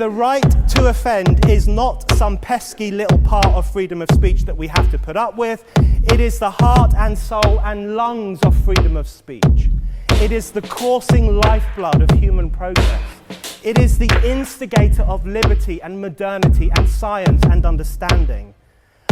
The right to offend is not some pesky little part of freedom of speech that we have to put up with. It is the heart and soul and lungs of freedom of speech. It is the coursing lifeblood of human progress. It is the instigator of liberty and modernity and science and understanding.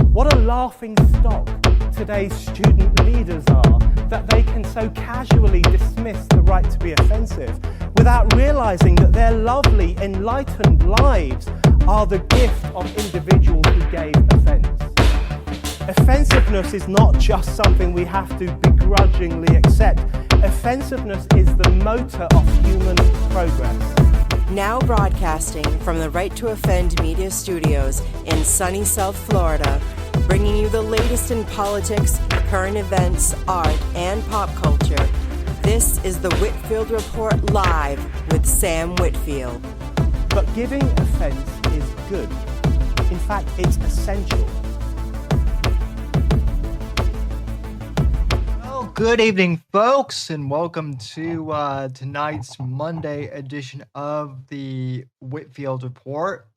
What a laughing stock today's student leaders are, that they can so casually dismiss the right to be offensive without realizing that their lovely, enlightened lives are the gift of individuals who gave offense. Offensiveness is not just something we have to begrudgingly accept. Offensiveness is the motor of human progress. Now broadcasting from the Right to Offend Media Studios in sunny South Florida, bringing you the latest in politics, current events, art, and pop culture. This is the Whitfield Report Live with Sam Whitfield. But giving offense is good. In fact, it's essential. Well, good evening, folks, and welcome to tonight's Monday edition of the Whitfield Report.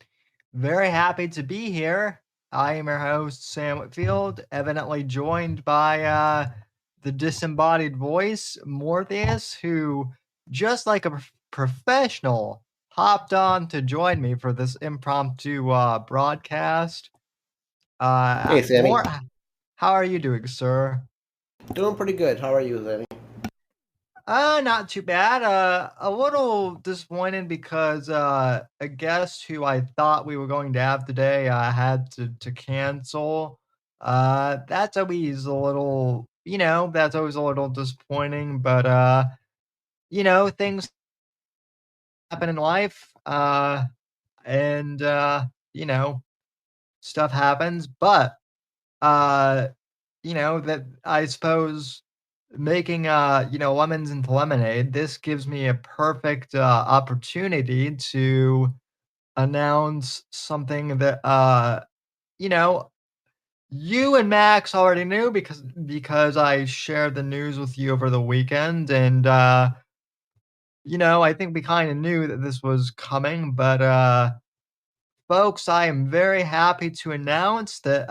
Very happy to be here. I am your host, Sam Whitfield, evidently joined by the disembodied voice, Morpheus, who, just like a professional, hopped on to join me for this impromptu broadcast. Hey, Sammy. How are you doing, sir? Doing pretty good. How are you, Sammy? Not too bad. A little disappointed because a guest who I thought we were going to have today had to cancel. That's always a little, that's always a little disappointing, but things happen in life, and stuff happens, but that I suppose making lemons into lemonade, this gives me a perfect opportunity to announce something that you and Max already knew because I shared the news with you over the weekend, and I think we kind of knew that this was coming, but folks, I am very happy to announce that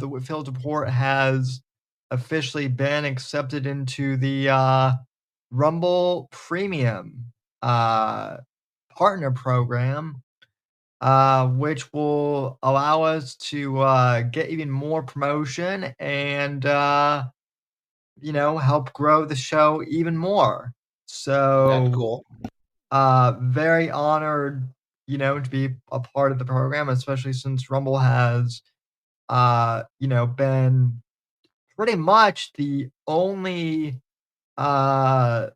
the Whitfield Report has officially been accepted into the Rumble Premium partner program, which will allow us to get even more promotion and help grow the show even more. So That's cool. very honored, to be a part of the program, especially since Rumble has been pretty much the only I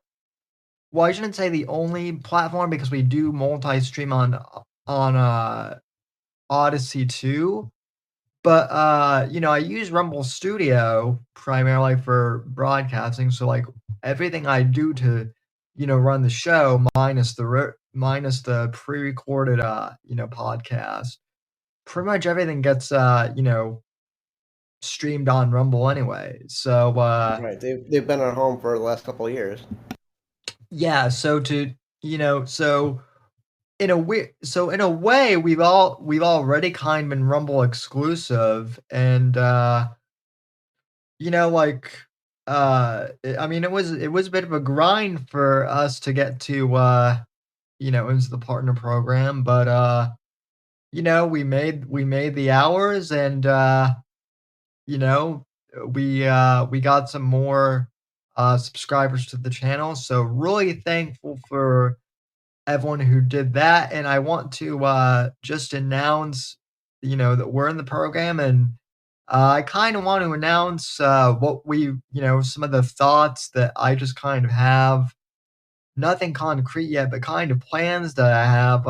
shouldn't say the only platform, because we do multi-stream on Odyssey too, but I use Rumble Studio primarily for broadcasting, so like everything I do to run the show minus the pre-recorded podcast, pretty much everything gets streamed on Rumble anyway. So Right, they've been at home for the last couple of years. Yeah, so in a way we've already kind of been Rumble exclusive, and it was a bit of a grind for us to get to into the partner program, but we made the hours, and we got some more subscribers to the channel, so really thankful for everyone who did that. And I want to just announce that we're in the program, and I kind of want to announce what we some of the thoughts that I just kind of have, nothing concrete yet, but kind of plans that I have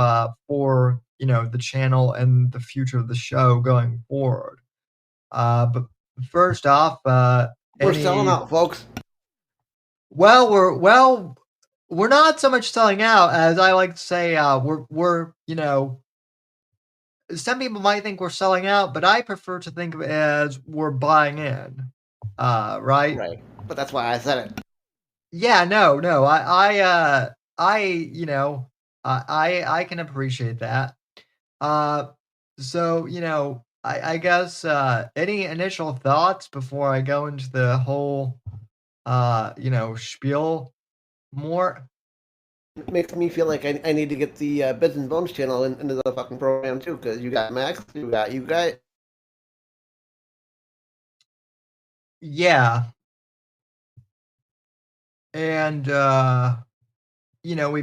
for the channel and the future of the show going forward. But first off, We're selling out, folks. Well, we're not so much selling out, as I like to say. We're some people might think we're selling out, but I prefer to think of it as we're buying in. Right? Right. But that's why I said it. Yeah, no. I can appreciate that. So, I guess, any initial thoughts before I go into the whole, spiel more? It makes me feel like I need to get the Bits and Bones channel into the fucking program too, because you got Max, you got. Yeah. And, we've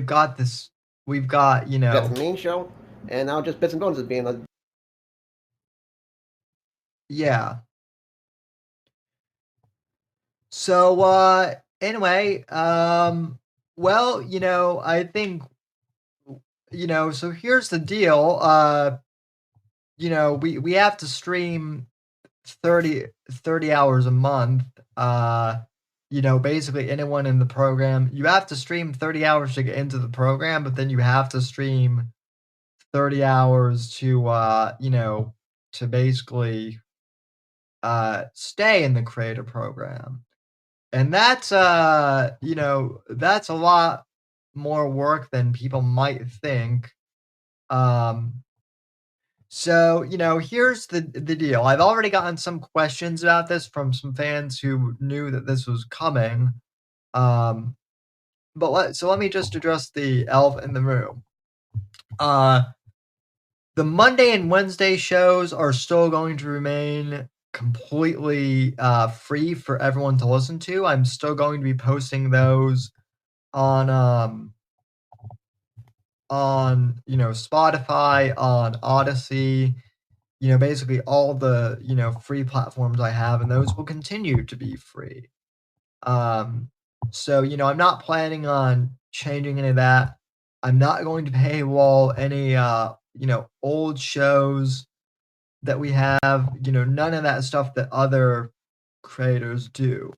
got, Got the main show, and now just Bits and Bones is being a. yeah. So, anyway, well, I think, so here's the deal. We have to stream 30 hours a month. Basically anyone in the program, you have to stream 30 hours to get into the program, but then you have to stream 30 hours to basically stay in the creator program. And that's that's a lot more work than people might think. So, here's the deal. I've already gotten some questions about this from some fans who knew that this was coming. So let me just address the elephant in the room. The Monday and Wednesday shows are still going to remain completely free for everyone to listen to. I'm still going to be posting those on Spotify, on Odyssey, basically all the free platforms I have, and those will continue to be free. So I'm not planning on changing any of that. I'm not going to paywall any old shows that we have, none of that stuff that other creators do.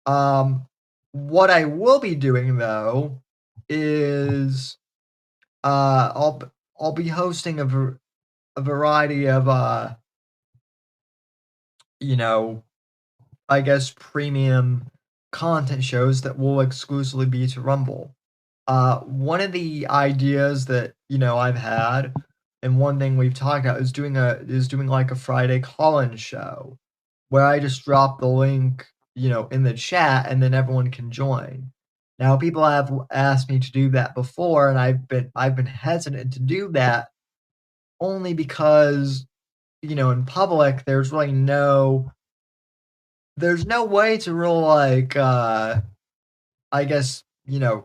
What I will be doing though is I'll be hosting a variety of I guess premium content shows that will exclusively be to Rumble. One of the ideas that I've had, and one thing we've talked about is doing like a Friday call-in show, where I just drop the link in the chat and then everyone can join. Now people have asked me to do that before, and I've been hesitant to do that only because in public there's really no way to really like I guess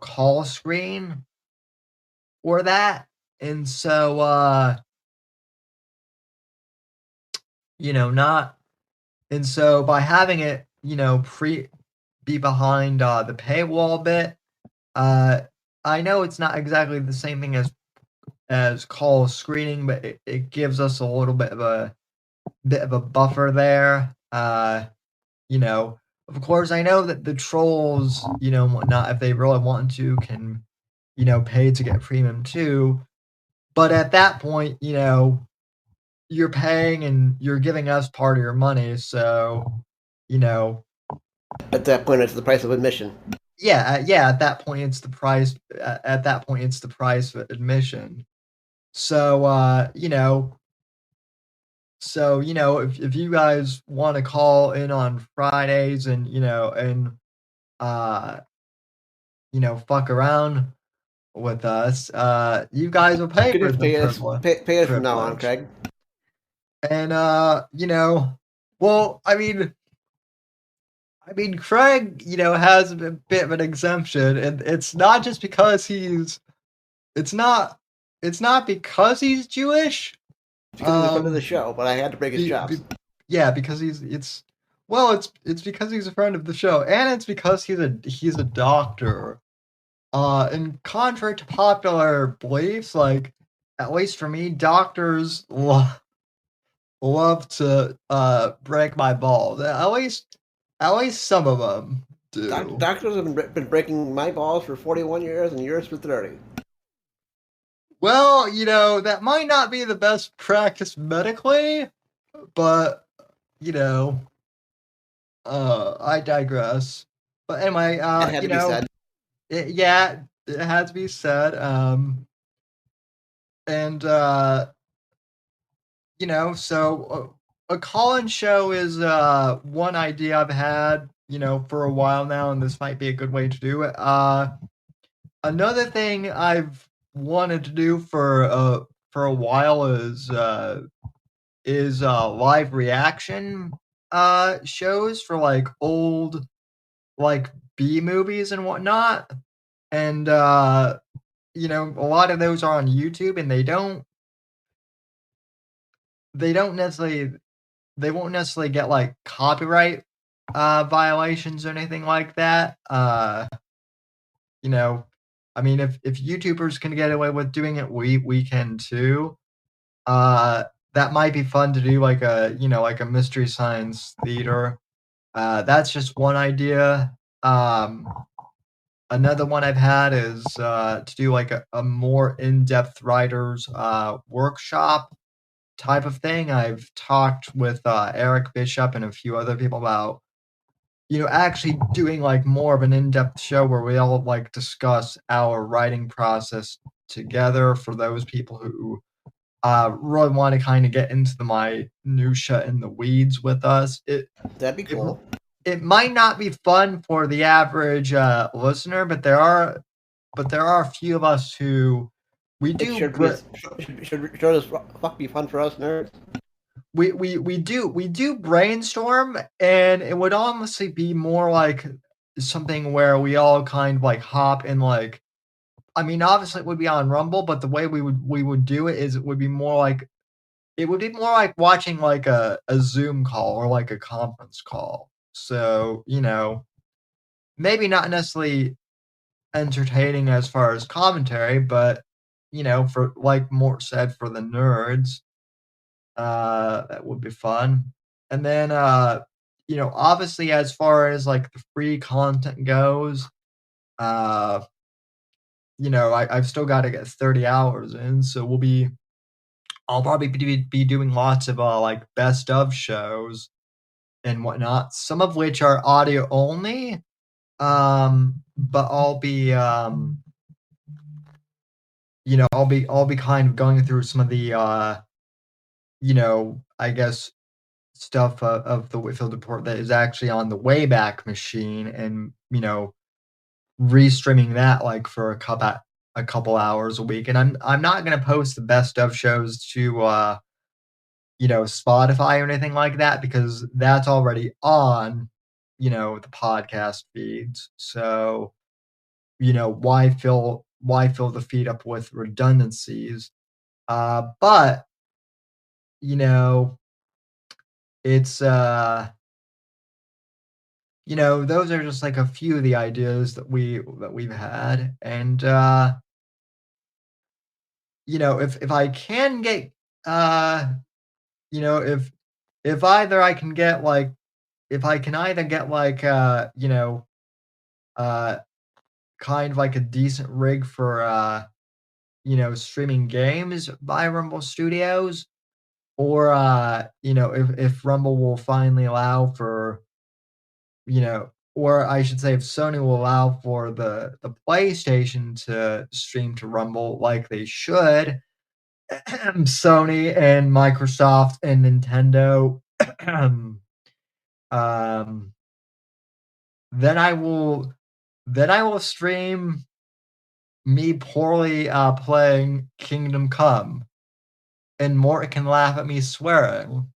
call screen for that. And so not and so by having it be behind the paywall bit, I know it's not exactly the same thing as call screening, but it gives us a little bit of a buffer there. Of course, I know that the trolls, and whatnot, if they really want to, can, pay to get premium too. But at that point, you're paying and you're giving us part of your money. So, At that point, it's the price of admission. yeah. At that point, it's the price. At that point, it's the price of admission. So, if you guys want to call in on Fridays and fuck around with us, you guys will pay for the pay us from now on, Craig. And well, I mean, Craig, has a bit of an exemption, and it's not just because it's not because he's Jewish. Because he's a friend of the show, but I had to break his chops. Yeah, because it's because he's a friend of the show, and it's because he's a doctor. And contrary to popular beliefs, like at least for me, doctors love to break my balls. At least some of them do. Doctors have been breaking my balls for 41 years and yours for 30. Well, that might not be the best practice medically, but I digress. But anyway, it had to be said. It had to be said. And so a call-in show is one idea I've had, for a while now, and this might be a good way to do it. Another thing I've wanted to do for a while is live reaction shows for like old like B movies and whatnot. And a lot of those are on YouTube, and they won't necessarily get like copyright violations or anything like that. I mean, if YouTubers can get away with doing it, we can too. That might be fun to do, like a mystery science theater. That's just one idea. Another one I've had is to do like a more in-depth writers workshop type of thing. I've talked with Eric Bishop and a few other people about actually doing like more of an in-depth show where we all like discuss our writing process together for those people who really want to kind of get into the minutia and the weeds with us. That'd be cool. It might not be fun for the average listener, but there are a few of us who we do. Should this fuck be fun for us nerds? We do brainstorm, and it would honestly be more like something where we all kind of like hop in, like, I mean, obviously it would be on Rumble, but the way we would do it is it would be more like watching like a Zoom call or like a conference call. So, maybe not necessarily entertaining as far as commentary, but for like Mort said, for the nerds, that would be fun. And then obviously as far as like the free content goes, I've still got to get 30 hours in, so I'll probably be doing lots of like best of shows and whatnot, some of which are audio only, but I'll be I'll be kind of going through some of the I guess stuff of the Whitfield report that is actually on the Wayback Machine, and restreaming that like for a couple hours a week. And I'm not gonna post the best of shows to Spotify or anything like that, because that's already on the podcast feeds. So why fill the feed up with redundancies? But it's those are just like a few of the ideas that we've had. And if I can get if either I can get like if I can either get like kind of like a decent rig for streaming games by Rumble Studios, or if Rumble will finally allow for or I should say if Sony will allow for the PlayStation to stream to Rumble like they should, Sony and Microsoft and Nintendo, then I will stream me poorly playing Kingdom Come, and Mort can laugh at me swearing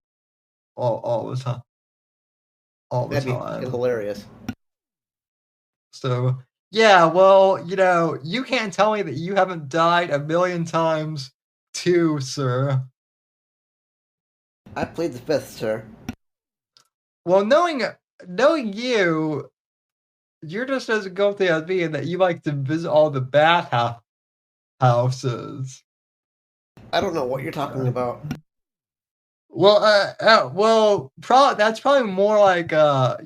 all the time. That'd be hilarious. So yeah, well, you can't tell me that you haven't died a million times too, sir. I played the fifth, sir. Well, knowing you, you're just as guilty as me in that you like to visit all the houses. I don't know what you're talking about. Well, that's probably more like I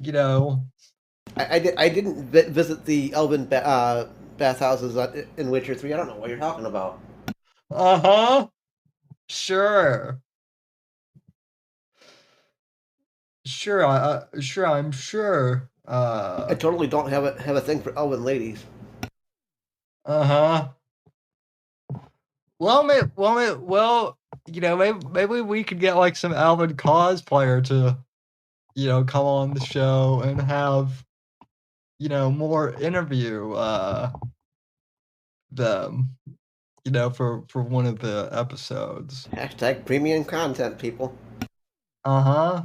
didn't visit the elven bathhouses in Witcher 3. I don't know what you're talking about. Sure. I'm sure. I totally don't have a thing for elven ladies. Well, maybe we could get like some Alvin cosplayer to, come on the show and have, more interview them, for one of the episodes. Hashtag premium content, people. Uh-huh.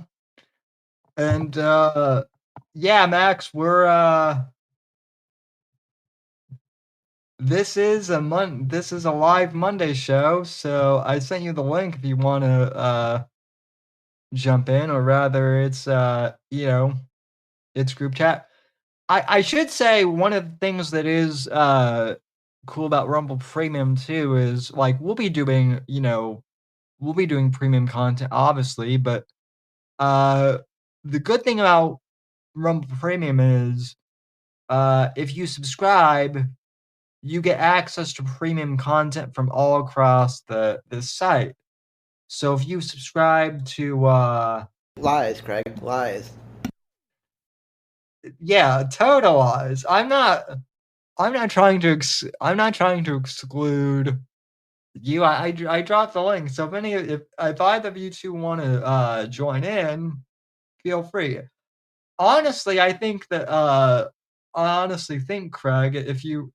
And yeah, Max, this is a live Monday show, so I sent you the link if you want to jump in, or rather it's it's group chat. I should say one of the things that is cool about Rumble Premium too is like we'll be doing premium content obviously, but the good thing about Rumble Premium is if you subscribe, you get access to premium content from all across the site. So if you subscribe to Lies, Craig. Lies. yeah, total lies. I'm not trying to exclude you. I dropped the link. So if either of you two want to join in, feel free. Honestly, I think that I honestly think, Craig, if you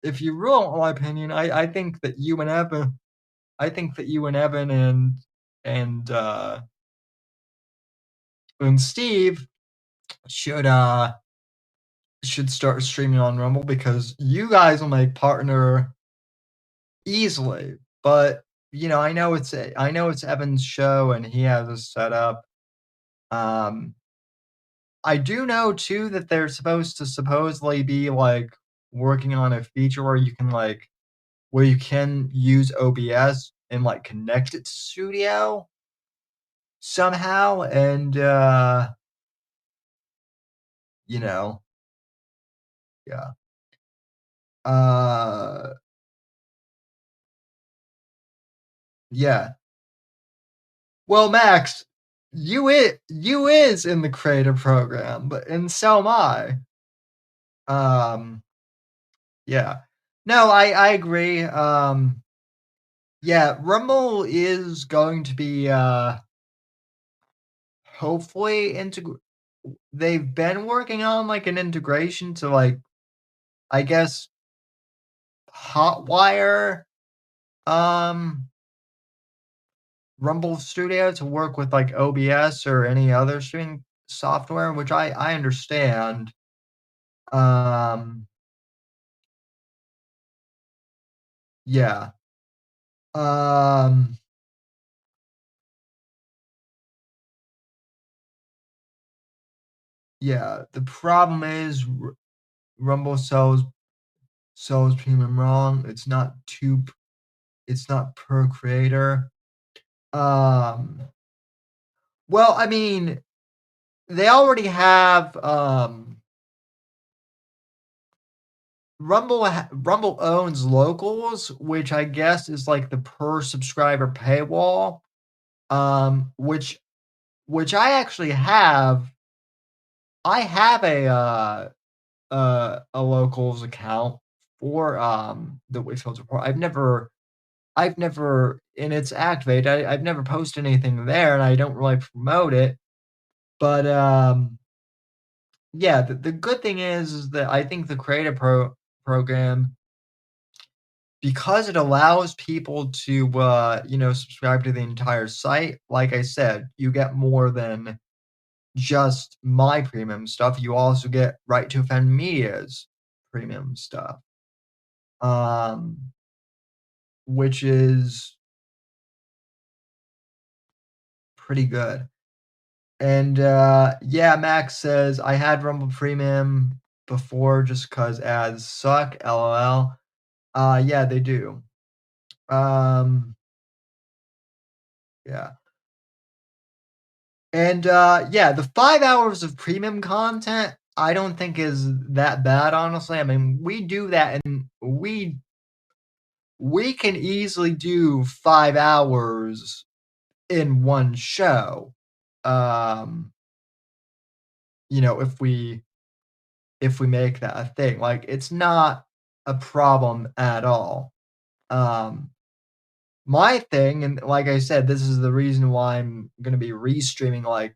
really want my opinion, I think that you and Evan and Steve should start streaming on Rumble because you guys will make partner easily. But I know it's Evan's show and he has a setup. I do know too that they're supposedly be like working on a feature where you can use OBS and like connect it to Studio somehow, and yeah. Yeah. Well, Max, you is in the creative program, and so am I. Yeah. No, I agree. Yeah, Rumble is going to be hopefully they've been working on like an integration to like I guess hotwire Rumble Studio to work with like OBS or any other streaming software, which I understand. Yeah. Yeah. The problem is Rumble sells premium wrong. It's not per creator. Well, I mean, they already have Rumble owns locals, which I guess is like the per subscriber paywall. Which I actually have. I have a locals account for the Whitfield report. I've never and it's activated. I've never posted anything there, and I don't really promote it. But yeah, the good thing is that I think the creative program, because it allows people to subscribe to the entire site. Like I said, you get more than just my premium stuff. You also get Right to Offend Media's premium stuff, which is pretty good. And yeah, Max says I had Rumble Premium before just because ads suck. LOL. Yeah, they do. Yeah. And yeah, the 5 hours of premium content I don't think is that bad, honestly. I mean, we do that, and we can easily do 5 hours in one show. If we make that a thing, like it's not a problem at all. my thing, and like I said, this is the reason why I'm gonna be restreaming, like,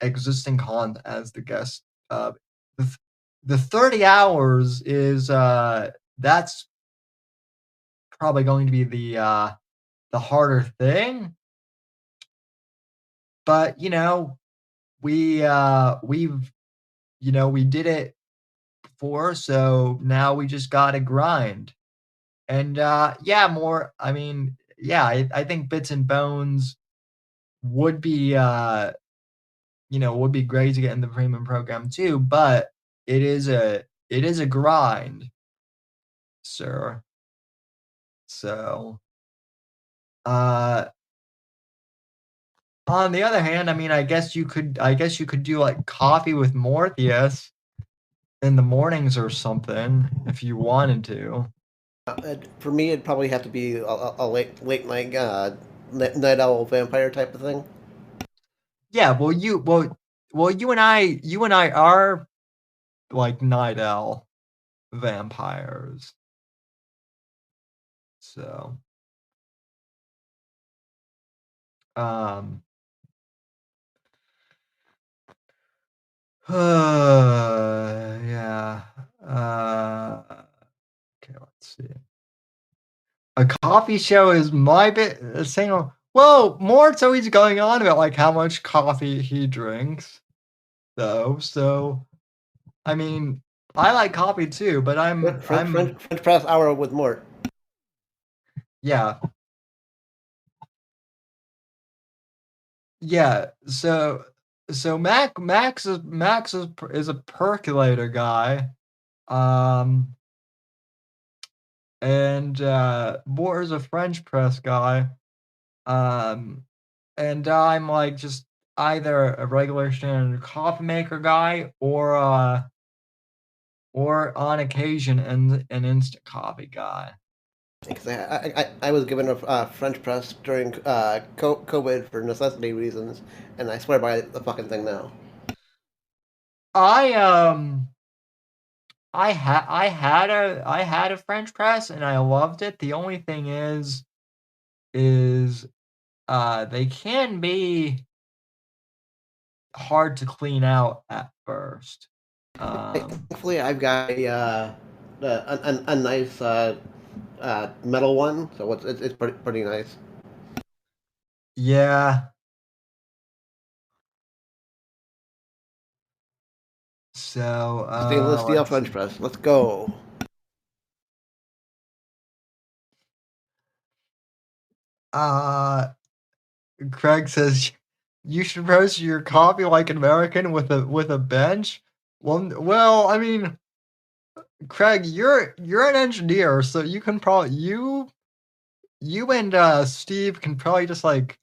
existing content as the guest. The, the 30 hours is that's probably going to be the harder thing. But we did it before, so now we just gotta grind. And yeah, more. I mean, yeah, I think Bits and Bones would be would be great to get in the premium program too, but it is a grind, sir. So uh on the other hand, I mean, I guess you could do like coffee with Morpheus in the mornings or something if you wanted to. For me, it'd probably have to be a late night night owl vampire type of thing. Yeah, well, you and I are like night owl vampires. So, um, yeah. Okay, let's see. A coffee show is my bit saying, well, Mort's always going on about like how much coffee he drinks, though. So, I mean, I like coffee too, but French press hour with Mort. yeah, yeah. So Max is a percolator guy. Um, and Mort is a French press guy. Um, and I'm like just either a regular standard coffee maker guy or on occasion an instant coffee guy. Because I was given a French press during COVID for necessity reasons, and I swear by the fucking thing now. I I had a French press and I loved it. The only thing is they can be hard to clean out at first. Thankfully, I've got a nice metal one, so it's pretty nice. Yeah. So Stainless steel let's French see. press. Let's go. Uh Craig says you should roast your coffee like an American with a bench. Well, I mean, Craig, you're an engineer, so you can probably you and Steve can probably just like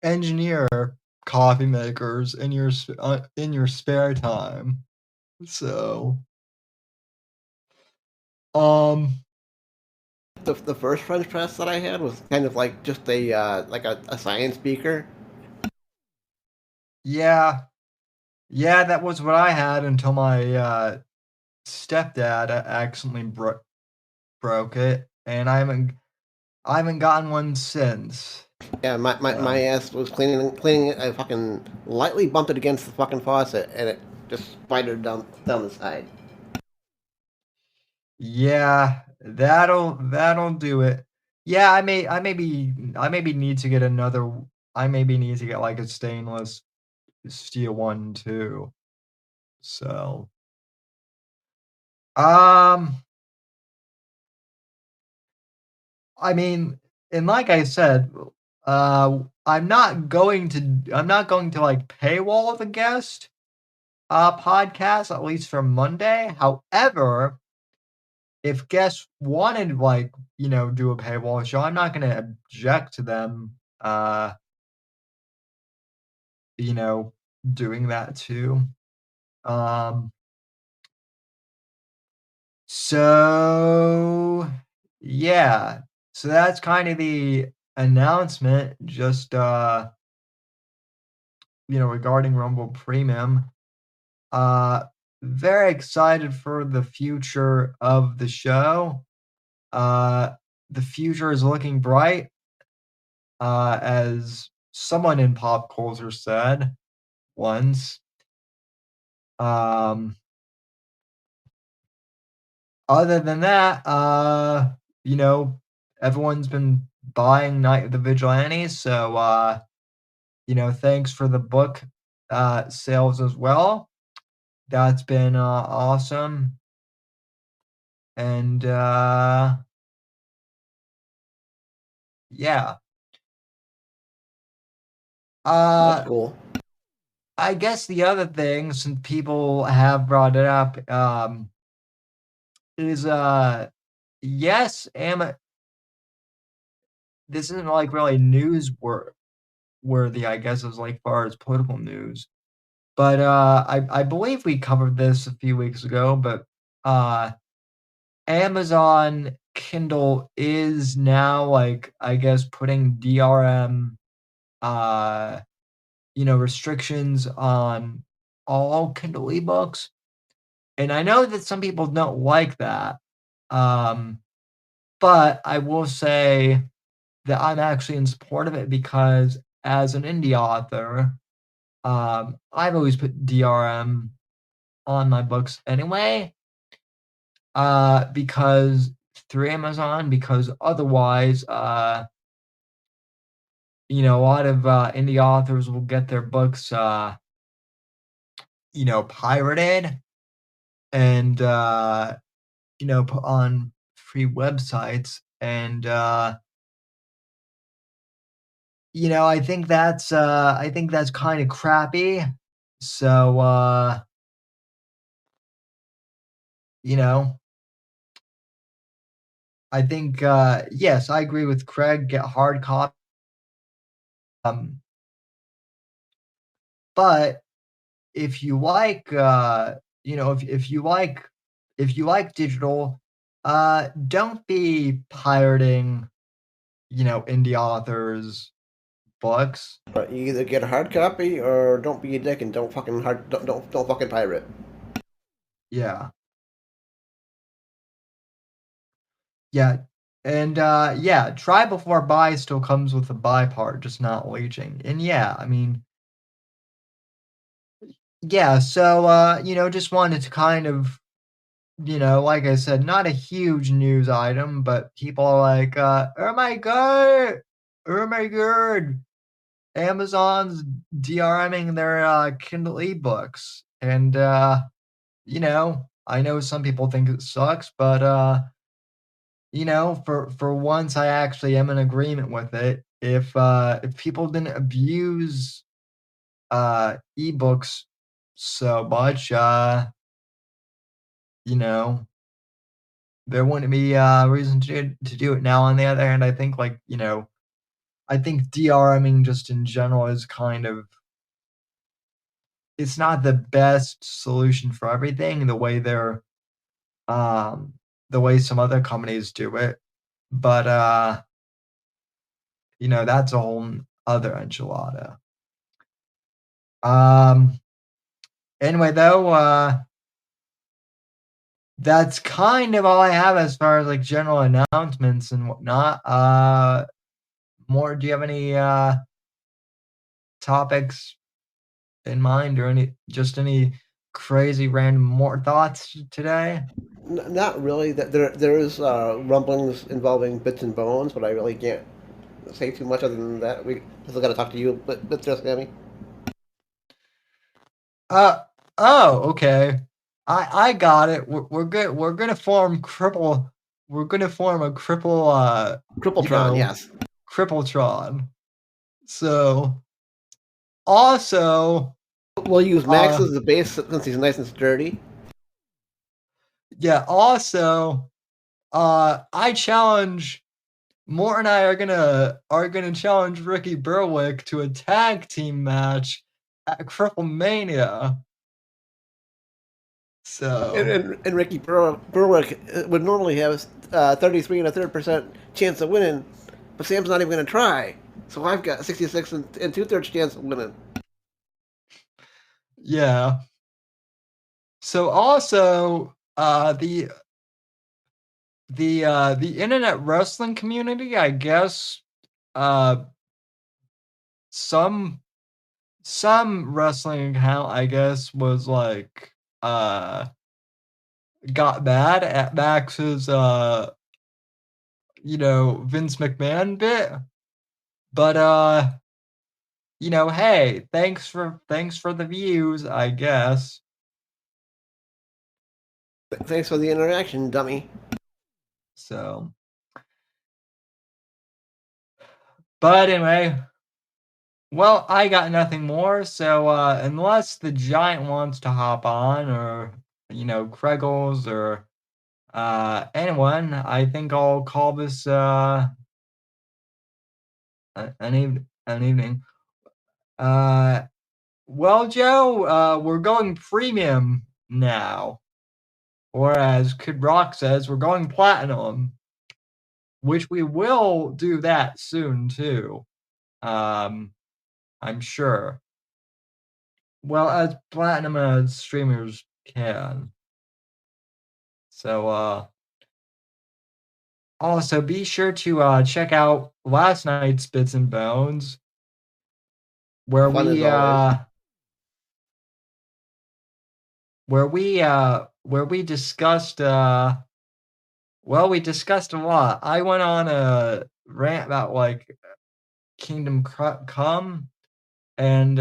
engineer coffee makers in your spare time. So, um, The first French press that I had was kind of like just a science beaker. yeah, yeah, that was what I had until my stepdad accidentally broke it, and I haven't gotten one since. Yeah, my So, ass was cleaning it. I fucking lightly bumped it against the fucking faucet, and it just spidered down the side. yeah, that'll do it. Yeah, I maybe need to get another. I maybe need to get like a stainless steel one too. So, um, I mean, and like I said, I'm not going to like paywall the guest podcast at least for Monday. However, if guests wanted like do a paywall show, I'm not going to object to them you know doing that too. Um, so yeah, so that's kind of the announcement. Just regarding Rumble Premium. Uh, very excited for the future of the show. Uh, the future is looking bright. as someone in pop culture said once. Um, Other than that, everyone's been buying Night of the Vigilantes, so thanks for the book sales as well. That's been awesome. And yeah. That's Uh cool. I guess the other thing, since people have brought it up, is yes, this isn't like really worthy, I guess, as like far as political news. But I believe we covered this a few weeks ago, but uh Amazon Kindle is now like, I guess, putting DRM restrictions on all Kindle ebooks. And I know that some people don't like that. Um, but I will say that I'm actually in support of it because as an indie author, I've always put DRM on my books anyway, because through Amazon, because otherwise, a lot of indie authors will get their books, pirated and put on free websites, and I think that's kind of crappy. So you know I think yes, I agree with Craig, get hard copy. um but if you like if you like digital, don't be pirating indie authors books. But you either get a hard copy or don't be a dick and don't fucking pirate. Yeah. Yeah. And yeah, try before buy still comes with the buy part, just not leeching. And yeah, I mean, yeah, so just wanted to kind of, like I said, not a huge news item, but people are like, oh my god, oh my god, Amazon's DRMing their Kindle ebooks. And I know some people think it sucks, but for once I actually am in agreement with it. If people didn't abuse ebooks so much, you know, there wouldn't be reason to do it. Now on the other hand, I think I think DRMing just in general is kind of, it's not the best solution for everything the way some other companies do it. But that's a whole other enchilada. Um, anyway, though, that's kind of all I have as far as like general announcements and whatnot. More, do you have any topics in mind or any crazy random more thoughts today? Not really. That there is rumblings involving bits and bones, but I really can't say too much other than that. We still got to talk to you, but just Sammy. Uh oh, okay. I got it. We're good. We're gonna form a Crippletron, yes. Crippletron. So also, We'll use Max as the base since he's nice and sturdy. yeah, also, I challenge Mort and I are gonna challenge Ricky Berwick to a tag team match at Cripplemania. So And Ricky Berwick would normally have 33 and a third percent chance of winning, but Sam's not even going to try. So I've got 66 and two-thirds chance of winning. yeah. So also, the internet wrestling community, I guess, some wrestling account, I guess, was like got mad at Max's Vince McMahon bit. But hey, thanks for the views, I guess. Thanks for the interaction, dummy. So, but anyway, well, I got nothing more. So unless the Giant wants to hop on, or Kreggles, or anyone, I think I'll call this an evening. Well, Joe, we're going premium now, or as Kid Rock says, we're going platinum, which we will do that soon too. I'm sure. Well, as platinum as streamers can. So, also be sure to check out last night's Bits and Bones, where Fun we as always. where we discussed we discussed a lot. I went on a rant about like Kingdom Come, and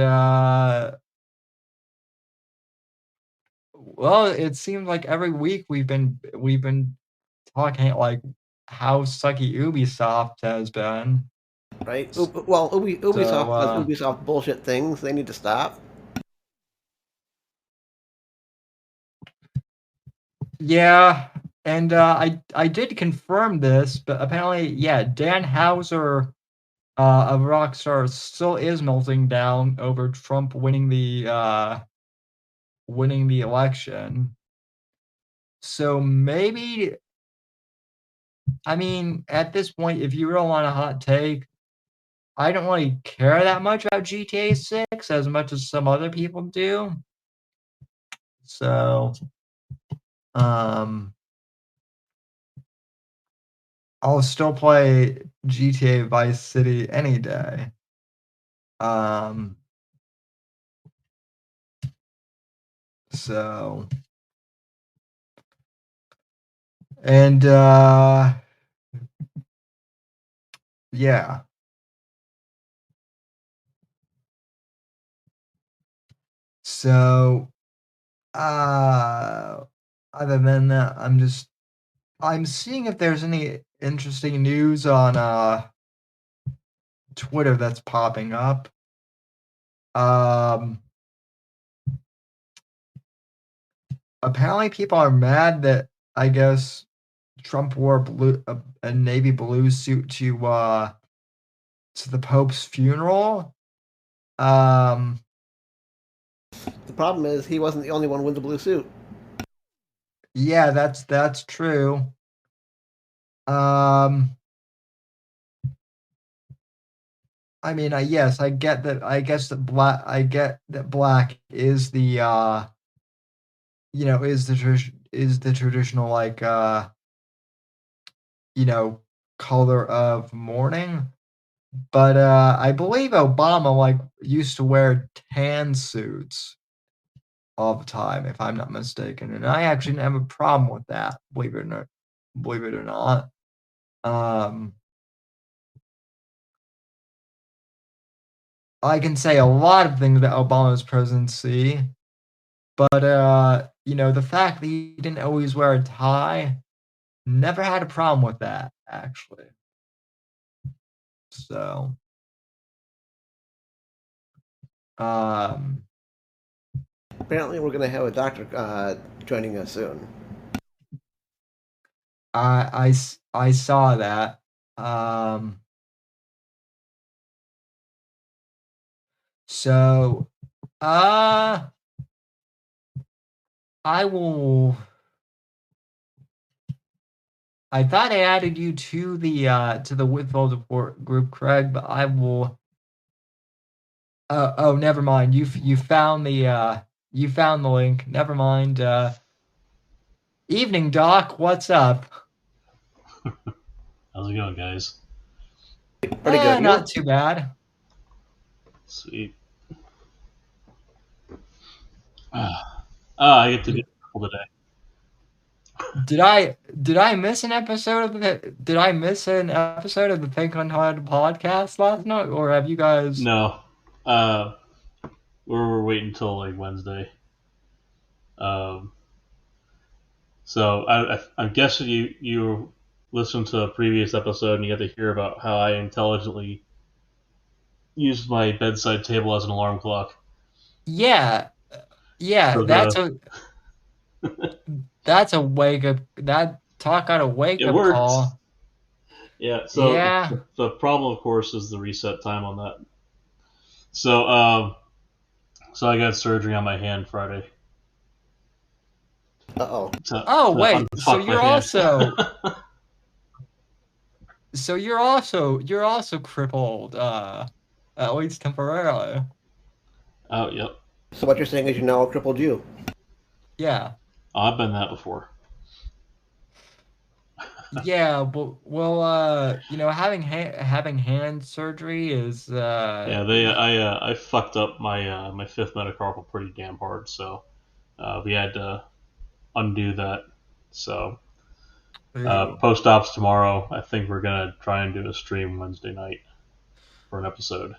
well, it seems like every week we've been talking like how sucky Ubisoft has been. Right? Well, Ubisoft does So Ubisoft bullshit things. They need to stop. yeah, and I did confirm this, but apparently, yeah, Dan Houser of Rockstar still is melting down over Trump winning the election. So maybe, I mean, at this point, if you really want a hot take, I don't really care that much about GTA 6 as much as some other people do. So, I'll still play GTA Vice City any day. So, and yeah. So, other than that, I'm seeing if there's any interesting news on Twitter that's popping up. Apparently people are mad that, I guess, Trump wore a navy blue suit to the Pope's funeral. The problem is he wasn't the only one with the blue suit. Yeah, that's true. I mean, yes, I get that. I guess that black. I get that black is the is the traditional like color of mourning. But I believe Obama like used to wear tan suits all the time, if I'm not mistaken, and I actually didn't have a problem with that. Believe it or not. I can say a lot of things about Obama's presidency, but the fact that he didn't always wear a tie, never had a problem with that actually. So, Apparently, we're going to have a doctor joining us soon. I saw that. So, I will. I thought I added you to the Whitfield report group, Craig, but I will. Oh, never mind. You found the link. Never mind. Evening, Doc. What's up? How's it going, guys? Pretty good. Not too bad. Sweet. I get to do triple today. Did I miss an episode of the Pink Untitled podcast last night, or have you guys? No, we're waiting until like Wednesday. So I'm guessing you listened to a previous episode and you got to hear about how I intelligently used my bedside table as an alarm clock. Yeah, For that's a wake up. That talk got a wake It up works. call. Yeah. So Yeah. the problem, of course, is the reset time on that. So I got surgery on my hand Friday. Uh-oh. Oh wait, so unfuck my you're hand. you're also crippled, at least temporarily. Oh, yep. So what you're saying is you're now a crippled you. Yeah. Oh, I've been that before. Yeah, but having hand surgery is Yeah, I fucked up my fifth metacarpal pretty damn hard, so we had to undo that. So post ops tomorrow. I think we're gonna try and do a stream Wednesday night for an episode.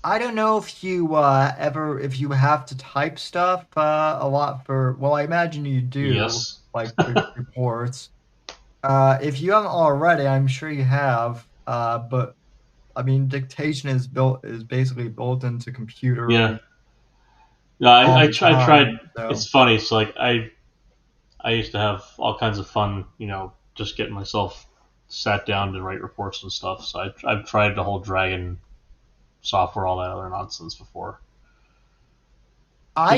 I don't know if you if you have to type stuff a lot for. Well, I imagine you do. Yes. Like reports. If you haven't already, I'm sure you have. But I mean, dictation is basically built into computer. Yeah. No, I tried. So. It's funny. It's like I used to have all kinds of fun, just getting myself sat down to write reports and stuff. So I've tried the whole Dragon software, all that other nonsense before. I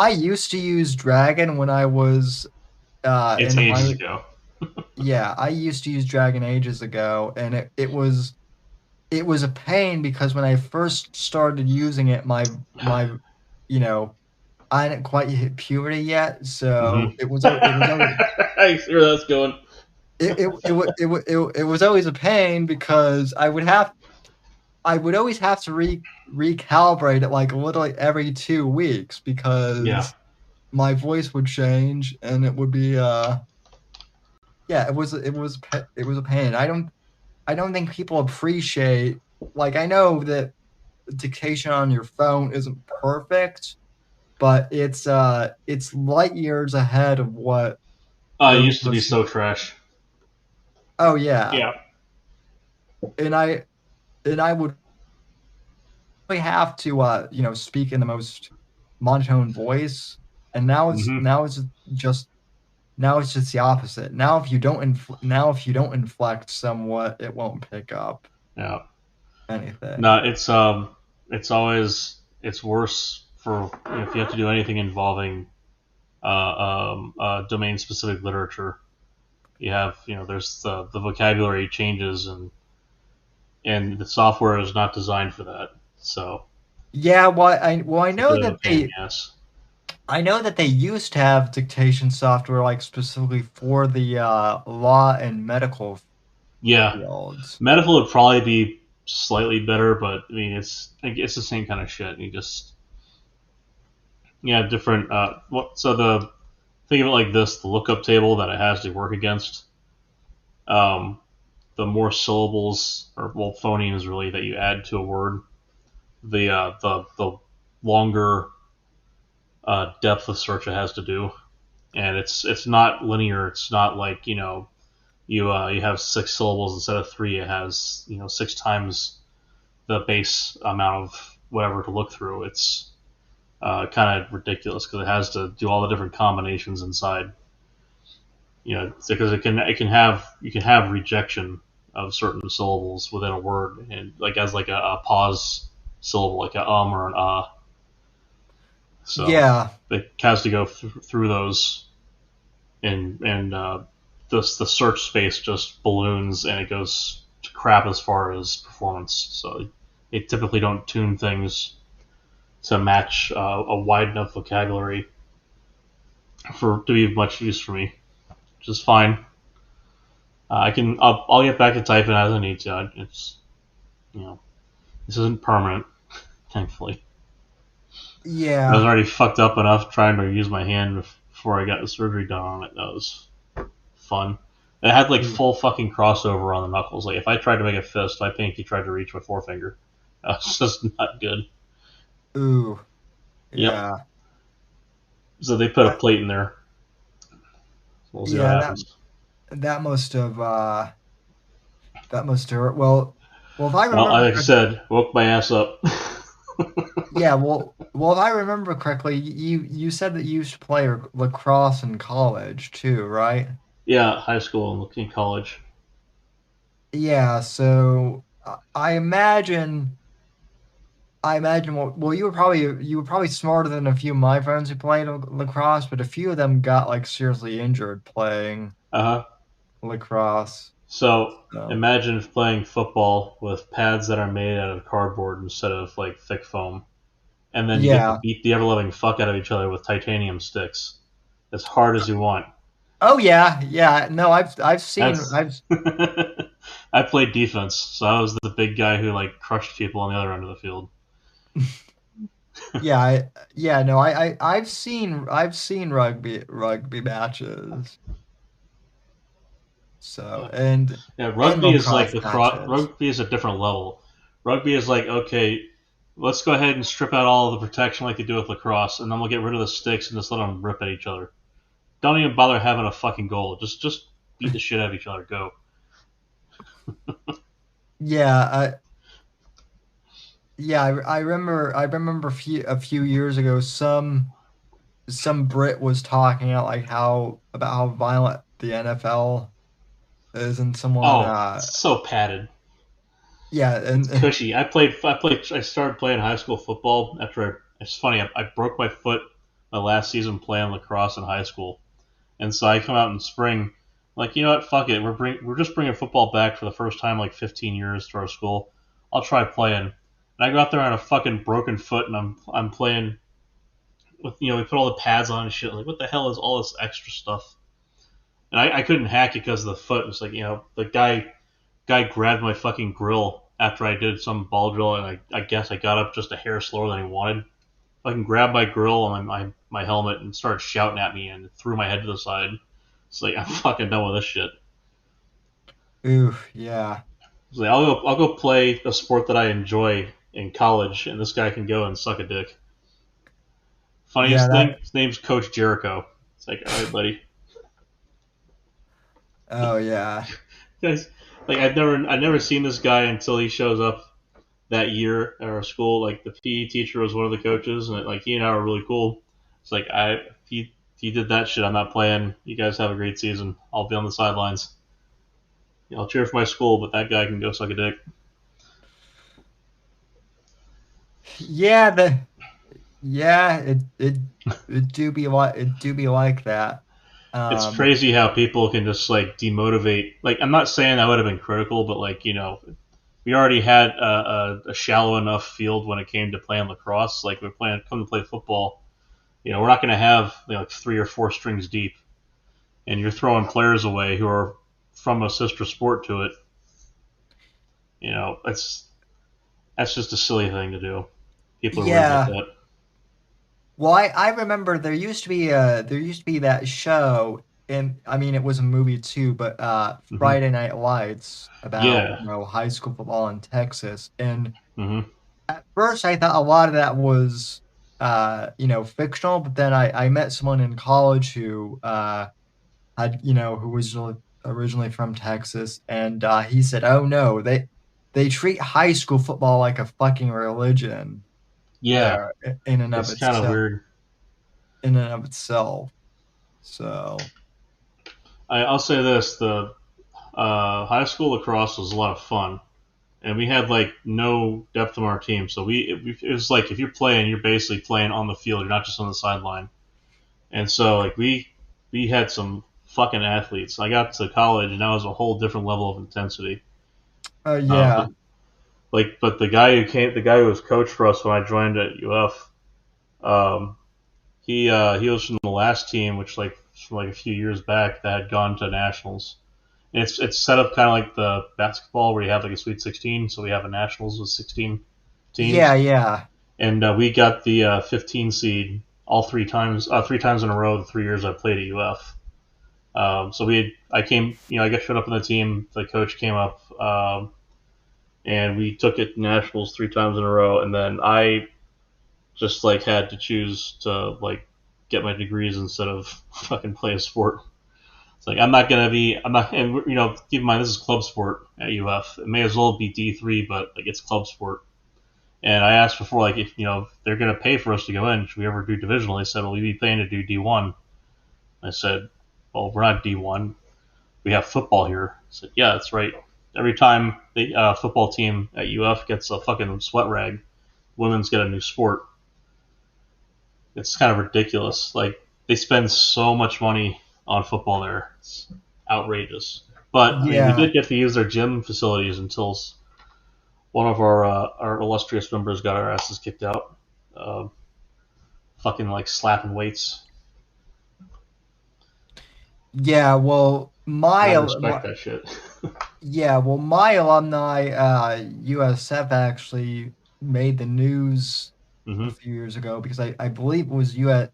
used to use Dragon when I was it's ages ago. Yeah, I used to use Dragon ages ago, and it was a pain because when I first started using it, my I hadn't quite hit puberty yet, so it was always, I see where that's going. It was always a pain because I would always have to recalibrate it like literally every 2 weeks because my voice would change and it would be it was a pain. I don't think people appreciate, like, I know that dictation on your phone isn't perfect, but it's light years ahead of what it used to be so trash. Oh yeah. Yeah. And I would really have to speak in the most monotone voice, and now it's just the opposite. Now if you don't inflect somewhat, it won't pick up. Yeah. Anything. No, it's worse for if you have to do anything involving domain specific literature. You have there's the vocabulary changes and the software is not designed for that. So yeah, I know that I know that they used to have dictation software like specifically for the law and medical fields. Medical would probably be slightly better, but I mean it's the same kind of shit. You just different. Think of it like this: the lookup table that it has to work against. The more syllables or phonemes really that you add to a word, the longer depth of search it has to do, and it's not linear. It's not like you have 6 syllables instead of 3. It has 6 times the base amount of whatever to look through. It's kind of ridiculous because it has to do all the different combinations inside. Because you can have rejection of certain syllables within a word, and like as like a pause syllable, like a or an So it has to go through those, and the search space just balloons and it goes to crap as far as performance. So they typically don't tune things to match a wide enough vocabulary to be of much use for me, which is fine. I'll get back to typing as I need to. It's This isn't permanent, thankfully. I was Yeah. already fucked up enough trying to use my hand before I got the surgery done on it. That was fun. It had like full fucking crossover on the knuckles. Like if I tried to make a fist, my pinky tried to reach my forefinger. That was just not good. Ooh. Yep. Yeah. So they put a That, plate in there. We'll see what yeah. That happens. that must have that must hurt. Well, if I Well, remember like I said, woke my ass up. Yeah, well, if I remember correctly, you said that you used to play lacrosse in college too, right? Yeah, high school and college. Yeah, so I imagine well you were probably smarter than a few of my friends who played lacrosse, but a few of them got like seriously injured playing Uh huh. lacrosse. So So imagine playing football with pads that are made out of cardboard instead of like thick foam, and then you get to yeah. beat the ever loving fuck out of each other with titanium sticks as hard as you want. Oh yeah, yeah. No, I've seen That's I've I played defense, so I was the big guy who like crushed people on the other end of the field. yeah, yeah, no, I've seen rugby matches. So Yeah, and rugby is like lacrosse lacrosse. matches. Rugby is a different level. Rugby is like, okay, let's go ahead and strip out all of the protection like they do with lacrosse, and then we'll get rid of the sticks and just let them rip at each other. Don't even bother having a fucking goal. Just beat the shit out of each other. Go. Yeah, yeah, I remember a few years ago some Brit was talking about how violent the NFL is and someone Oh, it's so padded. yeah It's and cushy. I started playing high school football after. It's funny. I broke my foot my last season playing lacrosse in high school, and so I come out in spring. Like, you know what? Fuck it. We're just bringing football back for the first time in like 15 years to our school. I'll try playing. And I go out there on a fucking broken foot, and I'm playing with, we put all the pads on and shit. Like, what the hell is all this extra stuff? And I couldn't hack it because of the foot. It's like, the guy grabbed my fucking grill after I did some ball drill, and I guess I got up just a hair slower than he wanted. Fucking grabbed my grill and my helmet and started shouting at me and threw my head to the side. It's like, I'm fucking done with this shit. ooh yeah It's like, I'll go play a sport that I enjoy in college, and this guy can go and suck a dick. yeah Funniest thing, that his name's Coach Jericho. It's like, all right, buddy. oh yeah Guys, like I've never seen this guy until he shows up that year at our school. Like the PE teacher was one of the coaches, and like he and I were really cool. It's like if he did that shit, I'm not playing. You guys have a great season. I'll be on the sidelines. I'll cheer for my school, but that guy can go suck a dick. yeah the yeah it do be like that It's um crazy how people can just like demotivate. Like I'm not saying I would have been critical, but like we already had a shallow enough field when it came to playing lacrosse. Like we're playing come to play football. We're not going to have like 3 or 4 strings deep, and you're throwing players away who are from a sister sport to it. That's just a silly thing to do. People are weird like yeah. that. Well, I remember there used to be that show, and I mean it was a movie too, but Hmm. Friday Night Lights about Yeah. high school football in Texas. And Hmm. at first I thought a lot of that was fictional, but then I met someone in college who who was originally from Texas, and he said, "Oh no, they treat high school football like a fucking religion Yeah. there in and of It's kind of itself." weird. In and of itself. So I'll say this: the high school lacrosse was a lot of fun, and we had like no depth on our team. So it was like if you're playing, you're basically playing on the field. You're not just on the sideline. And so like we had some fucking athletes. I got to college, and that was a whole different level of intensity. yeah. But but the guy who was coach for us when I joined at UF, um, he was from the last team, which like from like a few years back that had gone to nationals. And it's set up kind of like the basketball where you have like a Sweet 16, so we have a nationals with 16. teams. Yeah. And we got the 15 seed all three times in a row the 3 years I played at UF. I got showed up on the team. The coach came up, and we took it nationals 3 times in a row. And then I just like had to choose to like get my degrees instead of fucking play a sport. It's like I'm not, and keep in mind this is club sport at UF. It may as well be D3, but like it's club sport. And I asked before, like, if they're going to pay for us to go in, should we ever do divisional? They said, well, we'd be paying to do D1. I said, well, we're not D1. We have football here. I said, yeah, that's right. Every time the football team at UF gets a fucking sweat rag, women's get a new sport. It's kind of ridiculous. Like, they spend so much money on football there. It's outrageous. But, I mean, we did get to use their gym facilities until one of our illustrious members got our asses kicked out. Fucking like slapping weights. Yeah, well, I respect that shit. my alumni USF actually made the news a few years ago because I believe it was USF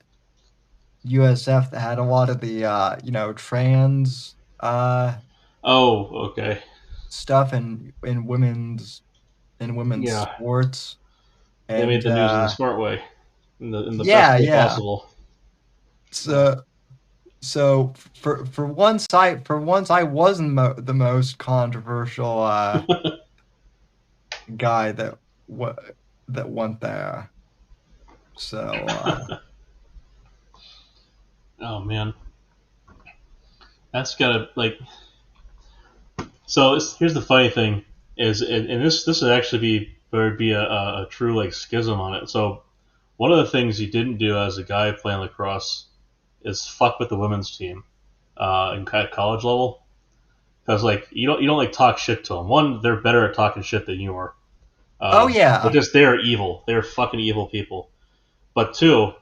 that had a lot of the trans oh, okay. stuff in women's sports. They And made the news in the smart way, in the yeah, best way possible. So for once I wasn't the most controversial guy that went there. So oh man, that's gotta like. So here's the funny thing is, and this would actually be a true like schism on it. So one of the things you didn't do as a guy playing lacrosse is fuck with the women's team in college level, because like you don't like talk shit to them. One, they're better at talking shit than you are. oh yeah, Because they are evil. They're fucking evil people. But two,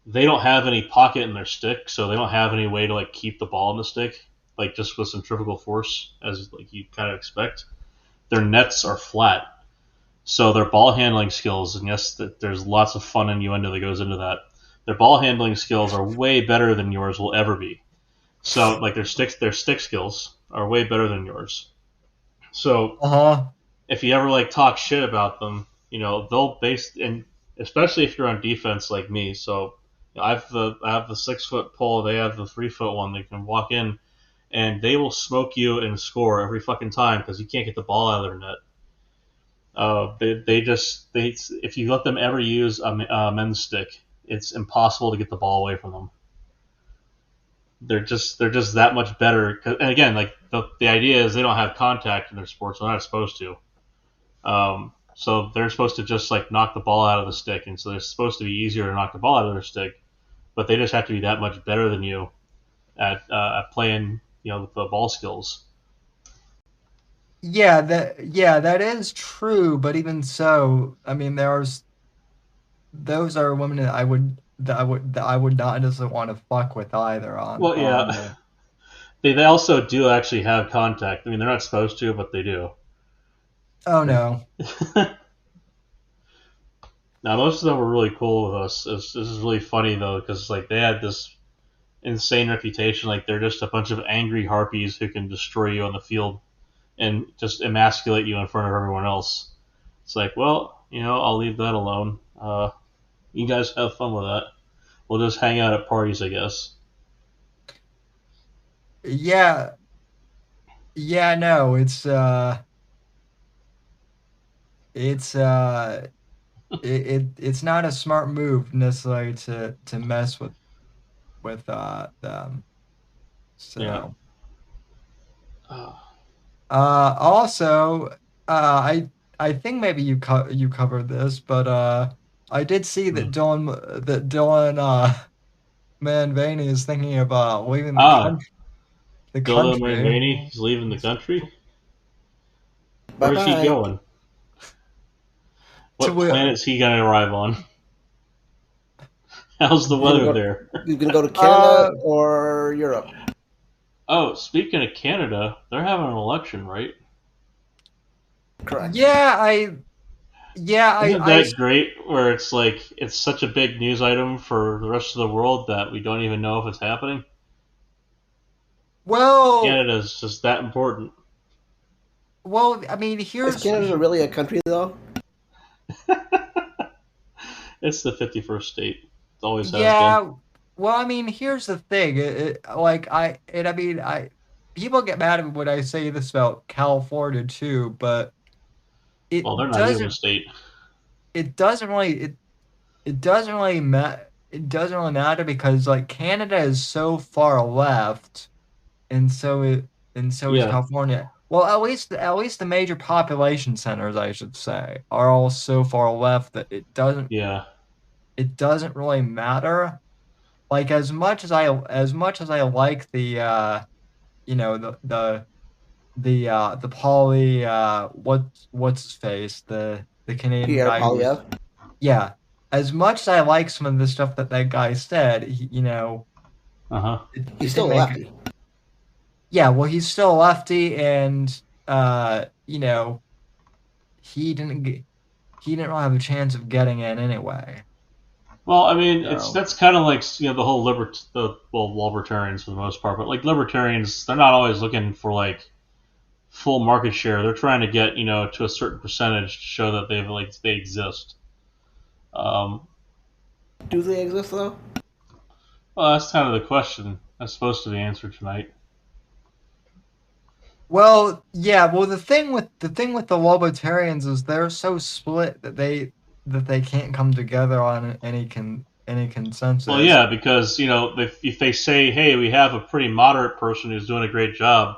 they don't have any pocket in their stick, so they don't have any way to like keep the ball in the stick, like just with centrifugal force, as like you kind of expect. Their nets are flat, so their ball handling skills, and yes, there's lots of fun innuendo that goes into that. Their ball handling skills are way better than yours will ever be. So like their stick skills are way better than yours. So if you ever like talk shit about them, they'll base, and especially if you're on defense like me. So I have the 6 foot pole, they have the 3 foot one. They can walk in, and they will smoke you and score every fucking time because you can't get the ball out of their net. If you let them ever use a men's stick, it's impossible to get the ball away from them. They're just that much better. And again, like the idea is they don't have contact in their sports. They're not supposed to. So they're supposed to just like knock the ball out of the stick, and so they're supposed to be easier to knock the ball out of their stick. But they just have to be that much better than you at playing, with the ball skills. Yeah, that is true. But even so, I mean, those are women that I would not necessarily want to fuck with either. Well, yeah, they also do actually have contact. I mean, they're not supposed to, but they do. Oh no. Now, most of them were really cool with us. This is really funny though, because like they had this insane reputation. Like they're just a bunch of angry harpies who can destroy you on the field and just emasculate you in front of everyone else. It's like, well, I'll leave that alone. You guys have fun with that. We'll just hang out at parties, I guess. Yeah. No, it's it's not a smart move necessarily to mess with them. So yeah. Also, I think maybe you covered this, but I did see that Dylan Manvani is thinking about leaving the Dylan country. Manvani, he's leaving the country. Bye-bye. Where's he going? What planet is he going to arrive on? How's the weather there? You gonna go to Canada or Europe? Oh, speaking of Canada, they're having an election, right? Correct. Yeah, Yeah, Isn't that great? Where it's like it's such a big news item for the rest of the world that we don't even know if it's happening. well, Canada is just that important. I mean, Is Canada really a country though? It's the 51st state. It always has been. yeah. Well, I mean, here's the thing. Like I mean, people get mad at me when I say this about California too, but Well, they're it not even a doesn't. state. It doesn't really. It doesn't really It doesn't really matter because like Canada is so far left, and so is Yeah, California. Well, at least the major population centers, I should say, are all so far left that yeah. it doesn't really matter. Like as much as I like the you know the Polly what's his face, the Canadian Pierre guy who was, Polyev. yeah, as much as I like some of the stuff that that guy said, Uh huh. He's it didn't still a make it. lefty. Yeah, well, he's still a lefty, and he didn't get, he didn't really have a chance of getting in anyway. Well, I mean, it's So that's kind of like the whole libertarians for the most part, but like libertarians, they're not always looking for like full market share. They're trying to get to a certain percentage to show that they exist. Um, Do they exist though? well, that's kind of the question that's supposed to be answered tonight. well, yeah, well the thing with the libertarians is they're so split that they can't come together on any Well, consensus. yeah, because if they say, "Hey, we have a pretty moderate person who's doing a great job,"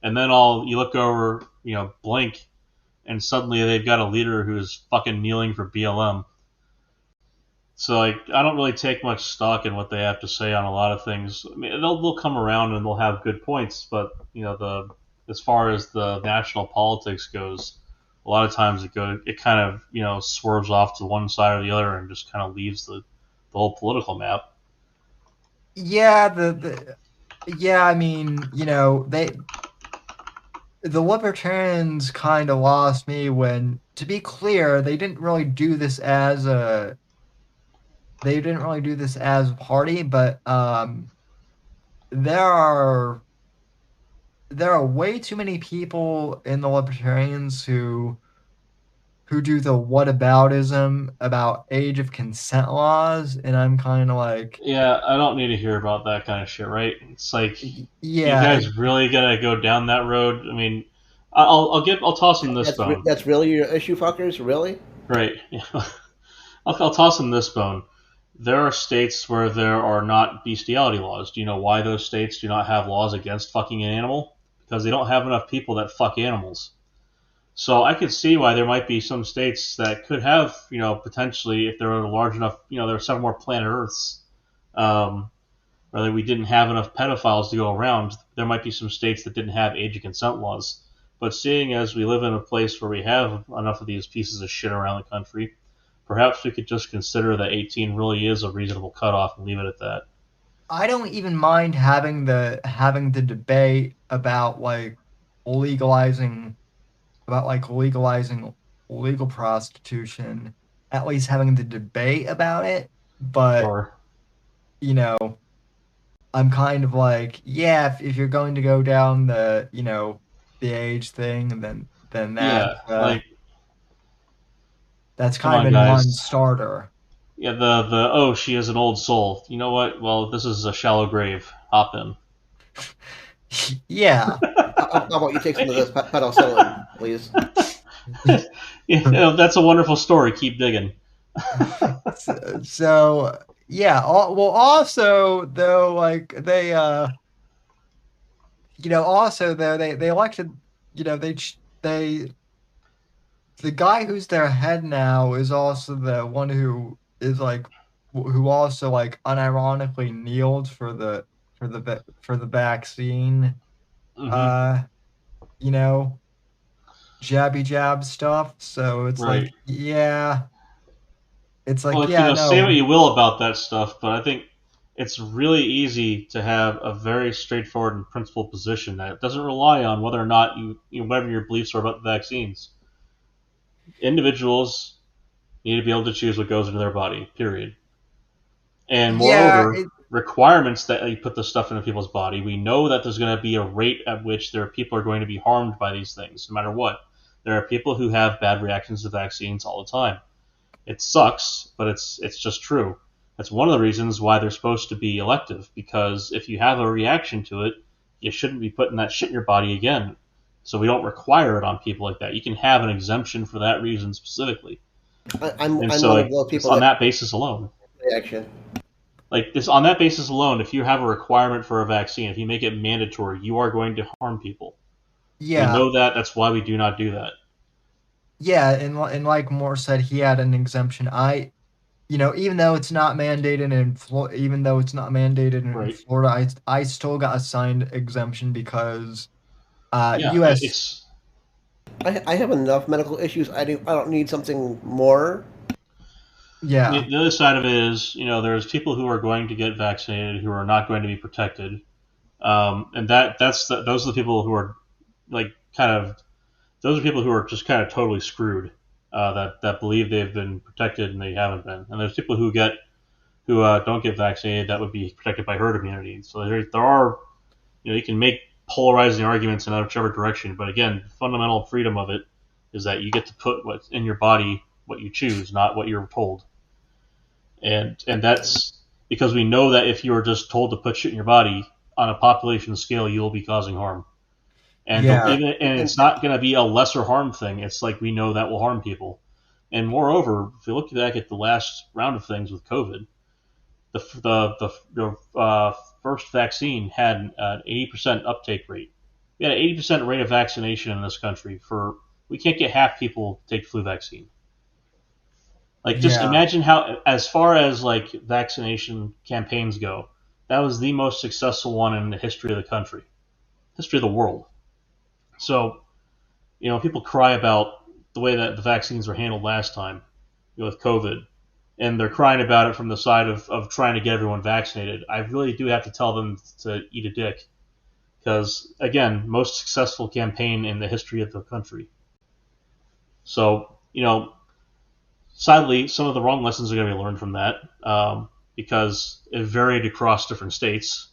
and then all you look over, blink, and suddenly they've got a leader who's fucking kneeling for BLM. So like, I don't really take much stock in what they have to say on a lot of things. I mean, they'll come around and they'll have good points, but the as far as the national politics goes, a lot of times it kind of swerves off to one side or the other and just kind of leaves the whole political map. Yeah, yeah, I mean, the libertarians kind of lost me when, to be clear, they didn't really do this as a party, but there are there are way too many people in the libertarians who do the whataboutism about age of consent laws, and I'm kind of like, Yeah, I don't need to hear about that kind of shit, right? It's like, you yeah, guys really gotta go down that road. I mean, I'll toss them this bone, That's really your issue, fuckers. Really? right? I'll toss them this bone. There are states where there are not bestiality laws. Do you know why those states do not have laws against fucking an animal? Because they don't have enough people that fuck animals. So I could see why there might be some states that could have, potentially, if there were large enough, there are several more planet Earths, um, or that we didn't have enough pedophiles to go around, there might be some states that didn't have age of consent laws. But seeing as we live in a place where we have enough of these pieces of shit around the country, perhaps we could just consider that 18 really is a reasonable cutoff and leave it at that. I don't even mind having the debate about legalizing legalizing legal prostitution, at least having the debate about it. But Or you know, I'm kind of like, yeah, if you're going to go down the age thing, then yeah, like, that's come kind on, of a guys. non-starter. Yeah, the oh, she is an old soul. You know what? Well, this is a shallow grave. Hop in. Yeah. How about you take some of this penicillin, please? That's a wonderful story. Keep digging. So yeah. Well, also though, like also though they elected, they the guy who's their head now is also the one who is like who also like unironically kneeled for the vaccine, Hmm. uh you know jabby jab stuff. So it's Right. like, yeah, it's like, Look, yeah, say what no, you will about that stuff, but I think it's really easy to have a very straightforward and principled position that doesn't rely on whether or not whatever your beliefs are about the vaccines. individuals need to be able to choose what goes into their body, period. And Yeah, moreover, requirements that you put this stuff into people's body, we know that there's going to be a rate at which people are going to be harmed by these things, no matter what. There are people who have bad reactions to vaccines all the time. It sucks, but it's just true. That's one of the reasons why they're supposed to be elective, because if you have a reaction to it, you shouldn't be putting that shit in your body again. So we don't require it on people like that. You can have an exemption for that reason specifically. I'm And I'm so one like, of those it's people on that that basis alone. reaction. Like this, on that basis alone, if you have a requirement for a vaccine, if you make it mandatory, you are going to harm people. We yeah, know that. That's why we do not do that. yeah, and like Moore said, he had an exemption. Even though it's not mandated even though it's not mandated in Right. Florida, I still got a signed exemption because Yeah. U.S. It's I have enough medical issues. I don't need something more. Yeah, the other side of it is, there's people who are going to get vaccinated who are not going to be protected, and those are the people who are like kind of those are people who are just kind of totally screwed. That believe they've been protected and they haven't been, and there's people who don't get vaccinated that would be protected by herd immunity. So there are, you can make polarizing arguments in whichever direction, but again, the fundamental freedom of it is that you get to put what's in your body, what you choose, not what you're told. And that's because we know that if you're just told to put shit in your body on a population scale, you will be causing harm. And yeah, it's not going to be a lesser harm thing. It's like we know that will harm people. And moreover, if you look back at the last round of things with COVID, the first vaccine had an 80% uptake rate. We had an 80% rate of vaccination in this country. We can't get half people to take the flu vaccine. Like, just yeah, imagine how, as far as like vaccination campaigns go, that was the most successful one in the history of the country, history of the world. So, people cry about the way that the vaccines were handled last time, with COVID, and they're crying about it from the side of trying to get everyone vaccinated. I really do have to tell them to eat a dick, because again, most successful campaign in the history of the country. So, sadly, some of the wrong lessons are going to be learned from that, because it varied across different states.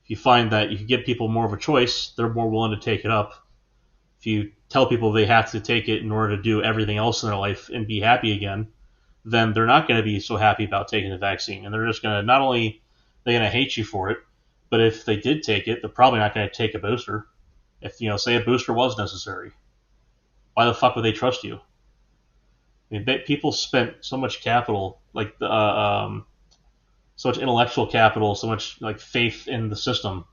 If you find that you can give people more of a choice, they're more willing to take it up. If you tell people they have to take it in order to do everything else in their life and be happy again, then they're not going to be so happy about taking the vaccine. And they're just going to, not only they're going to hate you for it, but if they did take it, they're probably not going to take a booster. If, say a booster was necessary, why the fuck would they trust you? I mean, people spent so much capital, like so much intellectual capital, so much like faith in the system.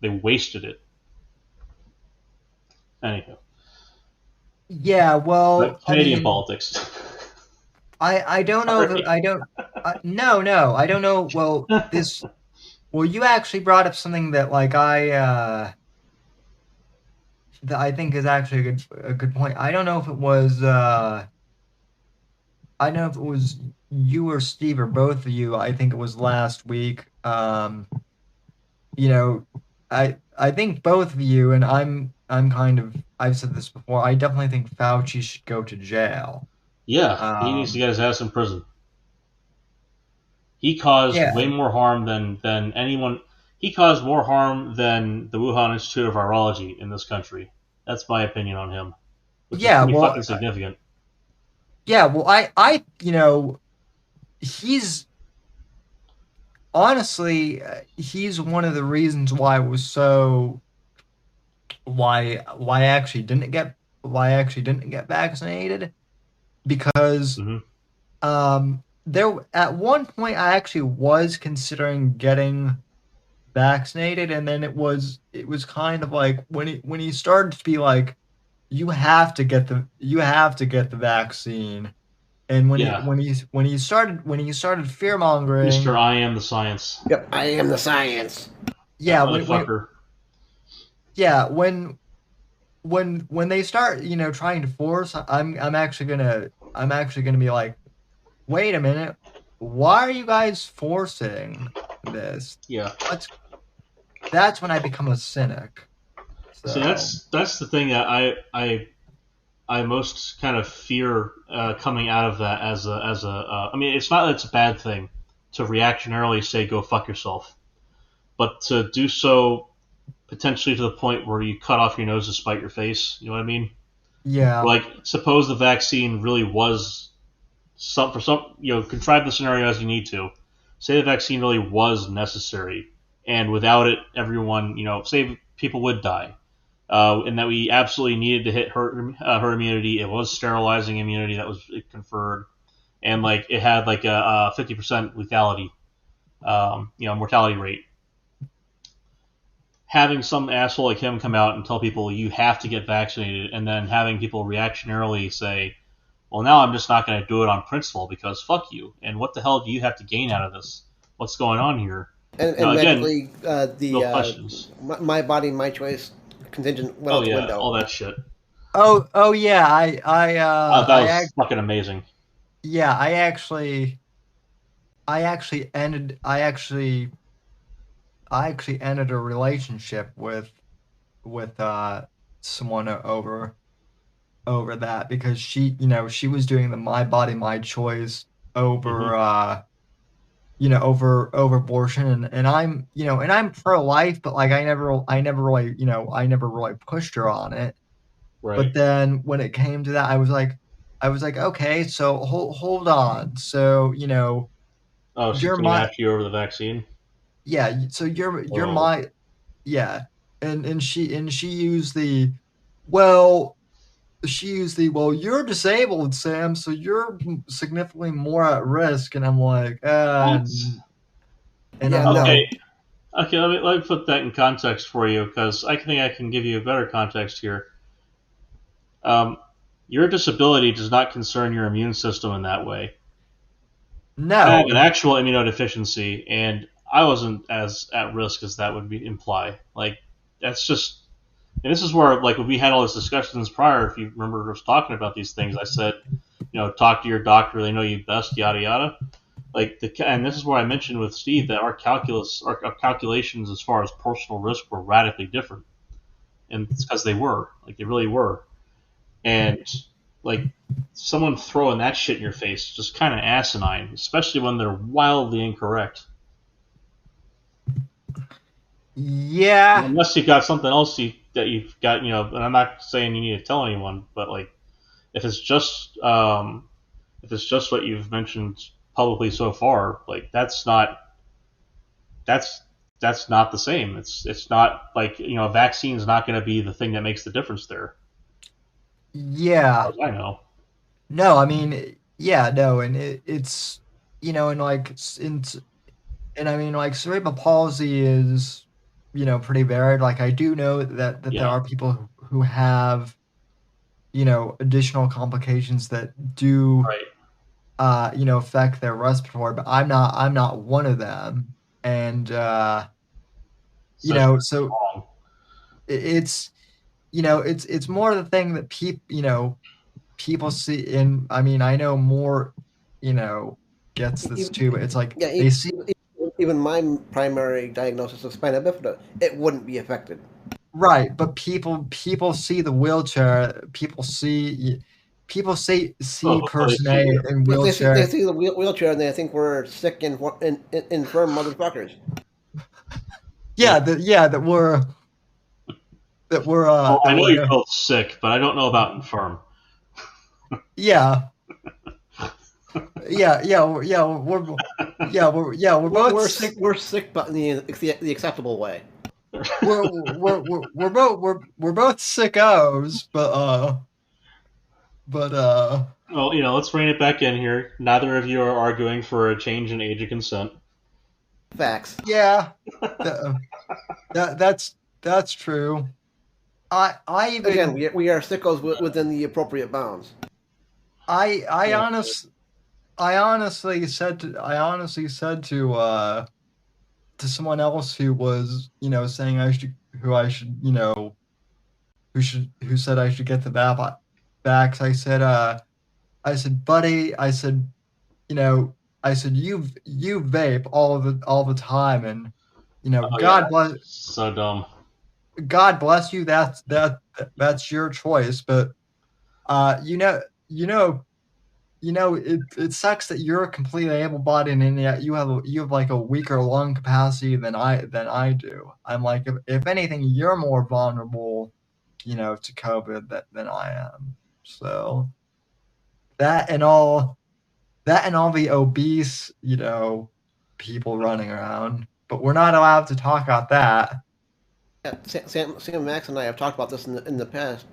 They wasted it. Anyhow, yeah. Well, but I Canadian mean, politics. I don't know if Sorry. I don't. No, I don't know. Well, you actually brought up something that that I think is actually a good point. I don't know if it was I don't know if it was you or Steve or both of you. I think it was last week. You know, I think both of you, and I'm kind of, I've said this before. I definitely think Fauci should go to jail. Yeah, he needs to Um, get his ass in prison. He caused yeah, way more harm than anyone. He caused more harm than the Wuhan Institute of Virology in this country. That's my opinion on him, which is yeah. pretty Well, fucking significant. yeah. Well, he's honestly, he's one of the reasons why I was so why I actually didn't get vaccinated because Hmm. there at one point I actually was considering getting vaccinated, and then it was kind of like when he started to be like, you have to get the vaccine, and when he Yeah, when he when he started fear mongering. Mister, I am the science. Yep, I am the science. That Yeah, motherfucker. yeah, when they start, trying to force, I'm actually gonna be like, wait a minute, why are you guys forcing this? Yeah. That's when I become a cynic. See, So that's the thing that I most kind of fear coming out of that I mean, it's not that it's a bad thing to reactionarily say go fuck yourself, but to do so potentially to the point where you cut off your nose to spite your face. You know what I mean? Yeah. Like, suppose the vaccine really was contrive the scenario as you need to. Say the vaccine really was necessary, and without it, everyone, say people would die, and that we absolutely needed to hit her immunity. It was sterilizing immunity that was conferred, and like it had like a 50% lethality, mortality rate. Having some asshole like him come out and tell people you have to get vaccinated, and then having people reactionarily say, well, now I'm just not going to do it on principle because fuck you. And what the hell do you have to gain out of this? What's going on here? And Again, magically, real questions. my body, my choice contingent went Oh out the yeah, window. all that shit. Oh yeah. That was fucking amazing. Yeah, I actually ended a relationship with someone over that because she was doing the my body my choice over over abortion, and I'm pro life, but like I never really pushed her on it. Right. But then when it came to that, I was like, okay, so hold on. So, Oh, she you're came my after you over the vaccine? yeah, so you're Oh. my yeah. And she used the well, well, you're disabled, Sam, so you're significantly more at risk, and I'm like, What? and Yeah, I'm no. like, Okay, let me put that in context for you because I think I can give you a better context here. Your disability does not concern your immune system in that way. I have no, an actual immunodeficiency, and I wasn't as at risk as that would imply. Like, that's just, and this is where, like, when we had all these discussions prior, if you remember us talking about these things, I said, talk to your doctor; they know you best, yada yada. Like, and this is where I mentioned with Steve that our calculations as far as personal risk were radically different, and it's because they really were. And like someone throwing that shit in your face is just kind of asinine, especially when they're wildly incorrect. yeah, Unless you've got something else that you've got, and I'm not saying you need to tell anyone, but like if it's just what you've mentioned publicly so far, like that's not the same. It's not like a vaccine is not going to be the thing that makes the difference there. yeah. As far as I know. No, I mean, yeah, no, and it's and like and I mean like cerebral palsy is pretty varied. Like I do know that there Yeah. are people who have additional complications that do Right. affect their respiratory, but I'm not one of them, and So so wrong. it's it's more the thing that people see. And I mean I know more gets this too, but it's like Yeah, they see even my primary diagnosis of spina bifida, it wouldn't be affected. right, but people see the wheelchair, people see Oh, before they person see A you. in They wheelchair. see the wheelchair and they think we're sick and infirm motherfuckers. Yeah, Well, I that know were you're both sick, but I don't know about infirm. yeah. We're both sick. We're sick, but in the acceptable way. We're both sickos, but Well, let's rein it back in here. Neither of you are arguing for a change in age of consent. Facts. yeah, that's true. I even Again, we are sickos within the appropriate bounds. I Yeah. I honestly said to someone else who was saying who said I should get the vax. I said, buddy, I said you vape all the time, and Oh yeah, God bless so dumb. you. That's your choice, but you know, you know, it sucks that you're completely able-bodied and yet you have like a weaker lung capacity than I do. I'm like, if anything, you're more vulnerable, to COVID than I am. So that and all the obese, people running around. But we're not allowed to talk about that. Yeah, Sam Max and I have talked about this in the past.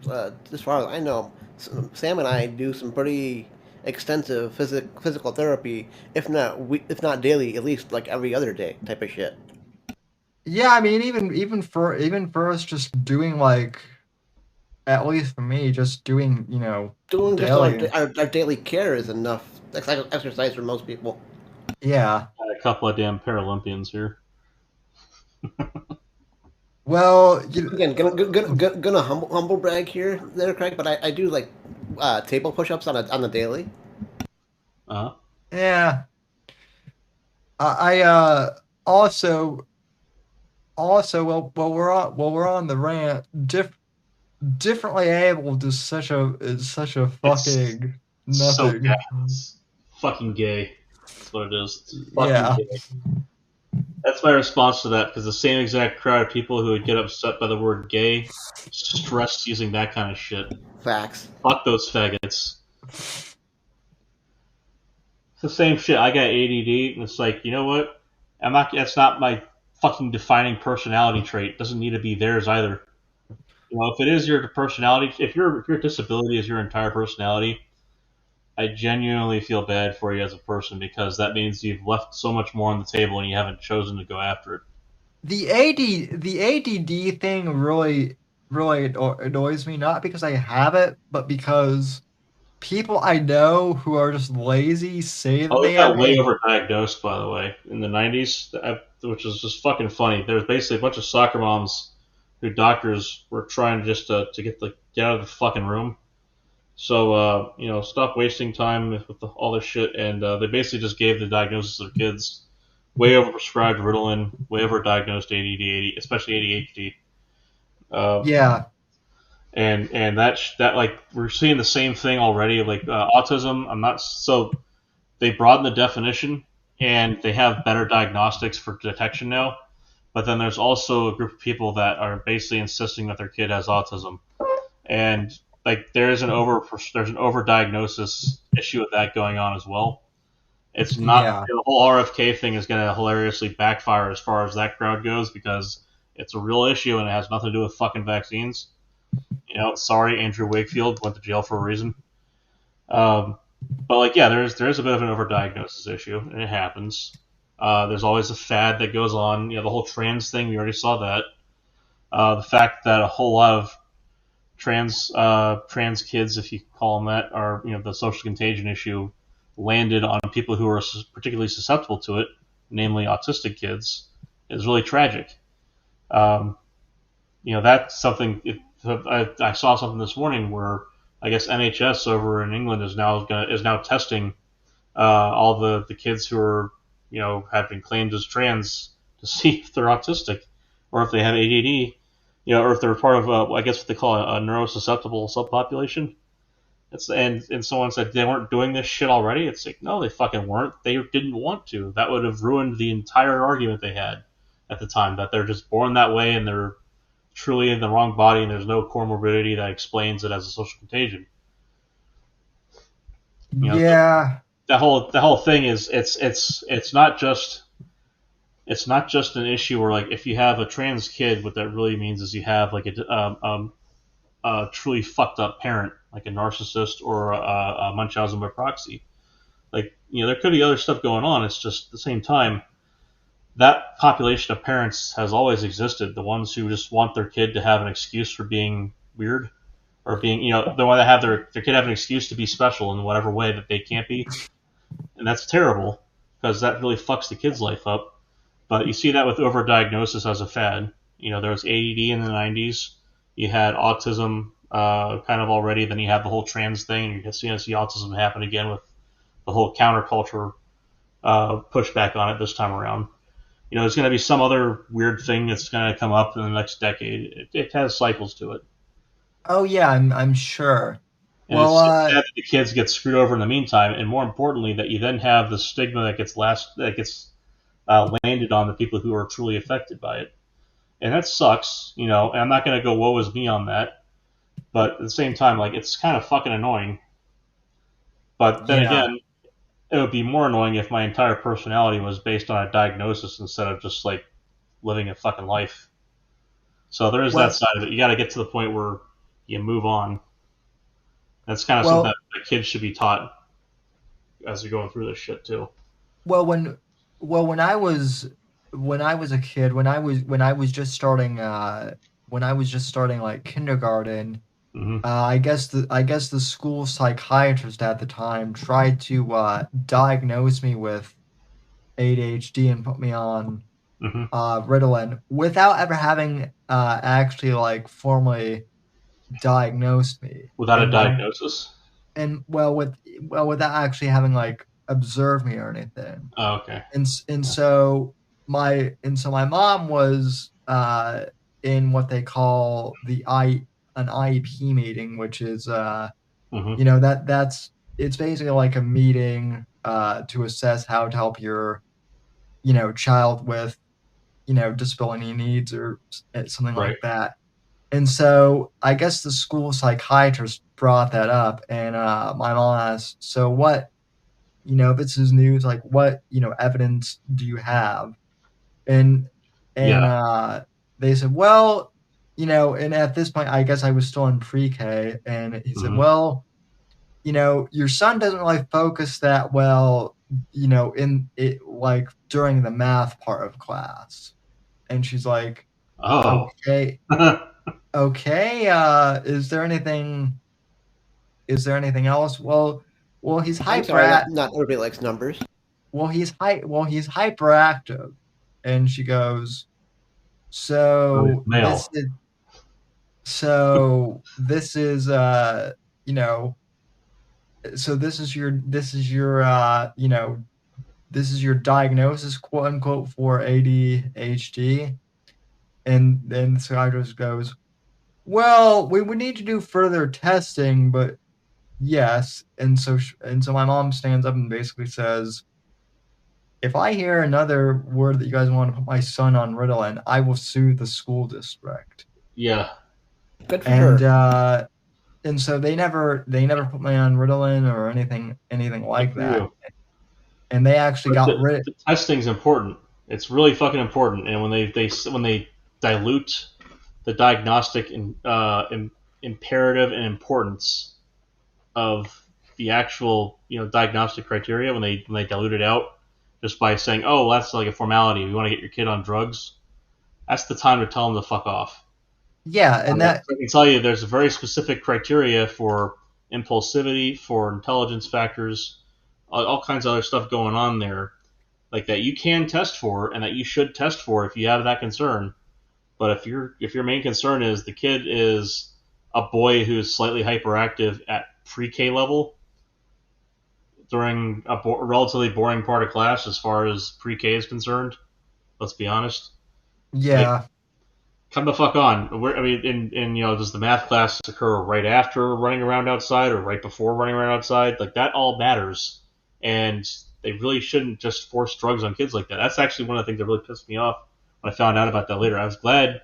As far as I know, Sam and I do some pretty extensive physical therapy, if not daily, at least like every other day type of shit. Yeah, I mean, even for us, just doing like, at least for me, just doing, Doing just daily. our daily care is enough exercise for most people. Yeah. Got a couple of damn Paralympians here. Well, Again, gonna humble brag here, there, Craig, but I do like table push-ups on the daily. Uh-huh. yeah. I also while we're on the rant, differently able is such a It's fucking so nothing. gay. It's fucking gay. That's what it is. It's fucking Yeah. gay. That's my response to that, because the same exact crowd of people who would get upset by the word gay stressed using that kind of shit. Facts. Fuck those faggots. It's the same shit. I got ADD, and it's like, you know what? That's not my fucking defining personality trait. It doesn't need to be theirs either. If it is your personality, if your disability is your entire personality, I genuinely feel bad for you as a person, because that means you've left so much more on the table and you haven't chosen to go after it. The ADD thing really annoys me, not because I have it, but because people I know who are just lazy say that Oh, they it have got way ADD. overdiagnosed, by the way, in the 90s, which is just fucking funny. There's basically a bunch of soccer moms who doctors were trying to get out of the fucking room. So, stop wasting time with all this shit. And they basically just gave the diagnosis of their kids. Way overprescribed Ritalin, way overdiagnosed ADD, especially ADHD. Yeah. And that like we're seeing the same thing already. Like autism, I'm not so they broaden the definition and they have better diagnostics for detection now. But then there's also a group of people that are basically insisting that their kid has autism, and like there's an overdiagnosis issue with that going on as well. It's not Yeah. the whole RFK thing is going to hilariously backfire as far as that crowd goes, because it's a real issue and it has nothing to do with fucking vaccines. Sorry, Andrew Wakefield went to jail for a reason. But like, yeah, there is a bit of an overdiagnosis issue, and it happens. There's always a fad that goes on. The whole trans thing, we already saw that. The fact that a whole lot of trans kids, if you call them that, are the social contagion issue landed on people who are particularly susceptible to it, namely autistic kids, is really tragic. That's something. I saw something this morning where I guess NHS over in England is now testing all the kids who are have been claimed as trans to see if they're autistic or if they have ADD, or if they're part of I guess what they call a neurosusceptible subpopulation. And someone said they weren't doing this shit already. It's like, no, they fucking weren't. They didn't want to. That would have ruined the entire argument they had at the time, that they're just born that way and they're truly in the wrong body and there's no comorbidity that explains it as a social contagion. Yeah. That whole thing is it's not just an issue where, like, if you have a trans kid, what that really means is you have like a truly fucked up parent, like a narcissist or a Munchausen by proxy. Like, there could be other stuff going on. It's just at the same time, that population of parents has always existed. The ones who just want their kid to have an excuse for being weird, or being, they want to have their kid have an excuse to be special in whatever way that they can't be. And that's terrible, because that really fucks the kid's life up. But you see that with overdiagnosis as a fad. There was ADD in the 90s. You had autism kind of already. Then you have the whole trans thing. And you're going to see autism happen again with the whole counterculture pushback on it this time around. There's going to be some other weird thing that's going to come up in the next decade. It has cycles to it. Oh yeah, I'm sure. And it's just sad that the kids get screwed over in the meantime, and more importantly, that you then have the stigma that gets landed on the people who are truly affected by it, and that sucks, you know. And I'm not going to go woe is me on that, but at the same time, like, it's kind of fucking annoying. But then again, it would be more annoying if my entire personality was based on a diagnosis instead of just like living a fucking life. So there is that side of it. You got to get to the point where you move on. That's kind of something that kids should be taught as they're going through this shit too. When I was a kid, when I was just starting like kindergarten, I guess the school psychiatrist at the time tried to diagnose me with ADHD and put me on Ritalin without ever having actually like formally diagnosed me. Without a diagnosis? Without actually having like observed me or anything. Oh, okay. And so my mom was in what they call an IEP meeting, which is you know, it's basically like a meeting to assess how to help your, you know, child with, you know, disability needs or something like that. And so I guess the school psychiatrist brought that up, and my mom asked, so what, you know, if this is news, like what, you know, evidence do you have? And they said, well, you know, and at this point, I guess I was still in pre-K, and he said, well, you know, your son doesn't really focus that well, you know, in it, like during the math part of class. And she's like, okay. Okay, is there anything else? Well, he's hyperactive. Not everybody likes numbers. Well, he's hyperactive. And she goes, so this is you know, so this is your you know, this is your diagnosis, quote unquote, for ADHD. And then the psychiatrist goes, well, we would need to do further testing, but yes. And so my mom stands up and basically says, if I hear another word that you guys want to put my son on Ritalin, I will sue the school district. Yeah. Good for her. And so they never put me on Ritalin or anything like that. You. And they actually got rid of the testing's important. It's really fucking important. And when they dilute the diagnostic imperative and importance of the actual, you know, diagnostic criteria, when they dilute it out just by saying, oh, that's like a formality, we want to get your kid on drugs, that's the time to tell them to fuck off. Yeah, and that I can tell you there's a very specific criteria for impulsivity, for intelligence factors, all kinds of other stuff going on there, like that you can test for and that you should test for if you have that concern. But if your main concern is the kid is a boy who's slightly hyperactive at pre-K level during a relatively boring part of class as far as pre-K is concerned, let's be honest. Yeah. Like, come the fuck on. I mean, you know, does the math class occur right after running around outside or right before running around outside? Like, that all matters. And they really shouldn't just force drugs on kids like that. That's actually one of the things that really pissed me off when I found out about that later. I was glad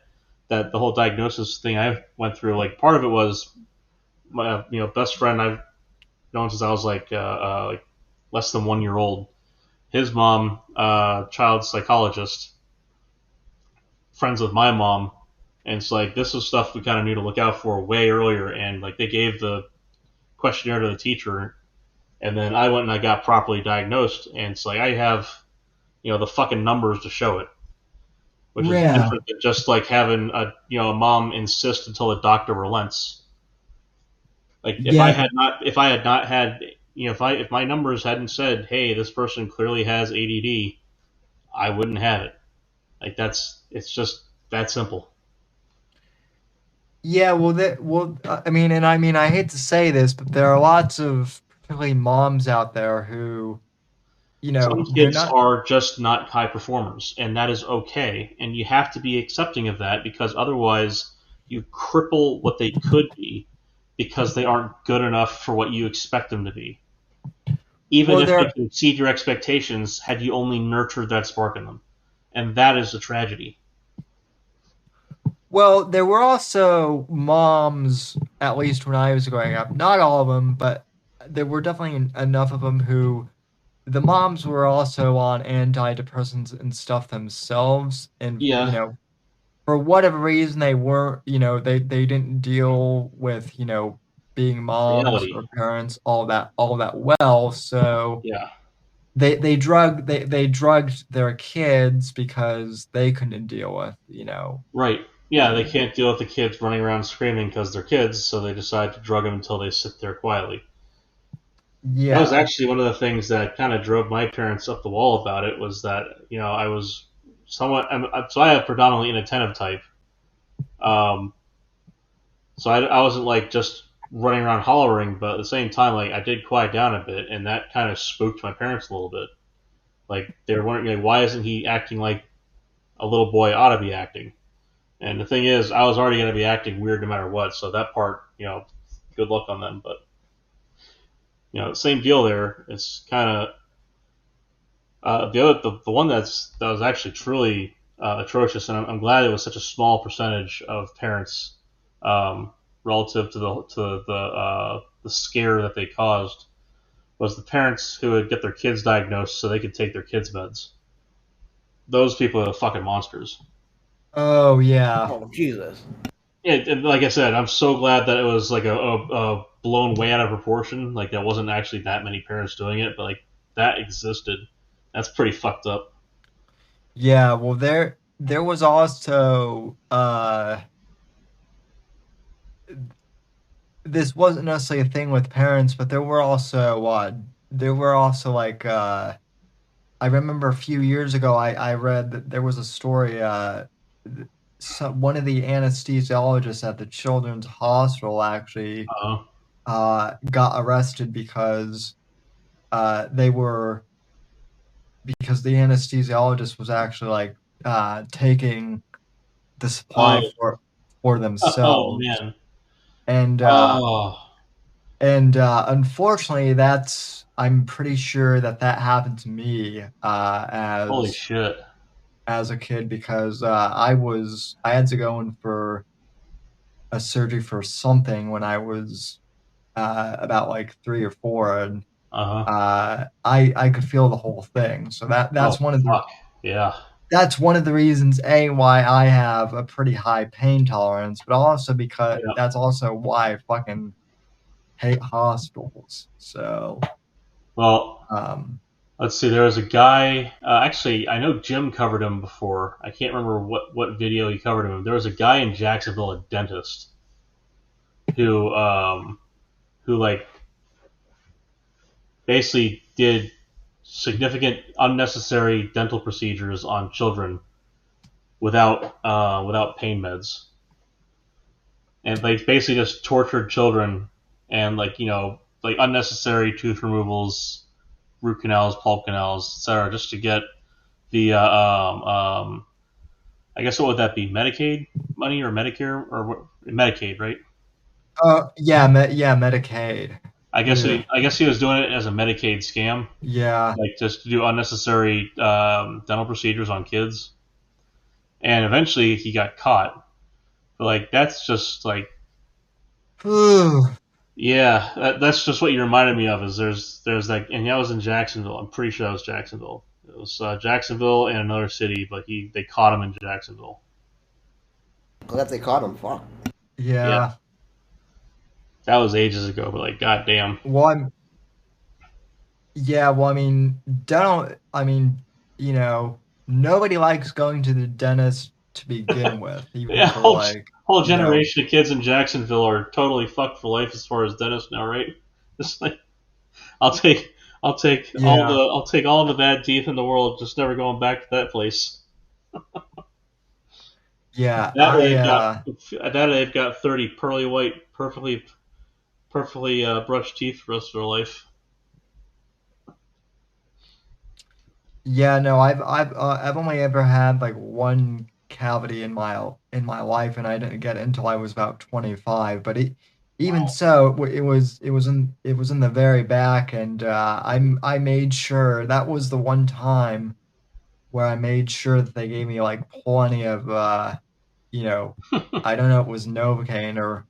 that the whole diagnosis thing I went through, like, part of it was my, you know, best friend I've known since I was like less than 1 year old. His mom, child psychologist, friends with my mom, and it's like this is stuff we kind of knew to look out for way earlier. And like they gave the questionnaire to the teacher, and then I went and I got properly diagnosed, and it's like I have, you know, the fucking numbers to show it, which is different than just like having a mom insist until the doctor relents. Like if I had not had, you know, if my numbers hadn't said, hey, this person clearly has ADD, I wouldn't have it. Like it's just that simple. Yeah, I mean, I hate to say this, but there are lots of particularly moms out there who, you know, some kids are just not high performers, and that is okay. And you have to be accepting of that because otherwise you cripple what they could be because they aren't good enough for what you expect them to be. Even Well, if they there can exceed your expectations, had you only nurtured that spark in them. And that is a tragedy. well, there were also moms, at least when I was growing up. Not all of them, but there were definitely enough of them who the moms were also on antidepressants and stuff themselves, and Yeah, for whatever reason they weren't, they didn't deal with, being moms reality. or parents all that well, so Yeah, they drugged their kids because they couldn't deal with, right. Yeah, they being can't deal with the kids running around screaming because they're kids, so they decide to drug them until they sit there quietly. That was yeah. actually one of the things that kind of drove my parents up the wall about it was that I was somewhat so I have predominantly an attentive type, um, so I wasn't like just running around hollering, but at the same time like I did quiet down a bit, and that kind of spooked my parents a little bit. Like they were wondering like, why isn't he acting like a little boy ought to be acting? And the thing is, I was already going to be acting weird no matter what, so that part, good luck on them. But same deal there. It's kind of the one that was actually truly atrocious, and I'm glad it was such a small percentage of parents um, relative to the scare that they caused was the parents who would get their kids diagnosed so they could take their kids' meds. Those people are fucking monsters. Oh yeah. Oh Jesus! Yeah, and like I said, I'm so glad that it was like a blown way out of proportion. Like there wasn't actually that many parents doing it, but like that existed. That's pretty fucked up. Yeah, well, there was also this wasn't necessarily a thing with parents, but there were also like I remember a few years ago I read that there was a story one of the anesthesiologists at the children's hospital actually Uh, got arrested they were because the anesthesiologist was actually like taking the supply oh, for oh themselves, man. and Oh, unfortunately I'm pretty sure that happened to me holy as shit. a kid because I had to go in for a surgery for something when I was about like 3 or 4, and Uh huh. I could feel the whole thing. So Oh fuck. Yeah. that's one of the reasons why I have a pretty high pain tolerance, but also because Yeah. that's also why I fucking hate hospitals. So Well, um, let's see. There was a guy. Actually, I know Jim covered him before. I can't remember what video he covered him in. There was a guy in Jacksonville, a dentist, who like basically did significant unnecessary dental procedures on children without pain meds, and like basically just tortured children and like unnecessary tooth removals, root canals, pulp canals, etc., just to get the I guess what would that be? Medicaid money or Medicare or Medicaid, right? yeah, yeah, Medicaid. Yeah, I guess he was doing it as a Medicaid scam, yeah. like just to do unnecessary dental procedures on kids, and eventually he got caught. But like that's just like yeah, that's just what you reminded me of. Is there's like, and that was in Jacksonville. I'm pretty sure that was Jacksonville. It was Jacksonville and another city, but they caught him in Jacksonville. Glad they caught him. Fuck. Yeah, Yeah. that was ages ago, but like, goddamn. Well, yeah, well, I mean, dental, I mean, you know, nobody likes going to the dentist to begin with, even Yeah, for like, whole you know, generation of kids in Jacksonville are totally fucked for life as far as dentists now, right? Just like I'll take yeah, I'll take all the bad teeth in the world, just never going back to that place. yeah, That or they've got 30 pearly white, perfectly brushed teeth for the rest of their life. yeah, no, I've only ever had like one cavity in my life, and I didn't get it until I was about 25. But even so, it was in the very back, and I made sure that was the one time where I made sure that they gave me like plenty of you know, I don't know if it was Novocaine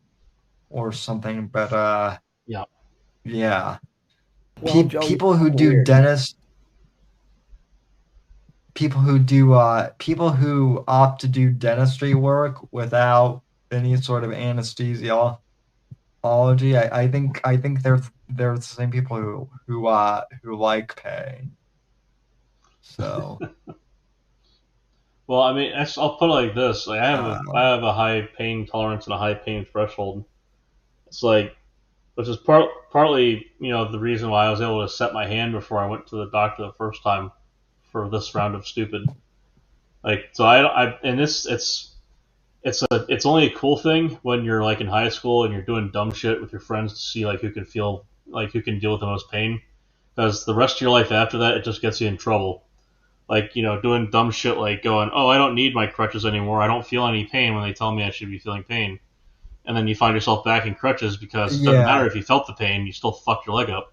or something, but Yeah. yeah, Well, Joe, you're people who do weird. dentist, people who opt to do dentistry work without any sort of anesthesiology, I think they're the same people who like pain. So Well, I mean, I'll put it like this: like uh, I have a high pain tolerance and a high pain threshold. It's like, which is partly the reason why I was able to set my hand before I went to the doctor the first time for this round of stupid. Like, so and it's only a cool thing when you're like in high school and you're doing dumb shit with your friends to see like who can deal with the most pain. Because the rest of your life after that, it just gets you in trouble. Like, doing dumb shit like going, oh, I don't need my crutches anymore. I don't feel any pain when they tell me I should be feeling pain. And then you find yourself back in crutches because it doesn't yeah, matter if you felt the pain, you still fucked your leg up.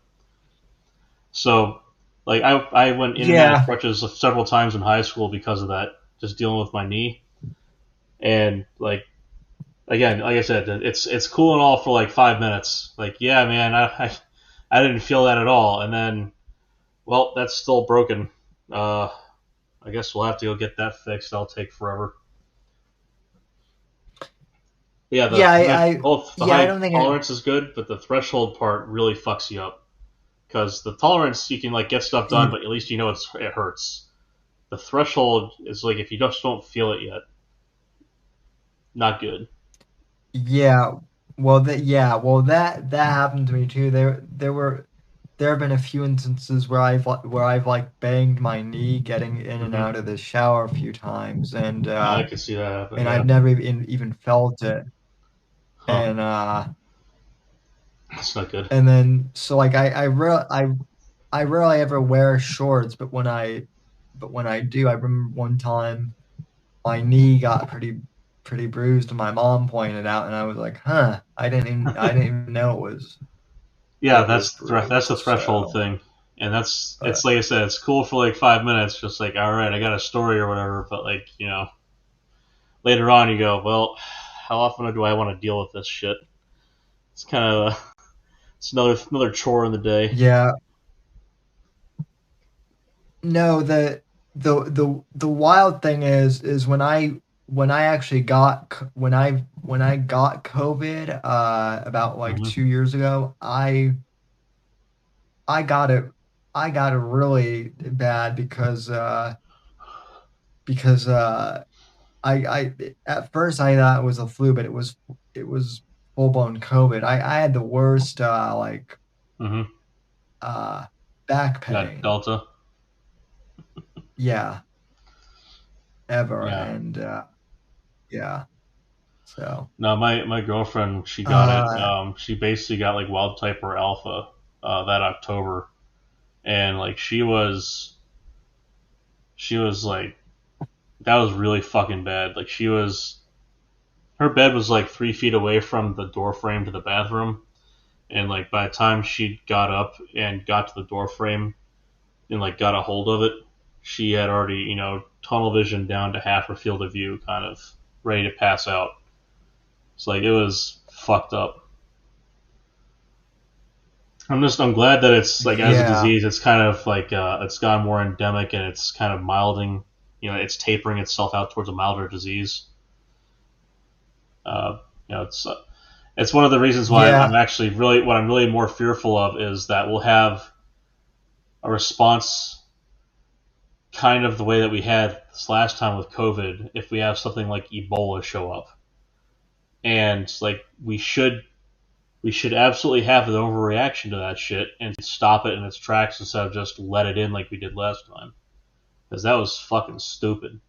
So, like, I went in and out of yeah, crutches several times in high school because of that, just dealing with my knee. And, like, again, like I said, it's cool and all for like 5 minutes. Like, yeah, man, I didn't feel that at all. And then, well, that's still broken. I guess we'll have to go get that fixed. That'll take forever. Yeah, yeah. both the I high don't think tolerance is good, but the threshold part really fucks you up. Because the tolerance, you can like get stuff done, but at least it hurts. The threshold is like if you just don't feel it yet, not good. yeah. Well, that happened to me too. There have been a few instances where I've like banged my knee getting in and Hmm. out of the shower a few times, I could see that happen. and Yeah. I've never even felt it. Huh. And That's not good. and then so like I rarely ever wear shorts, but when I do, I remember one time my knee got pretty bruised, and my mom pointed out, and I was like, "Huh, I didn't even know Yeah, it was that's bruised." the threshold So, thing, and but it's like I said, it's cool for like 5 minutes, just like all right, I got a story or whatever. But like later on, you go, well, how often do I want to deal with this shit? It's kind of it's another chore in the day. yeah, no, the wild thing is when I actually when I got COVID about like Hmm. 2 years ago, I got it I got it really bad because I at first I thought it was a flu, but it was full blown COVID. I had the worst Hmm. uh back Got pain, Delta. yeah, ever, Yeah. and yeah, so No, my girlfriend, she got it. uh She basically got like wild type or alpha that October, and like she was like that was really fucking bad. Like her bed was like 3 feet away from the door frame to the bathroom, and like by the time she got up and got to the door frame and like got a hold of it, she had already tunnel vision down to half her field of view, kind of ready to pass out. It's like it was fucked up. I'm glad that it's like as a yeah, disease, it's kind of like it's gone more endemic and it's kind of milding. It's tapering itself out towards a milder disease. Uh, it's one of the reasons why I'm yeah, actually really what I'm really more fearful of is that we'll have a response kind of the way that we had this last time with COVID if we have something like Ebola show up, and like we should absolutely have an overreaction to that shit and stop it in its tracks instead of just let it in like we did last time. Because that was fucking stupid.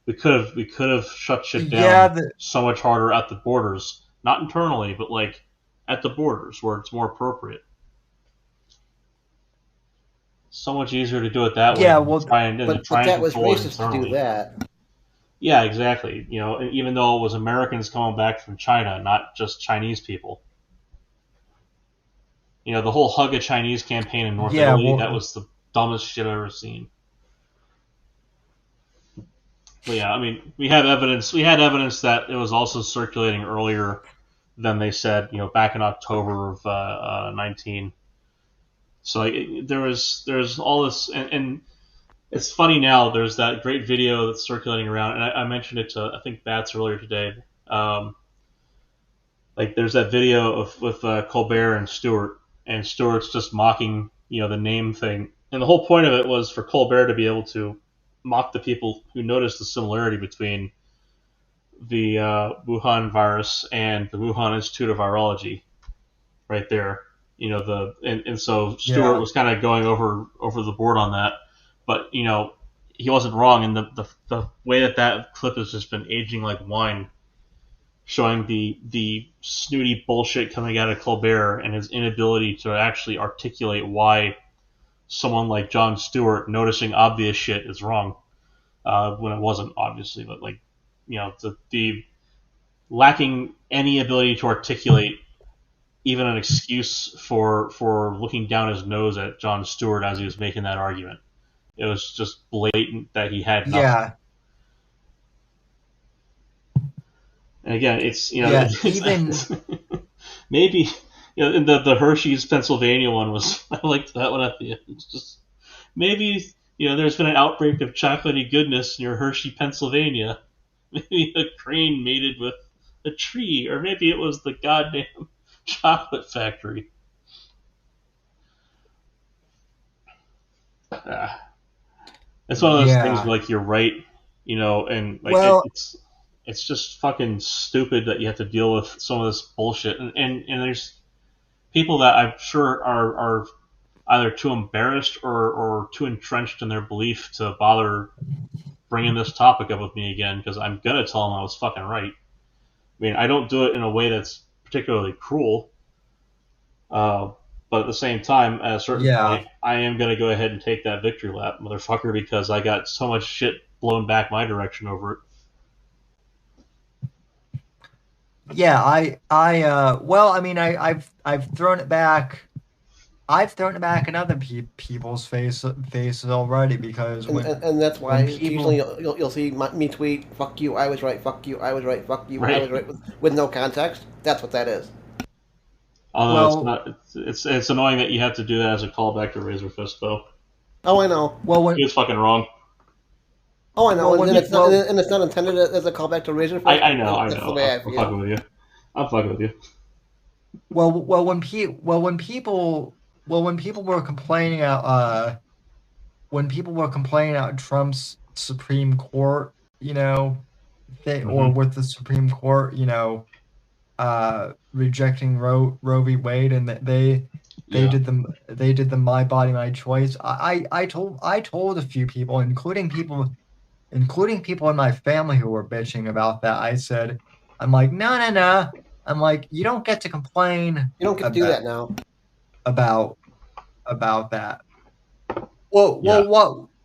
We could have shut shit yeah, down so much harder at the borders, not internally, but like at the borders where it's more appropriate. So much easier to do it that way yeah. than to Well, But try and that was control it racist to do internally. that. Yeah, exactly. And even though it was Americans coming back from China, not just Chinese people. The whole Hug a Chinese campaign in North Yeah, Italy, well, that was the dumbest shit I've ever seen. But yeah, I mean, we had evidence that it was also circulating earlier than they said, back in October of 19. So like, there's all this, and it's funny now. There's that great video that's circulating around, and I mentioned it to I think Bats earlier today. Like there's that video of with Colbert and Stewart, and Stewart's just mocking the name thing, and the whole point of it was for Colbert to be able to mock the people who noticed the similarity between the Wuhan virus and the Wuhan Institute of Virology, right there. And so Stewart yeah, was kind of going over the board on that, but he wasn't wrong, and the way that clip has just been aging like wine, showing the snooty bullshit coming out of Colbert and his inability to actually articulate why someone like Jon Stewart noticing obvious shit is wrong when it wasn't, obviously, but like the lacking any ability to articulate even an excuse for looking down his nose at Jon Stewart as he was making that argument. It was just blatant that he had nothing. yeah, And again, it's yeah. Even maybe in the Hershey's Pennsylvania one was I liked that one at the end. It's just maybe there's been an outbreak of chocolatey goodness near Hershey, Pennsylvania. Maybe a crane mated with a tree, or maybe it was the goddamn chocolate factory. Ah. It's one of those things yeah. where like you're right, and like Well, it's just fucking stupid that you have to deal with some of this bullshit, and there's people that I'm sure are either too embarrassed or too entrenched in their belief to bother bringing this topic up with me again, because I'm gonna tell them I was fucking right. I mean, I don't do it in a way that's particularly cruel, but at the same time, at a certain yeah, point, I am gonna go ahead and take that victory lap, motherfucker, because I got so much shit blown back my direction over it. yeah. Well, I mean, I've thrown it back. I've thrown it back in other people's faces already because And that's why when occasionally people you'll see me tweet, "Fuck you, I was right. Fuck you, I was right. Fuck you, I Right. was right," with no context. That's what that is. Although it's well not, it's annoying that you have to do that as a callback to Razor Fist, though. Oh, I know. well He when was fucking wrong. Oh, I know. well And when then pe- it's not, well and it's not intended as a callback to Razor I, Fist. I know, I That's the know. way I I'm fucking feel. with you. I'm fucking with you. when people were complaining out when people were complaining out Trump's Supreme Court, or Hmm. with the Supreme Court, rejecting Roe v. Wade, and that Yeah. they did the My Body My Choice. I told a few people, including people in my family who were bitching about that. I said, I'm like, no, no, no. I'm like, you don't get to complain You don't get to do about that now. about about that. Well, Yeah.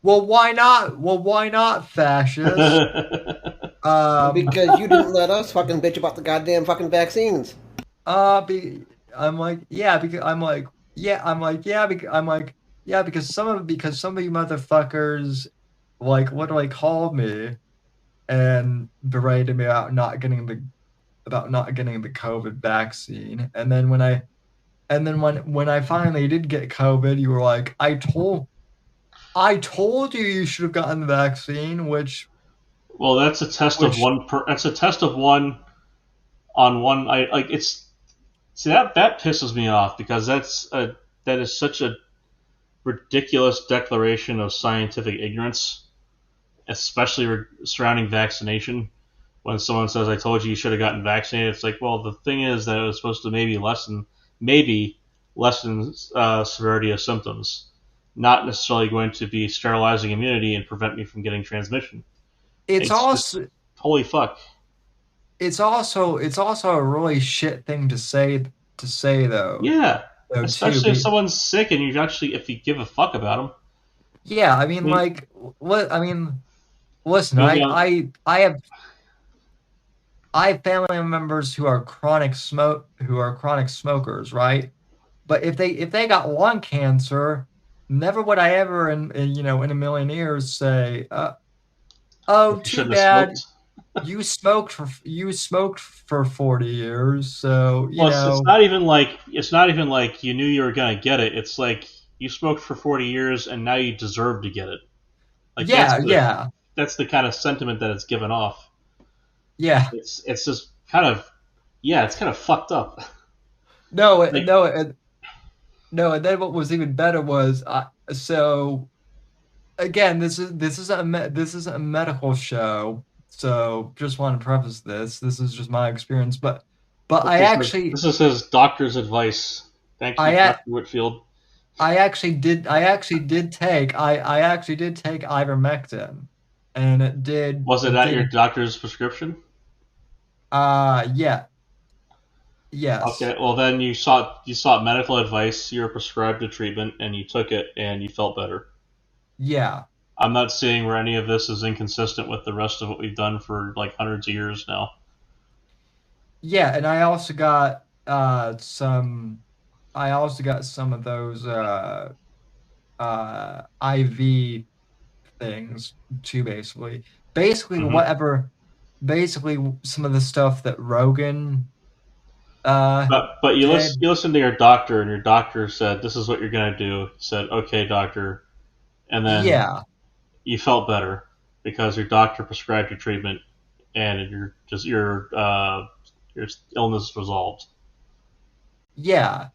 why not? Well, why not, fascist? Um, Because you didn't let us fucking bitch about the goddamn fucking vaccines. I'm like, yeah, because I'm like, yeah, I'm like, yeah, because I'm like, yeah, because some of you motherfuckers, like, literally called me and berated me about not getting the COVID vaccine, and then when I finally did get COVID, you were like, I told you you should have gotten the vaccine, Well, that's a test of which one. That's a test of one on one. I like it's. See that pisses me off because that is such a ridiculous declaration of scientific ignorance, especially surrounding vaccination. When someone says, "I told you you should have gotten vaccinated," it's like, well, the thing is that it was supposed to maybe lessen severity of symptoms, not necessarily going to be sterilizing immunity and prevent me from getting transmission. it's It's just also holy fuck. it's also a really shit thing to say Yeah, though too. especially if someone's sick and if you give a fuck about them. Yeah, I mean, I mean, like, what? I mean, listen, I mean, you know, I have family members who are chronic smokers, right? But if they got lung cancer, never would I ever in a million years say, oh, You too shouldn't have bad. smoked. You smoked for 40 years, so Well, it's not even like you knew you were gonna get it. It's like you smoked for 40 years and now you deserve to get it. Like yeah, that's the kind of sentiment that it's given off. yeah. It's just kind of it's kind of fucked up. No, Like no, and then what was even better was so again, this is a medical show, so just want to preface this. This is just my experience, but this is his doctor's advice. Thank you, I Dr. Whitfield. I actually did take ivermectin, and Was it it at your did doctor's prescription? yeah, yes, Okay, well then you sought medical advice, you were prescribed a treatment, and you took it, and you felt better. yeah, I'm not seeing where any of this is inconsistent with the rest of what we've done for like hundreds of years now. yeah, and I also got some of those IV things too, basically Hmm. whatever, basically some of the stuff that Rogan But did. you listened to your doctor, and your doctor said this is what you're gonna do. He said, "Okay, doctor," and then Yeah, you felt better because your doctor prescribed your treatment, and your illness resolved. yeah,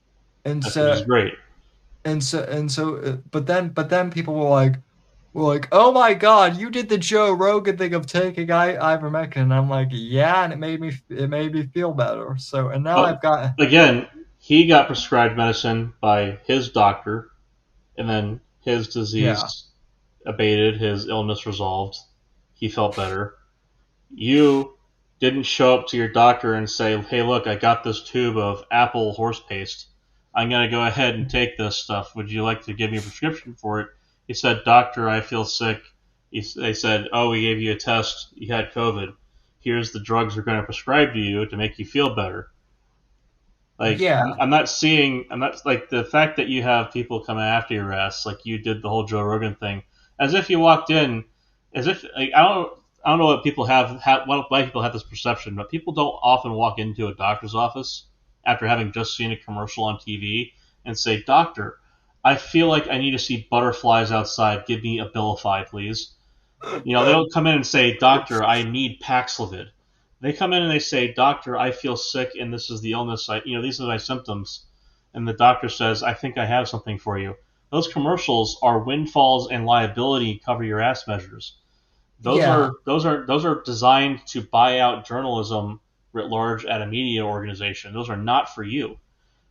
and Which is so great. but then people were like, oh my God, you did the Joe Rogan thing of taking ivermectin, and I'm like, yeah, and it made me feel better. So and now But I've got again, he got prescribed medicine by his doctor, and then his yeah, disease abated, his illness resolved, he felt better. You didn't show up to your doctor and say, "Hey, look, I got this tube of apple horse paste. I'm going to go ahead and take this stuff. Would you like to give me a prescription for it?" He said, "Doctor, I feel sick." They said, "Oh, we gave you a test. You had COVID. Here's the drugs we're going to prescribe to you to make you feel better." Like yeah, I'm not like the fact that you have people coming after your ass, like you did the whole Joe Rogan thing, as if you walked in, as if like, I don't know what people why people have this perception, but people don't often walk into a doctor's office after having just seen a commercial on TV and say, "Doctor, I feel like I need to see butterflies outside. Give me Abilify, please." They don't come in and say, "Doctor, I need Paxlovid." They come in and they say, "Doctor, I feel sick, and this is the illness. These are my symptoms." And the doctor says, "I think I have something for you." Those commercials are windfalls and liability cover your ass measures. yeah, Those are designed to buy out journalism writ large at a media organization. Those are not for you.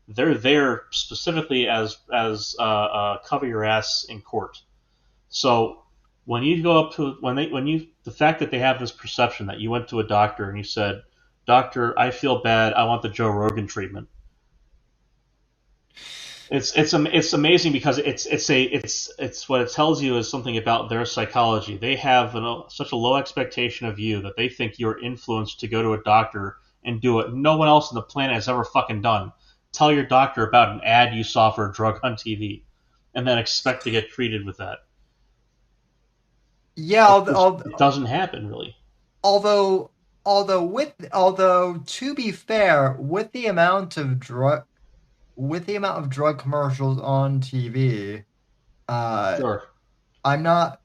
They're there specifically as cover your ass in court. So when you go up to when you the fact that they have this perception that you went to a doctor and you said, "Doctor, I feel bad. I want the Joe Rogan treatment." It's amazing because it's what it tells you is something about their psychology. They have such a low expectation of you that they think you're influenced to go to a doctor and do what no one else on the planet has ever fucking done. Tell your doctor about an ad you saw for a drug on TV, and then expect to get treated with that. yeah. It doesn't happen really. Although although to be fair, with the amount of drug commercials on TV, uh, Sure. I'm not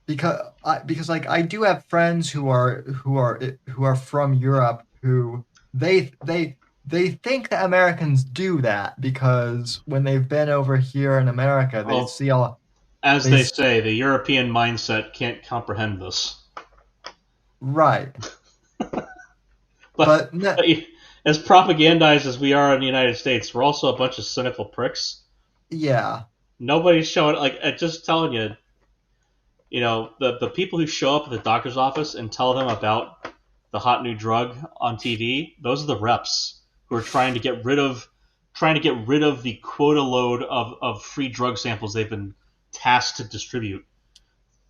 because like I do have friends who are from Europe who they think that Americans do that because when they've been over here in America, they Well, see all as they they s- say, the European mindset can't comprehend this. right, But, but no, but as propagandized as we are in the United States, we're also a bunch of cynical pricks. yeah, Nobody's showing just telling you, the people who show up at the doctor's office and tell them about the hot new drug on TV. Those are the reps who are trying to get rid of the quota load of free drug samples they've been tasked to distribute.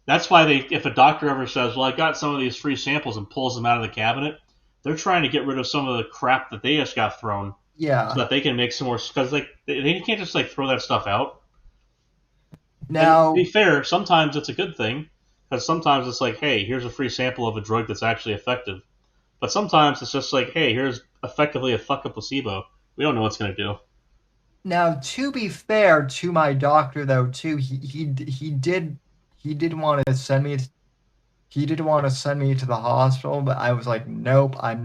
That's why if a doctor ever says, "Well, I got some of these free samples," and pulls them out of the cabinet, they're trying to get rid of some of the crap that they just got thrown. Yeah. so that they can make some more. Because like they can't just like throw that stuff out. And to be Now, fair, sometimes it's a good thing because sometimes it's like, hey, here's a free sample of a drug that's actually effective. But sometimes it's just like, hey, here's effectively a fucking placebo. We don't know what's gonna do. to be fair to my doctor though too, he did want to send me to the hospital, but I was like, nope, I'm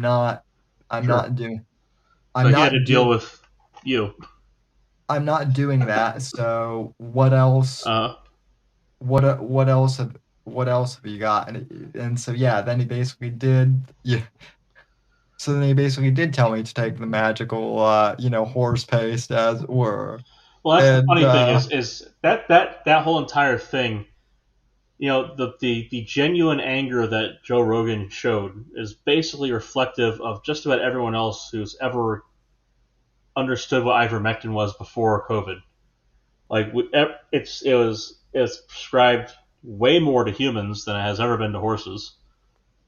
Sure. not doing So I'm he had to not deal doing with you. I'm not doing that. So what else? Uh, What else have you got? And so yeah, then he basically did. Yeah. So then he basically did tell me to take the magical, horse paste, as it were. well, that's the And funny thing is that whole entire thing. You know, the genuine anger that Joe Rogan showed is basically reflective of just about everyone else who's ever understood what ivermectin was before COVID. Like it's prescribed way more to humans than it has ever been to horses,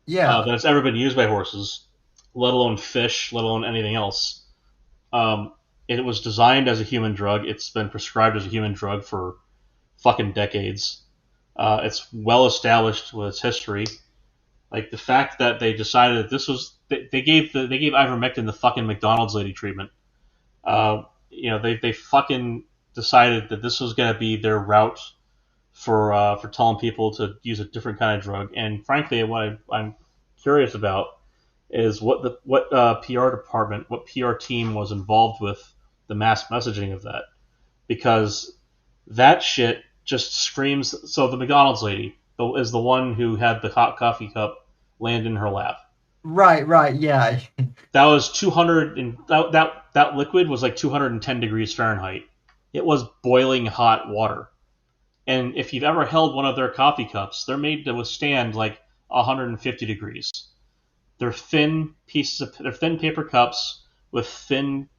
yeah, than it's ever been used by horses, let alone fish, let alone anything else. Um, it was designed as a human drug. It's been prescribed as a human drug for fucking decades. It's well established with its history. Like the fact that they decided that this was they gave ivermectin the fucking McDonald's lady treatment. They fucking decided that this was going to be their route for telling people to use a different kind of drug. And frankly, I'm curious about is what PR department, what PR team was involved with the mass messaging of that, because that shit just screams. So the McDonald's lady is the one who had the hot coffee cup land in her lap. right, yeah, That was 200 and that liquid was like 210 degrees Fahrenheit. It was boiling hot water. And if you've ever held one of their coffee cups, they're made to withstand like 150 degrees. They're thin paper cups with thin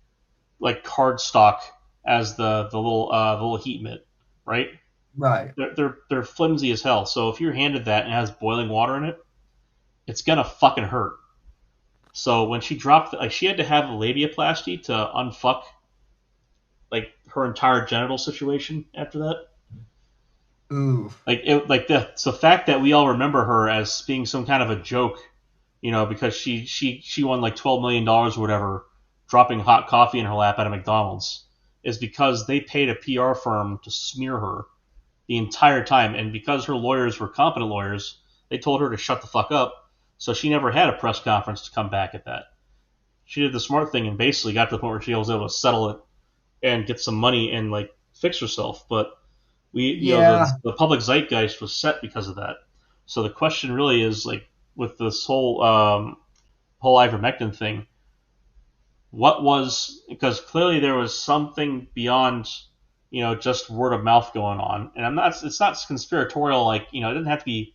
like cardstock as the little heat mitt, right? right, They're flimsy as hell. So if you're handed that and it has boiling water in it, it's gonna fucking hurt. So when she dropped, like, she had to have a labiaplasty to unfuck like her entire genital situation after that. ooh, It's the fact that we all remember her as being some kind of a joke, because she won like $12 million or whatever, dropping hot coffee in her lap at a McDonald's, is because they paid a PR firm to smear her the entire time, and because her lawyers were competent lawyers, they told her to shut the fuck up. So she never had a press conference to come back at that. She did the smart thing and basically got to the point where she was able to settle it and get some money and like fix herself. But yeah, the public zeitgeist was set because of that. So the question really is like with this whole ivermectin thing, what was, because clearly there was something beyond just word of mouth going on, and it's not conspiratorial, like it doesn't have to be.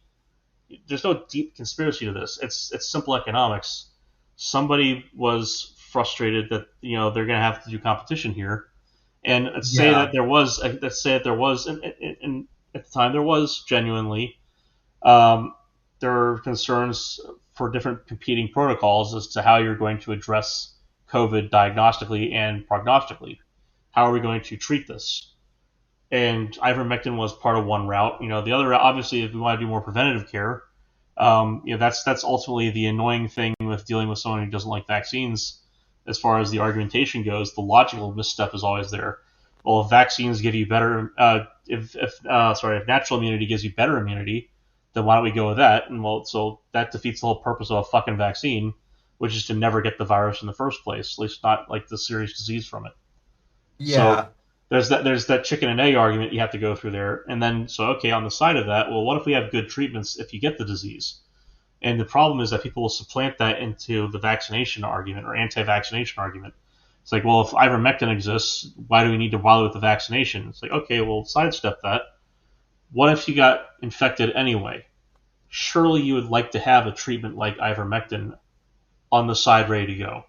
There's no deep conspiracy to this. It's simple economics. Somebody was frustrated that they're going to have to do competition here, and let's say yeah, that there was and at the time there was genuinely um, there are concerns for different competing protocols as to how you're going to address COVID diagnostically and prognostically. How are we going to treat this? And ivermectin was part of one route. The other route, obviously, if we want to do more preventative care, that's ultimately the annoying thing with dealing with someone who doesn't like vaccines. As far as the argumentation goes, the logical misstep is always there. Well, if vaccines give you better, if natural immunity gives you better immunity, then why don't we go with that? And well, so that defeats the whole purpose of a fucking vaccine, which is to never get the virus in the first place, at least not like the serious disease from it. So yeah, there's that chicken and egg argument you have to go through there, and then okay, on the side of that, well, what if we have good treatments if you get the disease? And the problem is that people will supplant that into the vaccination argument or anti-vaccination argument. It's like, well, if ivermectin exists, why do we need to bother with the vaccination? It's like, okay, well, sidestep that. What if you got infected anyway? Surely you would like to have a treatment like ivermectin on the side ready to go.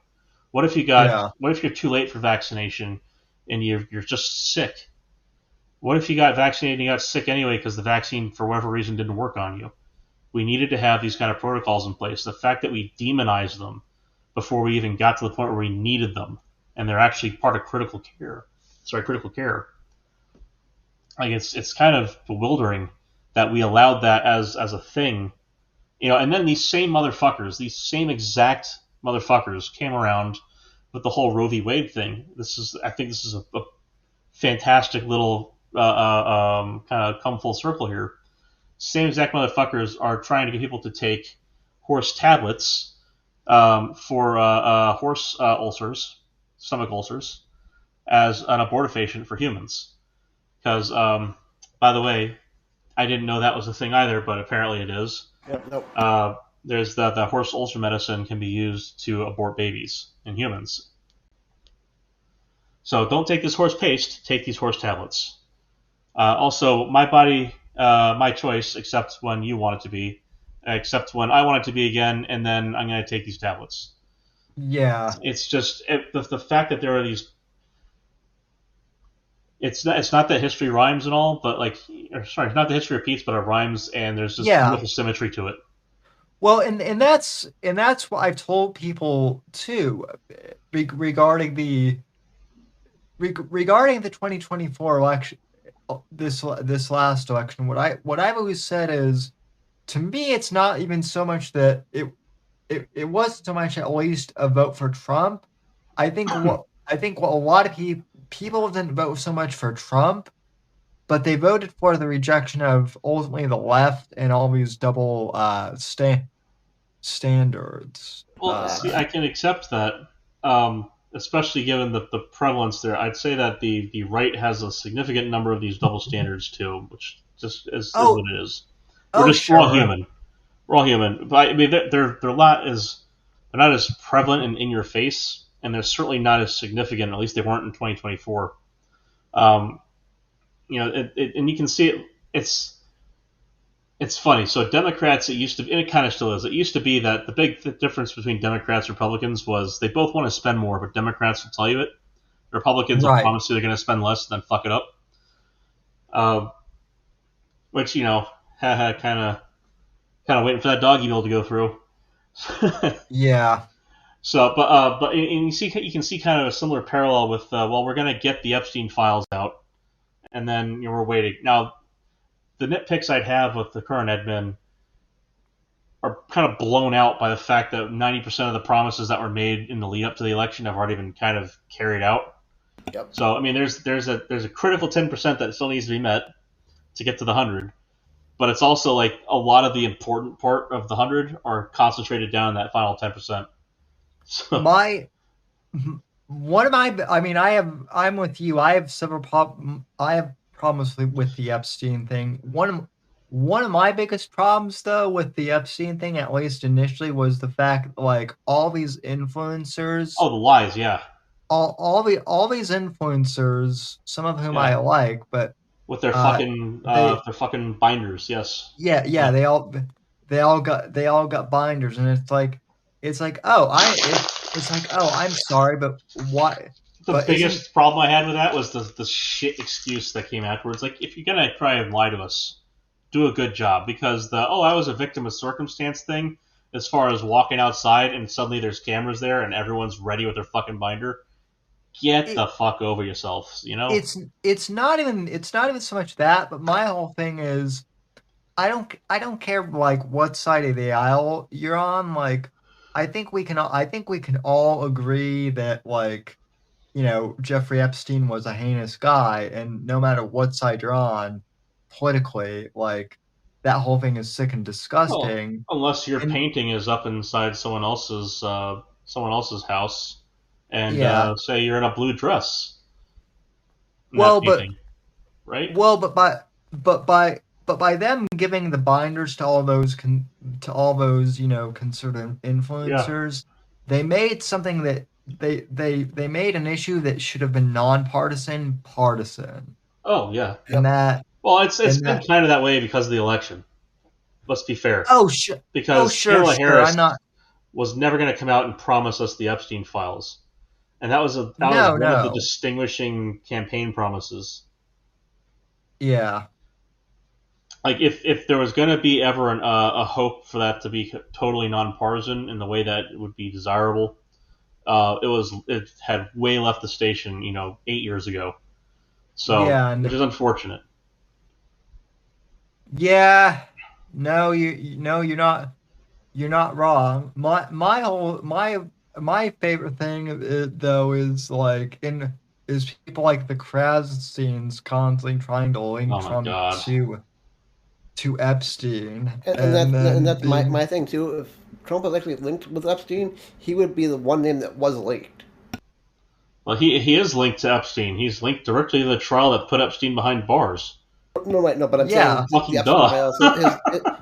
yeah, What if you're too late for vaccination and you're just sick? What if you got vaccinated and you got sick anyway because the vaccine for whatever reason didn't work on you? We needed to have these kind of protocols in place. The fact that we demonized them before we even got to the point where we needed them and they're actually part of critical care. Critical care. Like it's kind of bewildering that we allowed that as a thing, and then these same motherfuckers, these same exact motherfuckers, came around with the whole Roe v. Wade thing. I think this is a fantastic little kind of come full circle here. Same exact motherfuckers are trying to get people to take horse tablets for horse ulcers, stomach ulcers, as an abortifacient for humans. Because, by the way, I didn't know that was a thing either, but apparently it is. Yep, nope. There's the horse ulcer medicine can be used to abort babies in humans. So don't take this horse paste, take these horse tablets. Also, my body, my choice, except when you want it to be, except when I want it to be again, and then I'm going to take these tablets. Yeah. It's just the fact that there are these. It's not that history rhymes and all, but not that history repeats, but it rhymes, and there's just beautiful symmetry to it. Well, and that's what I've told people too, regarding the 2024 election, this last election. What I've always said is, to me, it's not even so much that it wasn't so much at least a vote for Trump. I think what a lot of people didn't vote so much for Trump, but they voted for the rejection of ultimately the left and all these double standards. Well, see, I can accept that, especially given the prevalence there. I'd say that the right has a significant number of these double standards too, which just is what it is. We're all human. We're all human, but I mean, they're not as prevalent and in your face, and they're certainly not as significant. At least they weren't in 2024. And you can see it. It's funny. So Democrats, it used to be, and it kind of still is. It used to be that the big difference between Democrats and Republicans was they both want to spend more, but Democrats will tell you it. Republicans will promise you they're going to spend less and then fuck it up. Which kind of waiting for that doggy bill to go through. Yeah. So, but you can see kind of a similar parallel with we're going to get the Epstein files out, and then we're waiting. Now, the nitpicks I'd have with the current admin are kind of blown out by the fact that 90% of the promises that were made in the lead up to the election have already been kind of carried out. Yep. So, I mean, there's a critical 10% that still needs to be met to get to the 100. But it's also like a lot of the important part of the 100 are concentrated down in that final 10%. So. I'm with you. I have several problems with the Epstein thing. One of my biggest problems, though, with the Epstein thing, at least initially, was the fact that, all these influencers. Oh, the lies, yeah. All these influencers, some of whom I like, but with their fucking binders, yes. Yeah. They all got binders, and it's like, I'm sorry, but why? The biggest problem I had with that was the shit excuse that came afterwards. Like, if you're gonna try and lie to us, do a good job, because I was a victim of circumstance thing, as far as walking outside and suddenly there's cameras there and everyone's ready with their fucking binder. Get the fuck over yourself, It's not even so much that, but my whole thing is, I don't care what side of the aisle you're on. I think we can all agree that Jeffrey Epstein was a heinous guy, and no matter what side you're on politically, that whole thing is sick and disgusting. Well, unless your painting is up inside someone else's house. And say you're in a blue dress. Right? Well, but by them giving the binders to all those conservative influencers, they made something that they made an issue that should have been nonpartisan partisan. Oh yeah. And that. Well, it's been kind of that way because of the election. Let's be fair. Because Kamala Harris was never going to come out and promise us the Epstein files. And that was one of the distinguishing campaign promises. Yeah. If there was going to be ever a hope for that to be totally nonpartisan in the way that it would be desirable, it had way left the station, 8 years ago. So, Yeah, which is unfortunate. yeah. No, no, you're not wrong. My favorite thing though is is people like the Krassteins constantly trying to link Oh my Trump god. to Epstein And and then that's being my thing too. If Trump was actually linked with Epstein, he would be the one name that was leaked. Well, he is linked to Epstein. He's linked directly to the trial that put Epstein behind bars. No, right, no, but I'm yeah. saying the Fucking Epstein duh.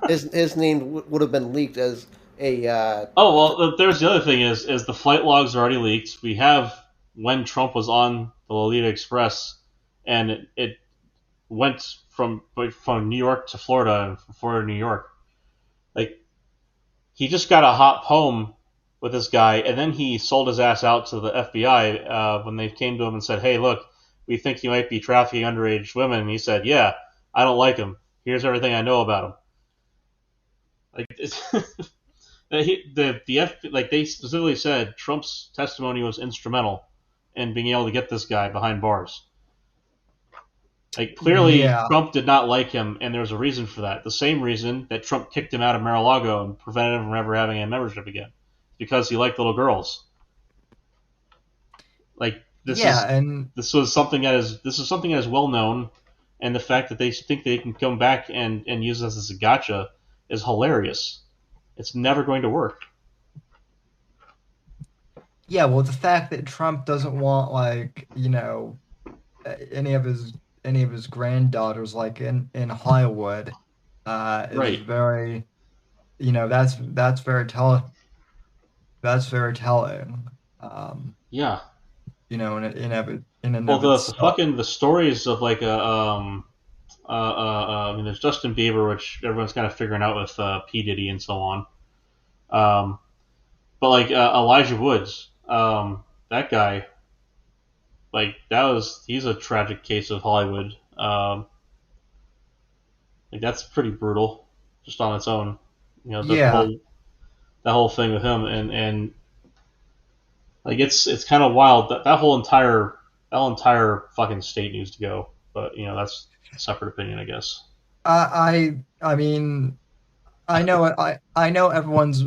files, his name would have been leaked as a. Oh well, there's the other thing is the flight logs are already leaked. We have when Trump was on the Lolita Express, and it went from New York to Florida and from Florida to New York. Like he just got a hop home with this guy, and then he sold his ass out to the FBI when they came to him and said, "Hey, look, we think he might be trafficking underage women." And he said, "Yeah, I don't like him. Here's everything I know about him." Like it's, like they specifically said, Trump's testimony was instrumental in being able to get this guy behind bars. Like clearly, Yeah. Trump did not like him, and there was a reason for that. The same reason that Trump kicked him out of Mar-a-Lago and prevented him from ever having a membership again, because he liked little girls. Like Yeah, and this is something that is well known, and the fact that they think they can come back and use this as a gotcha is hilarious. It's never going to work. yeah, well the fact that Trump doesn't want any of his granddaughters in Hollywood is Right. very that's very telling. Yeah. In and Well, of the itself. fucking the stories of like I mean, there's Justin Bieber, which everyone's kind of figuring out with P Diddy and so on. Um, but like Elijah Woods, that guy, like he's a tragic case of Hollywood. Like that's pretty brutal, just on its own. Yeah. That whole thing with him, and like it's kind of wild that whole entire fucking state needs to go. But that's a separate opinion, I guess. I mean I know everyone's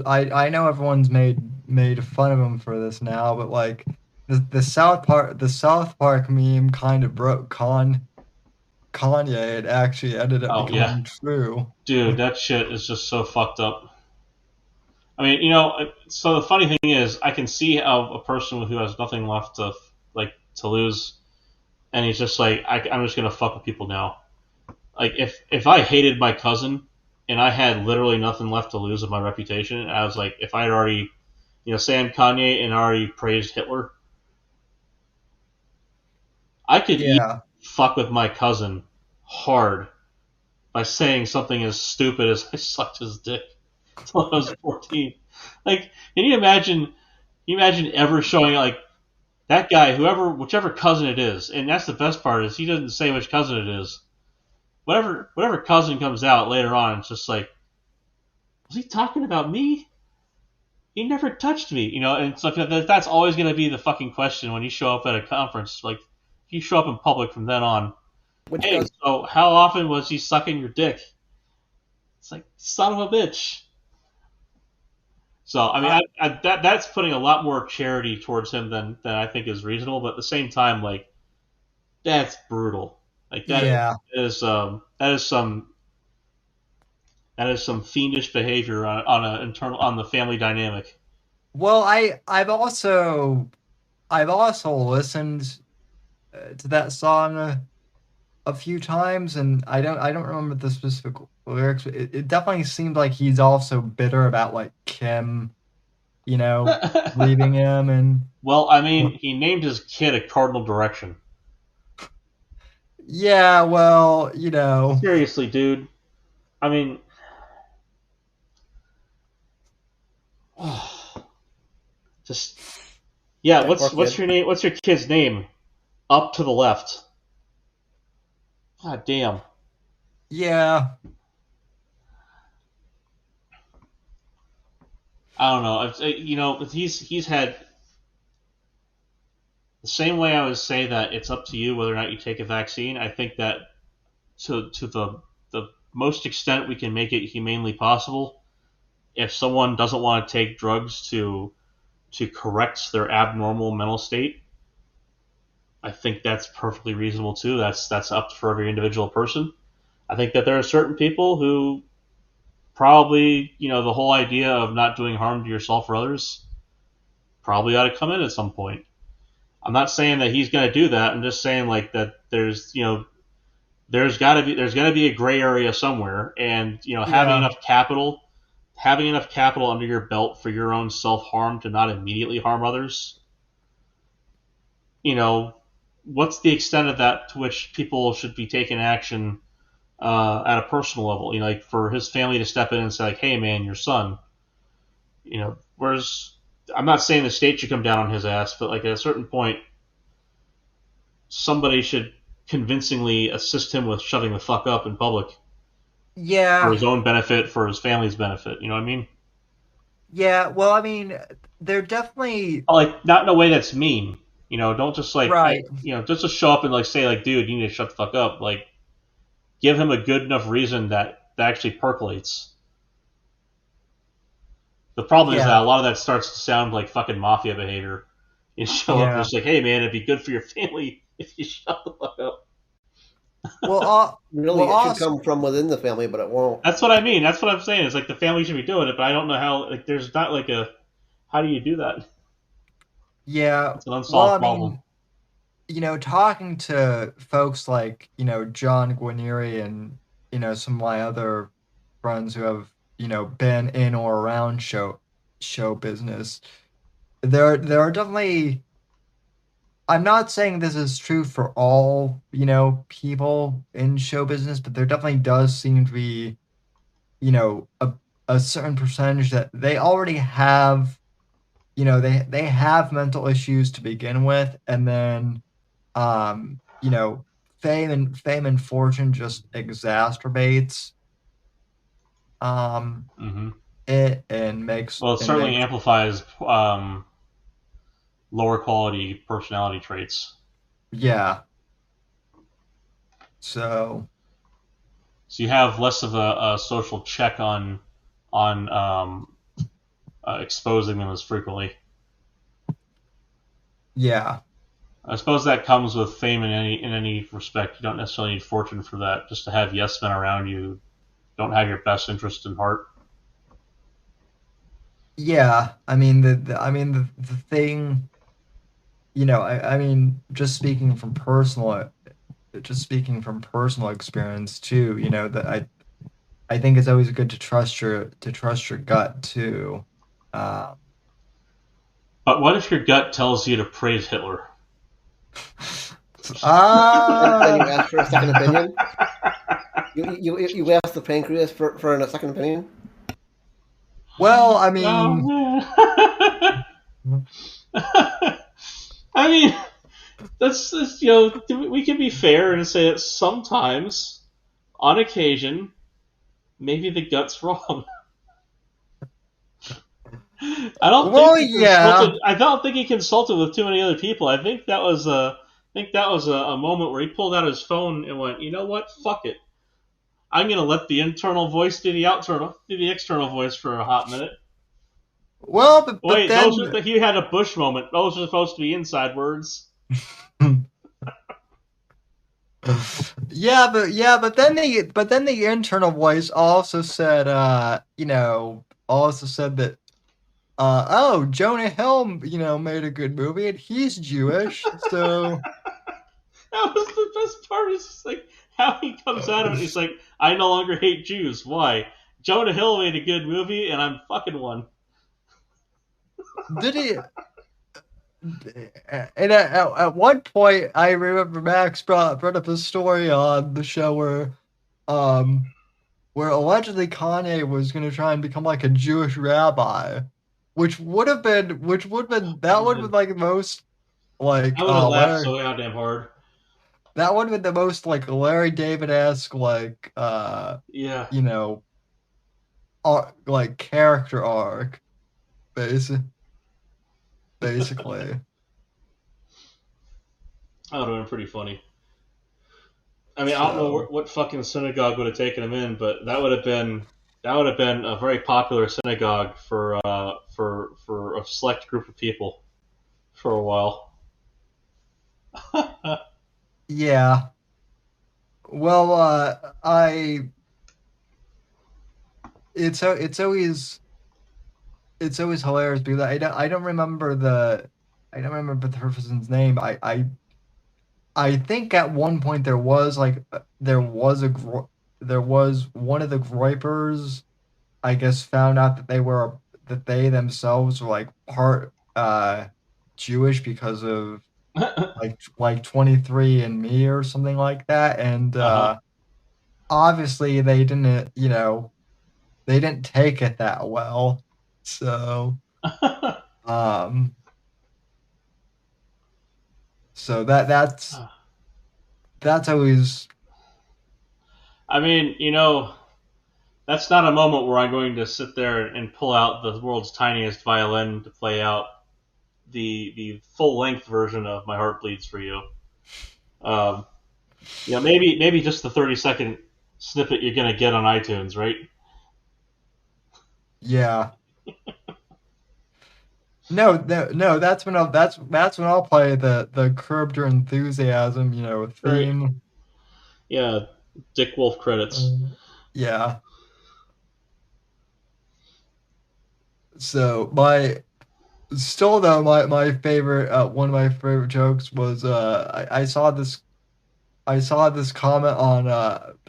made fun of him for this now, but like the South Park meme kind of broke Kanye. It actually ended up Oh yeah, becoming true. dude, that shit is just so fucked up. I mean, so the funny thing is, I can see how a person who has nothing left to lose, and he's just like, I'm just gonna fuck with people now. Like if I hated my cousin and I had literally nothing left to lose of my reputation, I was like, if I had already, say I'm Kanye and already praised Hitler, I could Yeah. fuck with my cousin hard by saying something as stupid as I sucked his dick until I was 14. Like, can you imagine? Can you imagine ever showing like that guy, whichever cousin it is, and that's the best part is he doesn't say which cousin it is. Whatever cousin comes out later on, it's just like, was he talking about me? He never touched me, and stuff like that. That's always going to be the fucking question when you show up at a conference. Like, if you show up in public from then on, Which hey, does so how often was he sucking your dick? It's like, son of a bitch. So I mean, I, that's putting a lot more charity towards him than I think is reasonable. But at the same time, like that's brutal. Like yeah. that is some fiendish behavior on the family dynamic. Well, I've also listened to that song a few times, and I don't remember the specific lyrics. But it definitely seemed like he's also bitter about like Kim, leaving him, and Well, I mean, he named his kid a cardinal direction. yeah, well, Seriously, dude. I mean, just yeah. yeah, poor What's kid. your name? What's your kid's name? Up to the left. God damn. yeah, I don't know. He's had The same way I would say that it's up to you whether or not you take a vaccine, I think that to the most extent we can make it humanely possible, if someone doesn't want to take drugs to correct their abnormal mental state, I think that's perfectly reasonable too. That's up for every individual person. I think that there are certain people who probably, the whole idea of not doing harm to yourself or others probably ought to come in at some point. I'm not saying that he's going to do that. I'm just saying like that there's got to be a gray area somewhere, and having Yeah. enough capital under your belt for your own self harm to not immediately harm others. What's the extent of that to which people should be taking action at a personal level? Like for his family to step in and say, like, "Hey, man, your son." Whereas I'm not saying the state should come down on his ass, but like at a certain point, somebody should convincingly assist him with shutting the fuck up in public for Yeah. his own benefit, for his family's benefit. You know what I mean? Yeah. Well, I mean, they're definitely Like not in a way that's mean. Don't just like right. just to show up and like say like, dude, you need to shut the fuck up. Like, give him a good enough reason that actually percolates. The problem is Yeah. that a lot of that starts to sound like fucking mafia behavior. You show up Yeah. just like, hey man, it'd be good for your family if you shut the fuck up. Well, Really, well, it should also, come from within the family, but it won't. That's what I mean. That's what I'm saying. It's like the family should be doing it, but I don't know how. Like, there's not like a. How do you do that? yeah. It's an Well, I unsolved problem. mean, talking to folks like, John Guarnieri and, some of my other friends who have, been in or around show business, there are definitely, I'm not saying this is true for all, people in show business, but there definitely does seem to be, a certain percentage that they already have, they have mental issues to begin with, and then um, you know, fame and fortune just exacerbates um Hmm. it and makes Well, it and certainly makes amplifies lower quality personality traits. yeah. So So you have less of a social check on exposing them as frequently. yeah. I suppose that comes with fame in any respect. You don't necessarily need fortune for that. Just to have yes men around you who don't have your best interest in heart. Yeah. I mean the thing, I mean just speaking from personal experience too, that I think it's always good to trust your gut too. Um But what if your gut tells you to praise Hitler? And you Ah, ask for a second opinion. You ask the pancreas for a second opinion. well, I Oh mean, man. I mean, that's we can be fair and say that sometimes, on occasion, maybe the gut's wrong. I don't think well, he yeah. consulted. I don't think he consulted with too many other people. I think that was a moment where he pulled out his phone and went, you know what, fuck it. I'm gonna let the internal voice do the external voice for a hot minute. Well, but Wait, those are then, he had a Bush moment. Those are supposed to be inside words. but then the internal voice also said, also said that, oh, Jonah Hill, made a good movie and he's Jewish, so. That was the best part. Is just like how he comes out of it. He's like, I no longer hate Jews. Why? Jonah Hill made a good movie, and I'm fucking one. Did he? And at one point, I remember Max brought up a story on the show um, where allegedly Kanye was going to try and become like a Jewish rabbi, that would have been like the most like I would have laughed Larry, so goddamn hard. that would have been the most like Larry David-esque like Yeah. you know like character arc, basically. That would have been pretty funny. I mean, I don't know So what fucking synagogue would have taken him in, but that would have been a very popular synagogue for a select group of people for a while. yeah. Well, I it's always hilarious because I don't remember the person's name. I think at one point there was like there was one of the Groypers, I guess, found out that they themselves were like part Jewish because of like 23 and Me or something like that, and Uh obviously they didn't take it that well. So huh. um so that's always I mean, that's not a moment where I'm going to sit there and pull out the world's tiniest violin to play out the full length version of My Heart Bleeds for You. Um, maybe just the 30-second snippet you're gonna get on iTunes, right? yeah. No, that's when I'll play the Curb Your Enthusiasm, Right. theme. Yeah, Dick Wolf credits. Yeah. So my still though my favorite one of my favorite jokes was I saw this comment on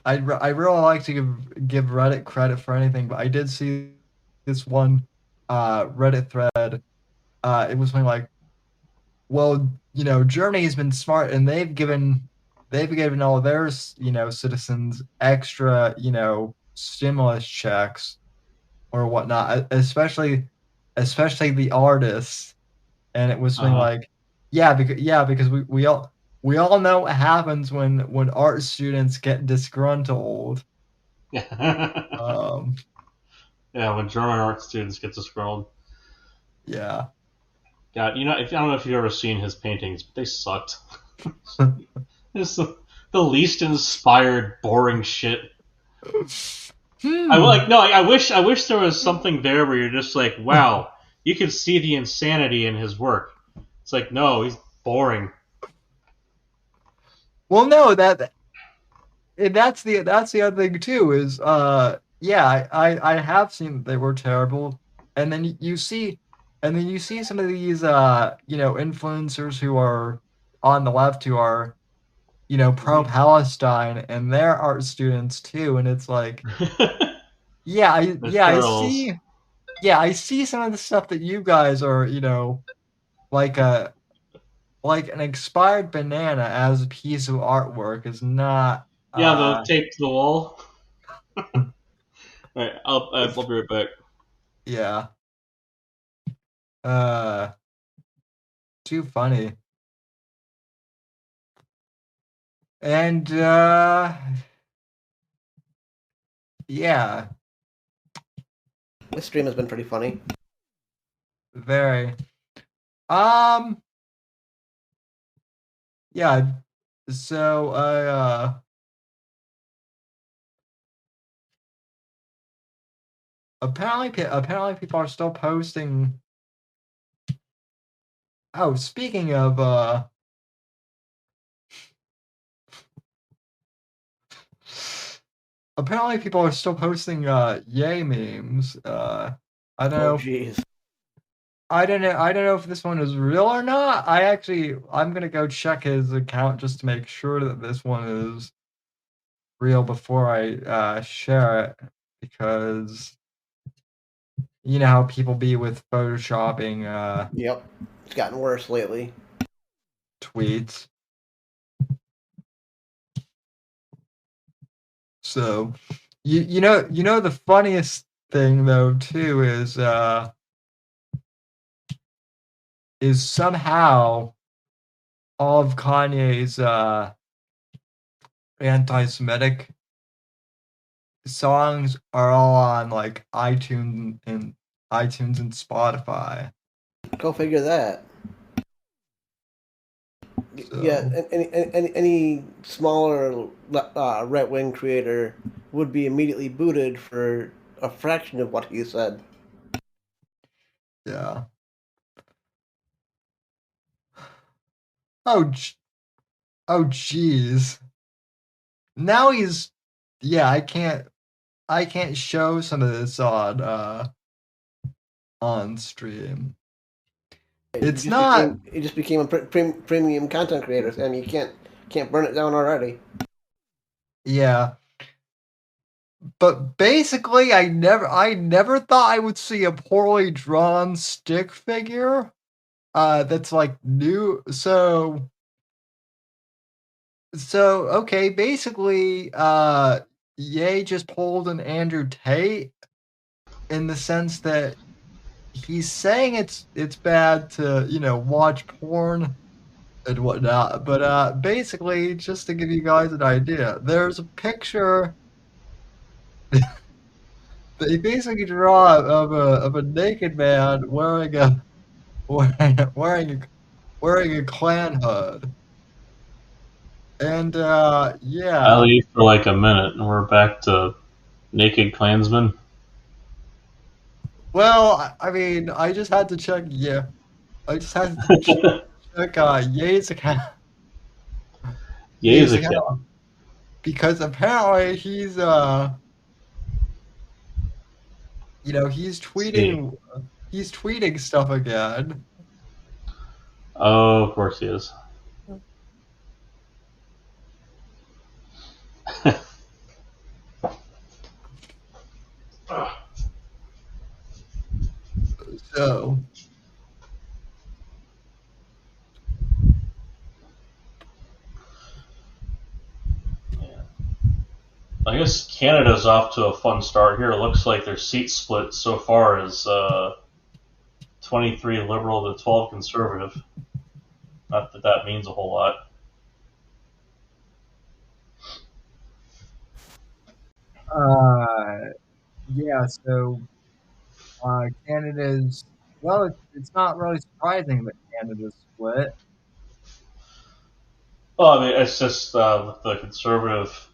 I really like to give Reddit credit for anything, but I did see this one Reddit thread. It was something like, well, Germany's been smart and they've given all their citizens extra stimulus checks or whatnot, especially the artists. And it was something Uh like, because we all know what happens when art students get disgruntled. huh. Um, Yeah, when German art students get disgruntled. yeah. God, I don't know if you've ever seen his paintings, but they sucked. It's the least inspired, boring shit. Hmm. I wish there was something there where you're just like, wow, you can see the insanity in his work. It's like, no, he's boring. Well, no, that's the other thing too is yeah, I have seen that they were terrible, and then you see some of these influencers who are on the left who are pro Mhm. Palestine, and they're art students too, and it's like There's parallels. I see some of the stuff that you guys are like a like an expired banana as a piece of artwork is not Yeah, the tape to the wall. All right, I'll be right back. yeah. Uh, Too funny. And yeah, This stream has been pretty funny. very. Um, yeah. So apparently people are still posting. Oh, speaking of apparently people are still posting yay memes. I don't Oh, know. jeez. I don't know if this one is real or not. I'm gonna go check his account just to make sure that this one is real before I share it, because you know how people be with photoshopping Yep. It's gotten worse lately. tweets. So you know the funniest thing though too is somehow all of Kanye's anti-Semitic songs are all on like iTunes and Spotify. Go figure that. Yeah, So any smaller right wing creator would be immediately booted for a fraction of what he said. yeah. Oh, oh, jeez. Now yeah. I can't show some of this on stream. It's not. You just became a premium content creator, Sam. You can't burn it down already. Yeah. But basically, I never thought I would see a poorly drawn stick figure. That's like new. So okay, basically, Ye just pulled an Andrew Tate in the sense that he's saying it's bad to watch porn and whatnot. But basically, just to give you guys an idea, there's a picture that he basically draw of a naked man wearing wearing a Klan hood, and I yeah. leave for like a minute, and we're back to naked Klansmen. Well, I mean, I just had to check. Yeah, I just had to check Ye's Ye's a kid. account because apparently he's he's See. tweeting stuff again. Oh, of course he is. So I guess Canada's off to a fun start here. It looks like their seat split so far is 23 Liberal to 12 Conservative. Not that that means a whole lot. uh yeah, so Canada's well, it's not really surprising that Canada's split. Well, I mean, it's just with the Conservative,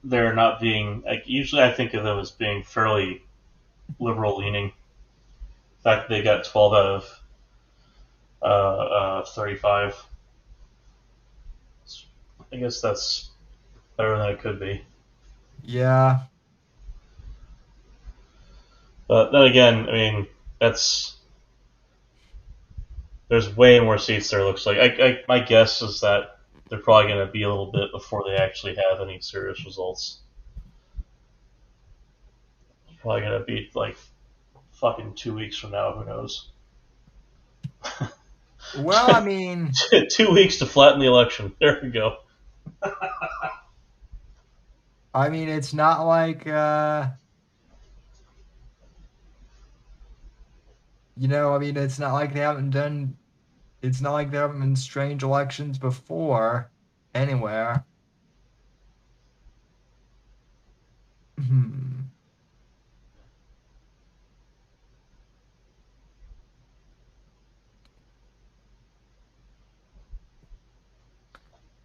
they're not being like usually. I think of them as being fairly liberal leaning. In fact, they got 12 out of 35. I guess that's better than it could be. Yeah, But then again, I mean, that's there's way more seats there. Looks like my guess is that they're probably going to be a little bit before they actually have any serious results. It's probably going to be like fucking 2 weeks from now. Who knows? well, I mean, 2 weeks to flatten the election. There we go. it's not like it's not like it's not like there haven't been strange elections before anywhere. Hmm.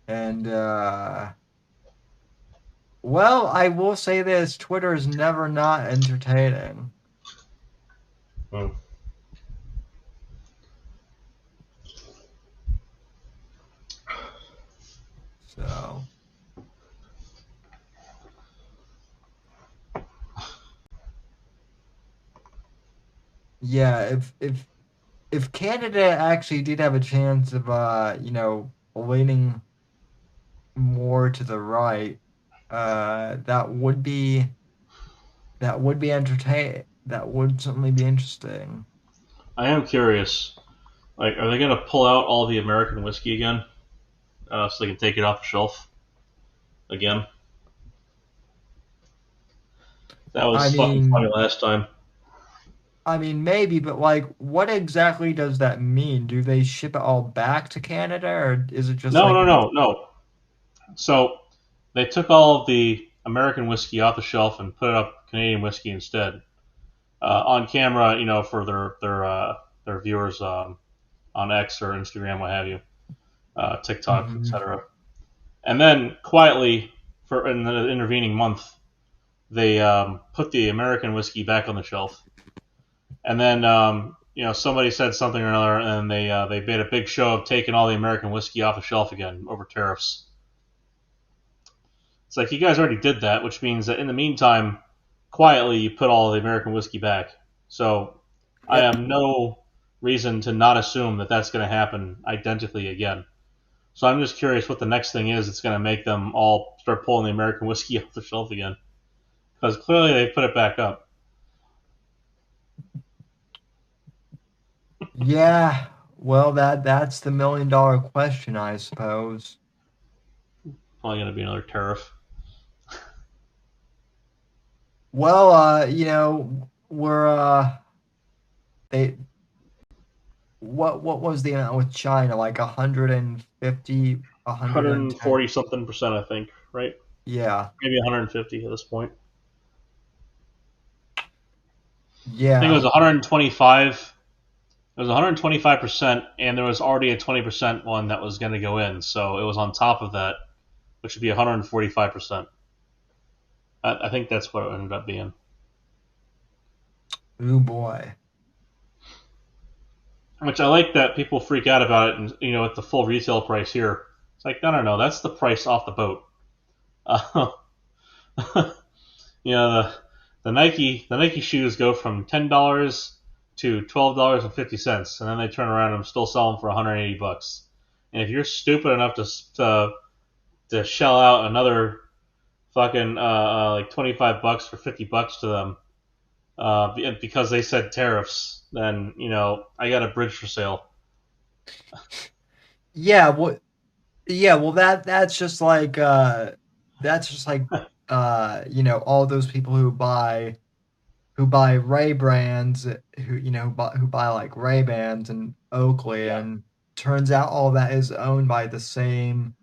And well, I will say this: Twitter is never not entertaining. Hmm. So yeah, if Canada actually did have a chance of leaning more to the right, that would be entertain. That would certainly be interesting. I am curious. Like, are they going to pull out all the American whiskey again, so they can take it off the shelf again? That I was fucking funny mean, last time. maybe, but like, what exactly does that mean? Do they ship it all back to Canada, or is it just No, like no, no, no. So they took all of the American whiskey off the shelf and put up Canadian whiskey instead on camera. For their viewers on X or Instagram, what have you. TikTok, Mhm. etc. And then quietly, for in the intervening month, they put the American whiskey back on the shelf. And then somebody said something or another, and they made a big show of taking all the American whiskey off the shelf again over tariffs. It's like you guys already did that, which means that in the meantime, quietly you put all the American whiskey back. So I Yep. have no reason to not assume that that's going to happen identically again. So I'm just curious what the next thing is that's going to make them all start pulling the American whiskey off the shelf again, because clearly they put it back up. Yeah. Well, that's the $1 million question, I suppose. Probably going to be another tariff. Well, we're they what was the amount with China? Like 150, 110. 140 something percent, I think, right? Yeah. Maybe 150 at this point. I think it was Yeah. 125. It was 125%, and there was already a 20% one that was going to go in, so it was on top of that, which would be 145%. I think that's what it ended up being. Oh boy. Which I like that people freak out about it, and at the full retail price here. It's like no, that's the price off the boat. Uh, the Nike shoes go from $10 to $12.50, and then they turn around and still sell them for $180. And if you're stupid enough to shell out another fucking like $25 for $50 to them because they said tariffs, then I got a bridge for sale. Yeah, well that's just like all those people who buy Ray brands, who buy like Ray Bans and Oakley, Yeah, and turns out all that is owned by the same,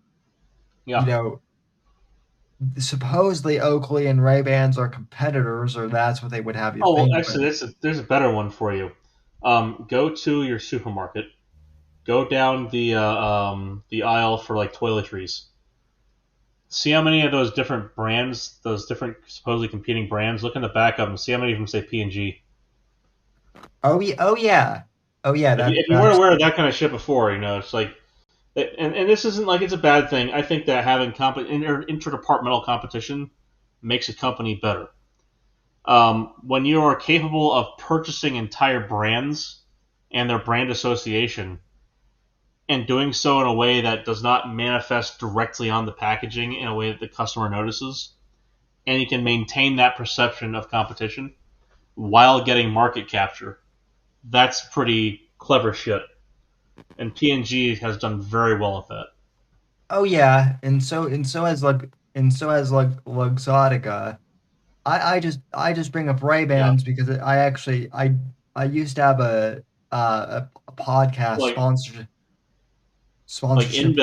you yeah. know, supposedly Oakley and Ray Bans are competitors, or that's what they would have you Oh well, think, but actually, there's a better one for you. Go to your supermarket. Go down the aisle for like toiletries. See how many of those different brands, those different supposedly competing brands. Look in the back of them. See how many of them say P&G. oh yeah, If you weren't that's aware of that kind of shit before, it's like, and this isn't like it's a bad thing. I think that having interdepartmental competition makes a company better. When you are capable of purchasing entire brands and their brand association, and doing so in a way that does not manifest directly on the packaging in a way that the customer notices, and you can maintain that perception of competition while getting market capture, that's pretty clever shit. And P&G has done very well at that. oh yeah, and so has like Luxottica. I just bring up Ray Yeah, Bans because I actually I used to have a podcast like sponsorship.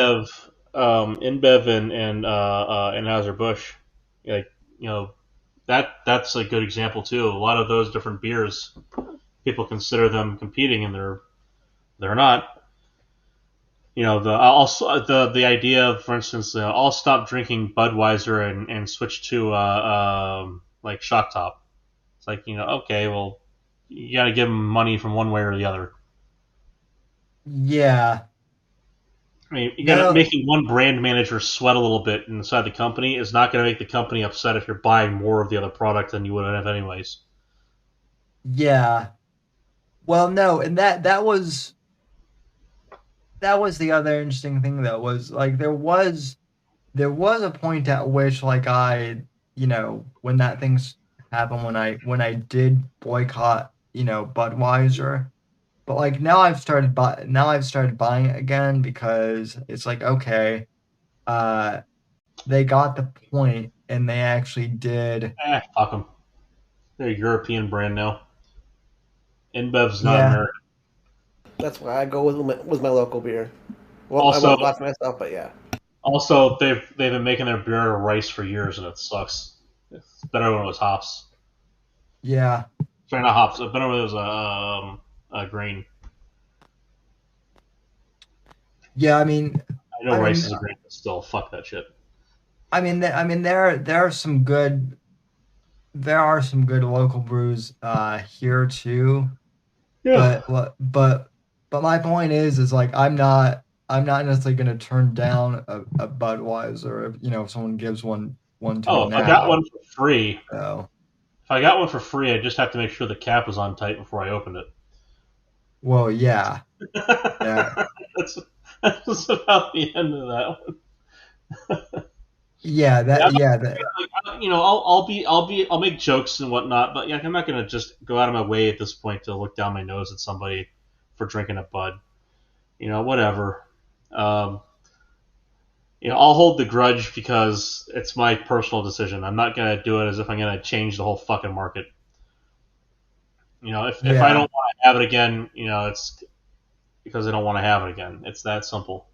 InBev and Anheuser Busch, like that's a good example too. A lot of those different beers, people consider them competing, and they're not. The idea of, for instance, I'll stop drinking Budweiser and switch to like Shock Top. It's like, okay, well, you got to give them money from one way or the other. Yeah. I mean, you got to No. making one brand manager sweat a little bit inside the company is not going to make the company upset if you're buying more of the other product than you would have anyways. Yeah. Well, no, and that was the other interesting thing, though, was like there was a point at which, like, when that things happened, when I did boycott, Budweiser. But like now I've started buying it again because it's like, okay, uh they got the point and they actually did. Fuck them. They're a European brand now. InBev's not Yeah. American. That's why I go with my local beer. Well, I Also, won't lie to myself, but yeah. they've been making their beer out of rice for years, and it sucks. It's better when it was hops. Yeah. Sorry, not hops. Better when it was a grain. Yeah, I mean, I know rice is a grain, but still, fuck that shit. There are some good local brews here too. Yeah. But my point is like I'm not necessarily going to turn down a Budweiser if someone gives one to me Oh, if I got now. one for free, So I just have to make sure the cap is on tight before I open it. well, yeah, yeah, that's that's about the end of that one. yeah, Yeah, that I'll make jokes and whatnot, but yeah, I'm not gonna just go out of my way at this point to look down my nose at somebody for drinking a Bud. Whatever. Um, I'll hold the grudge because it's my personal decision. I'm not gonna do it as if I'm gonna change the whole fucking market. If I yeah, don't want to have it again, it's because I don't want to have it again. It's that simple.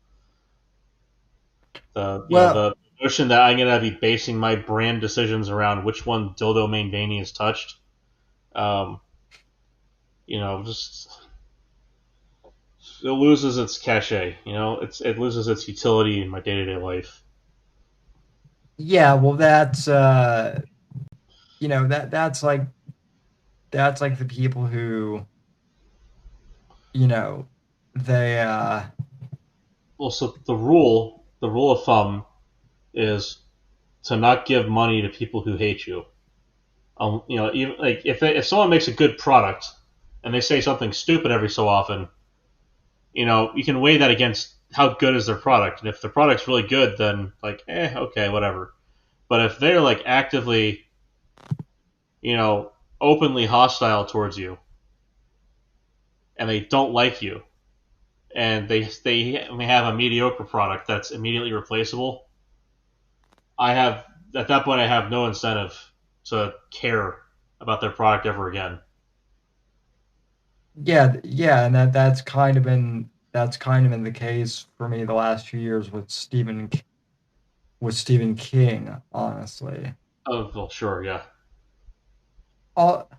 well, The notion that I'm gonna be basing my brand decisions around which one dildo main veiny is touched, um, just it loses its cachet. It loses its utility in my day to day life. yeah, well, that's that's like the people who you know they Well, so the rule of thumb is to not give money to people who hate you. Even like if someone makes a good product and they say something stupid every so often, you can weigh that against how good is their product. And if the product's really good, then like, okay, whatever. But if they're like actively, openly hostile towards you, and they don't like you, and they may have a mediocre product that's immediately replaceable, at that point I have no incentive to care about their product ever again. yeah, and that's kind of been the case for me the last few years with Stephen King, honestly. Oh well, sure, yeah. All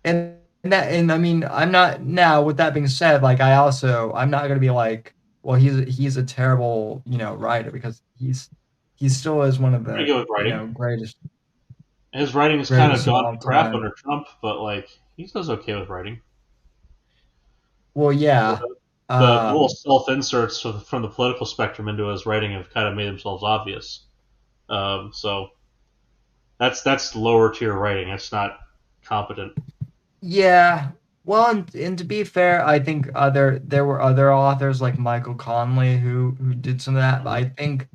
and I mean, I'm not now. With that being said, like I'm not gonna be like, well, he's a terrible writer because he still is one of Pretty the good with writing. His writing has kind of greatest of gone all to crap time. under Trump, but like he does okay with writing. Well, yeah, The little um, self inserts from the political spectrum into his writing have kind of made themselves obvious. So that's lower tier writing. That's not competent. yeah. Well, and to be fair, I think there were other authors like Michael Conley who did some of that. But I think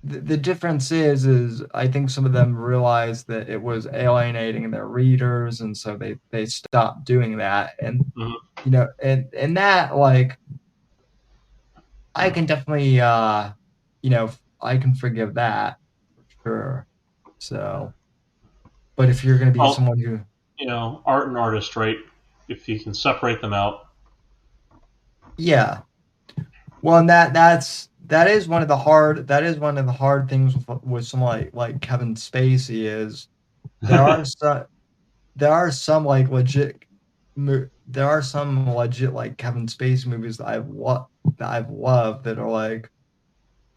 the difference is I think some of them realized that it was alienating their readers, and so they stopped doing that. And Mm-hmm. and that like I can definitely I can forgive that for sure. So, but if you're gonna be Well, someone who art and artist, right? If you can separate them out. yeah, well, and that is one of the hard things with someone like Kevin Spacey is there are some like legit there are some legit like Kevin Spacey movies that I've loved that are like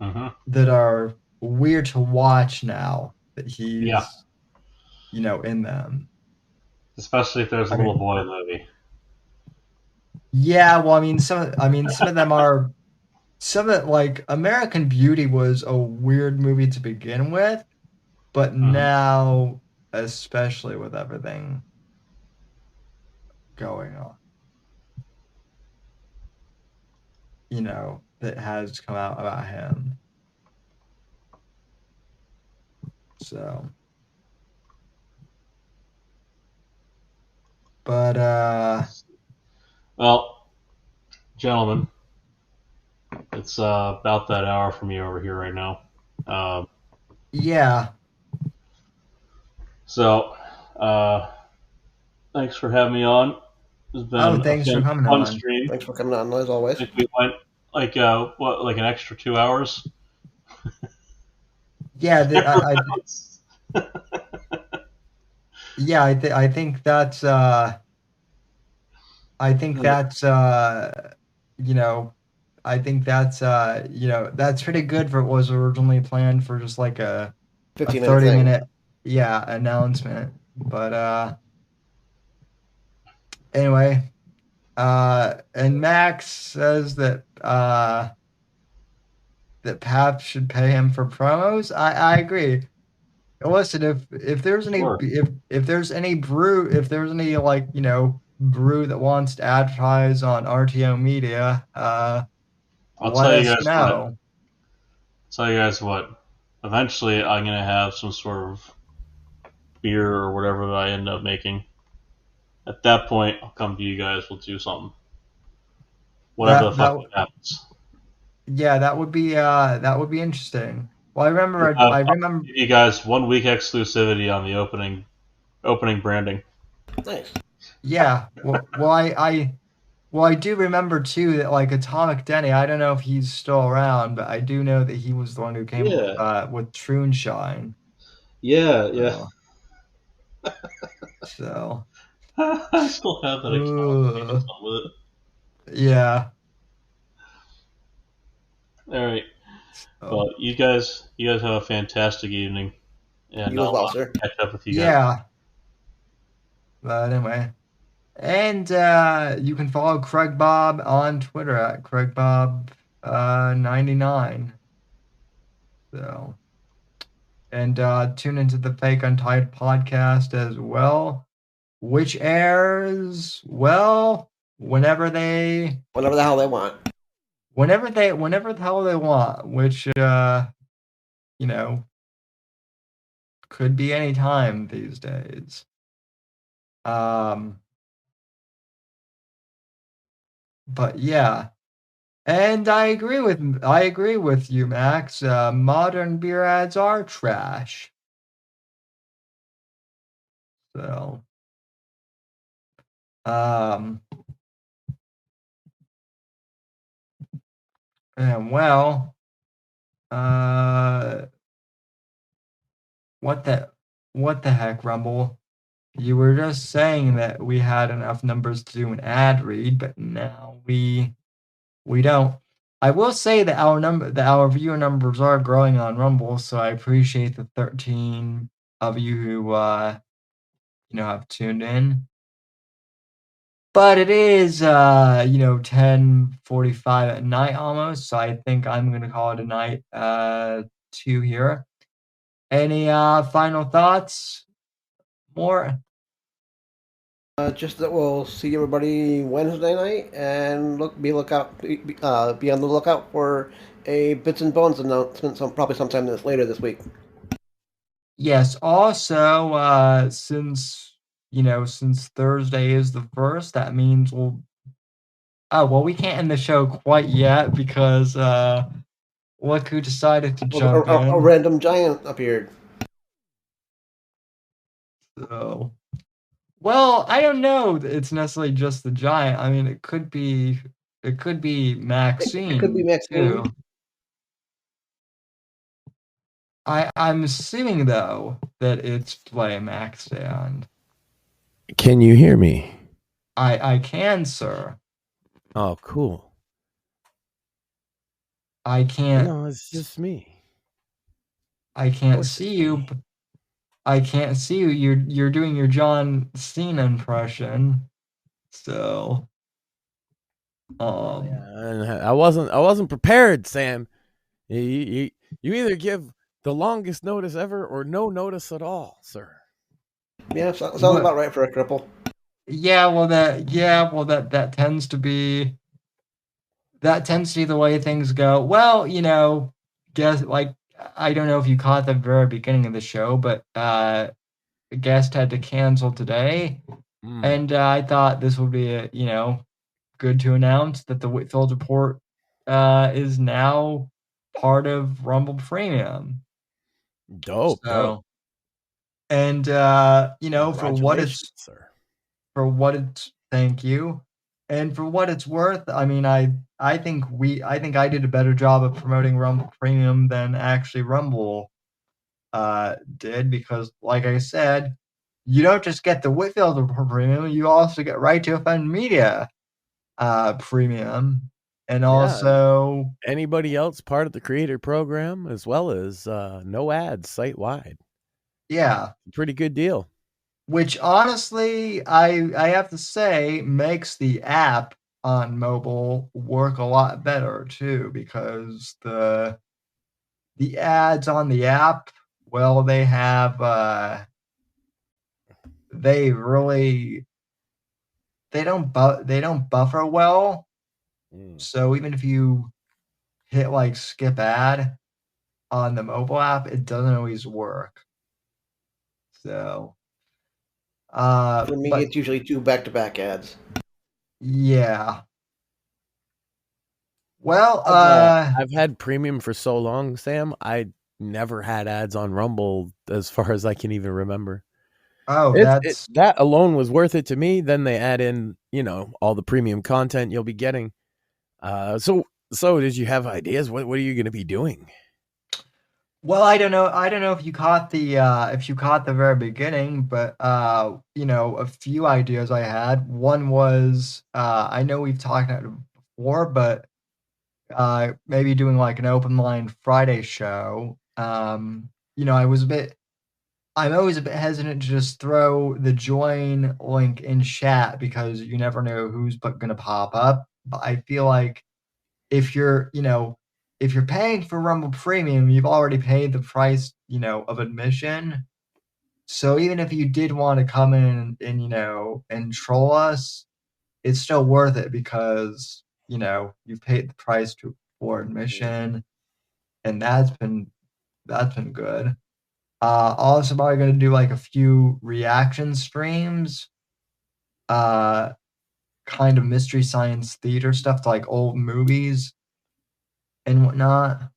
Mm-hmm. that are weird to watch now that Yeah, he's in them. especially if there's a I little mean, boy in the movie. yeah, well, some of them are some of like American Beauty was a weird movie to begin with, but Mm-hmm. now especially with everything going on, that has come out about him. So, but Well, gentlemen, it's about that hour for me over here right now. Um, yeah. so, thanks for having me on. It's Oh, been a thanks for coming fun on. stream. Thanks for coming on, as always. I think we went like like an extra 2 hours. Yeah, yeah, I think that's I think that's you know I think that's that's pretty good for what was originally planned for just like a 15-minute 30 thing. minute announcement. But anyway, and Max says that that Pap should pay him for promos. I agree. Listen, if there's any Sure. if there's any like brew that wants to advertise on RTO Media, I'll let tell you us guys what. know. Eventually, I'm gonna have some sort of beer or whatever that I end up making. At that point, I'll come to you guys. We'll do something. Whatever the fuck That happens. Yeah, that would be interesting. Well, I I'll remember. give you guys 1 week exclusivity on the opening branding. Nice. Yeah. I do remember too that like Atomic Denny. I don't know if he's still around, but I do know that he was the one who came Yeah, with Troonshine. yeah. So, so I still have that account. I do uh, something with it. yeah. All right. So, Well, you guys have a fantastic evening, and You as I'll well, sir. catch up with you guys. yeah. But anyway, and you can follow Craig Bob on Twitter at CraigBob 99. So. And tune into the Fake Untied podcast as well, which airs whenever Whatever the hell they want. whenever the hell they want, which you know could be any time these days. But yeah, and I agree with you, Max. Modern beer ads are trash. So um. And well, uh, what the heck, Rumble? You were just saying that we had enough numbers to do an ad read, but now we don't. I will say that our viewer numbers are growing on Rumble, so I appreciate the 13 of you who have tuned in. But it is 10:45 at night almost, so I think I'm gonna call it a night to here. Any final thoughts? More? Just that we'll see everybody Wednesday night, and be on the lookout for a bits and bones announcement. Probably sometime later this week. Yes. Also, since Thursday is the first, that means we can't end the show quite yet because look who decided to jump A in. random giant appeared. So, well, I don't know. It's necessarily just the giant. I mean, it could be Maxine It could be Maxine. too. I'm assuming though that it's Play Max Stand. Can you hear me? I can, sir. Oh, cool. I can't. No, it's just me. I can't see you. I can't see you. You're doing your John Cena impression. So, And I wasn't prepared, Sam. You either give the longest notice ever or no notice at all, sir. Yeah, sounds about right for a cripple. That tends to be the way things go. Well, guess like I don't know if you caught the very beginning of the show, but a guest had to cancel today, and I thought this would be good to announce that the Whitfield Report is now part of Rumble Premium. Dope. And thank you. And for what it's worth, I mean, I think I did a better job of promoting Rumble Premium than actually Rumble did, because like I said, you don't just get the Whitfield Premium, you also get Right to Offend Media Premium. And also, anybody else part of the creator program, as well as no ads site wide. yeah, Pretty good deal. which honestly, I have to say makes the app on mobile work a lot better too, because the ads on the app, well, they have they really they don't buffer well. So even if you hit like skip ad on the mobile app, it doesn't always work. So For me, but it's usually 2 back-to-back ads. yeah. Well, I've had premium for so long, Sam. I never had ads on Rumble as far as I can even remember. oh, That alone was worth it to me. Then they add in, all the premium content you'll be getting. So did you have ideas? What are you going to be doing? well, I don't know. I don't know if you caught the very beginning, but a few ideas I had. One was I know we've talked about it before, but maybe doing like an open line Friday show. I'm always a bit hesitant to just throw the join link in chat because you never know who's going to pop up. But I feel like if if you're paying for Rumble Premium, you've already paid the price, of admission. So even if you did want to come in and troll us, it's still worth it because, you've paid the price for admission, and that's been good. Also probably gonna do like a few reaction streams, kind of mystery science theater stuff to like old movies and whatnot.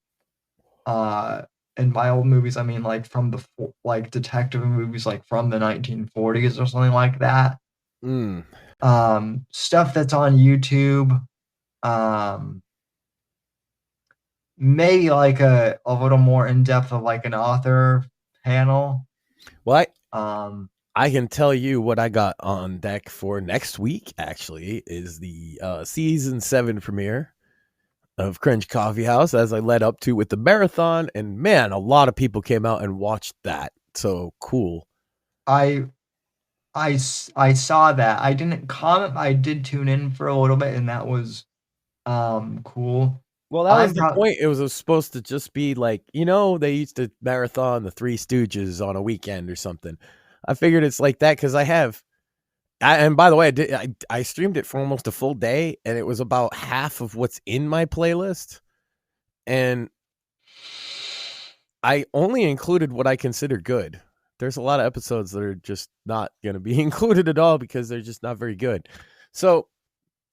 And by old movies, I mean like from like detective movies, like from the 1940s or something like that. Stuff that's on YouTube. Maybe like a little more in depth of like an author panel. Well, Um, I can tell you what I got on deck for next week, actually, is the season 7 premiere of Cringe Coffee House, as I led up to with the marathon. And man, a lot of people came out and watched that. So cool. I saw that. I didn't comment. I did tune in for a little bit, and that was cool. Well, that was the point. It was supposed to just be like, they used to marathon the Three Stooges on a weekend or something. I figured it's like that because and by the way, I streamed it for almost a full day, and it was about half of what's in my playlist. And I only included what I consider good. There's a lot of episodes that are just not going to be included at all because they're just not very good. So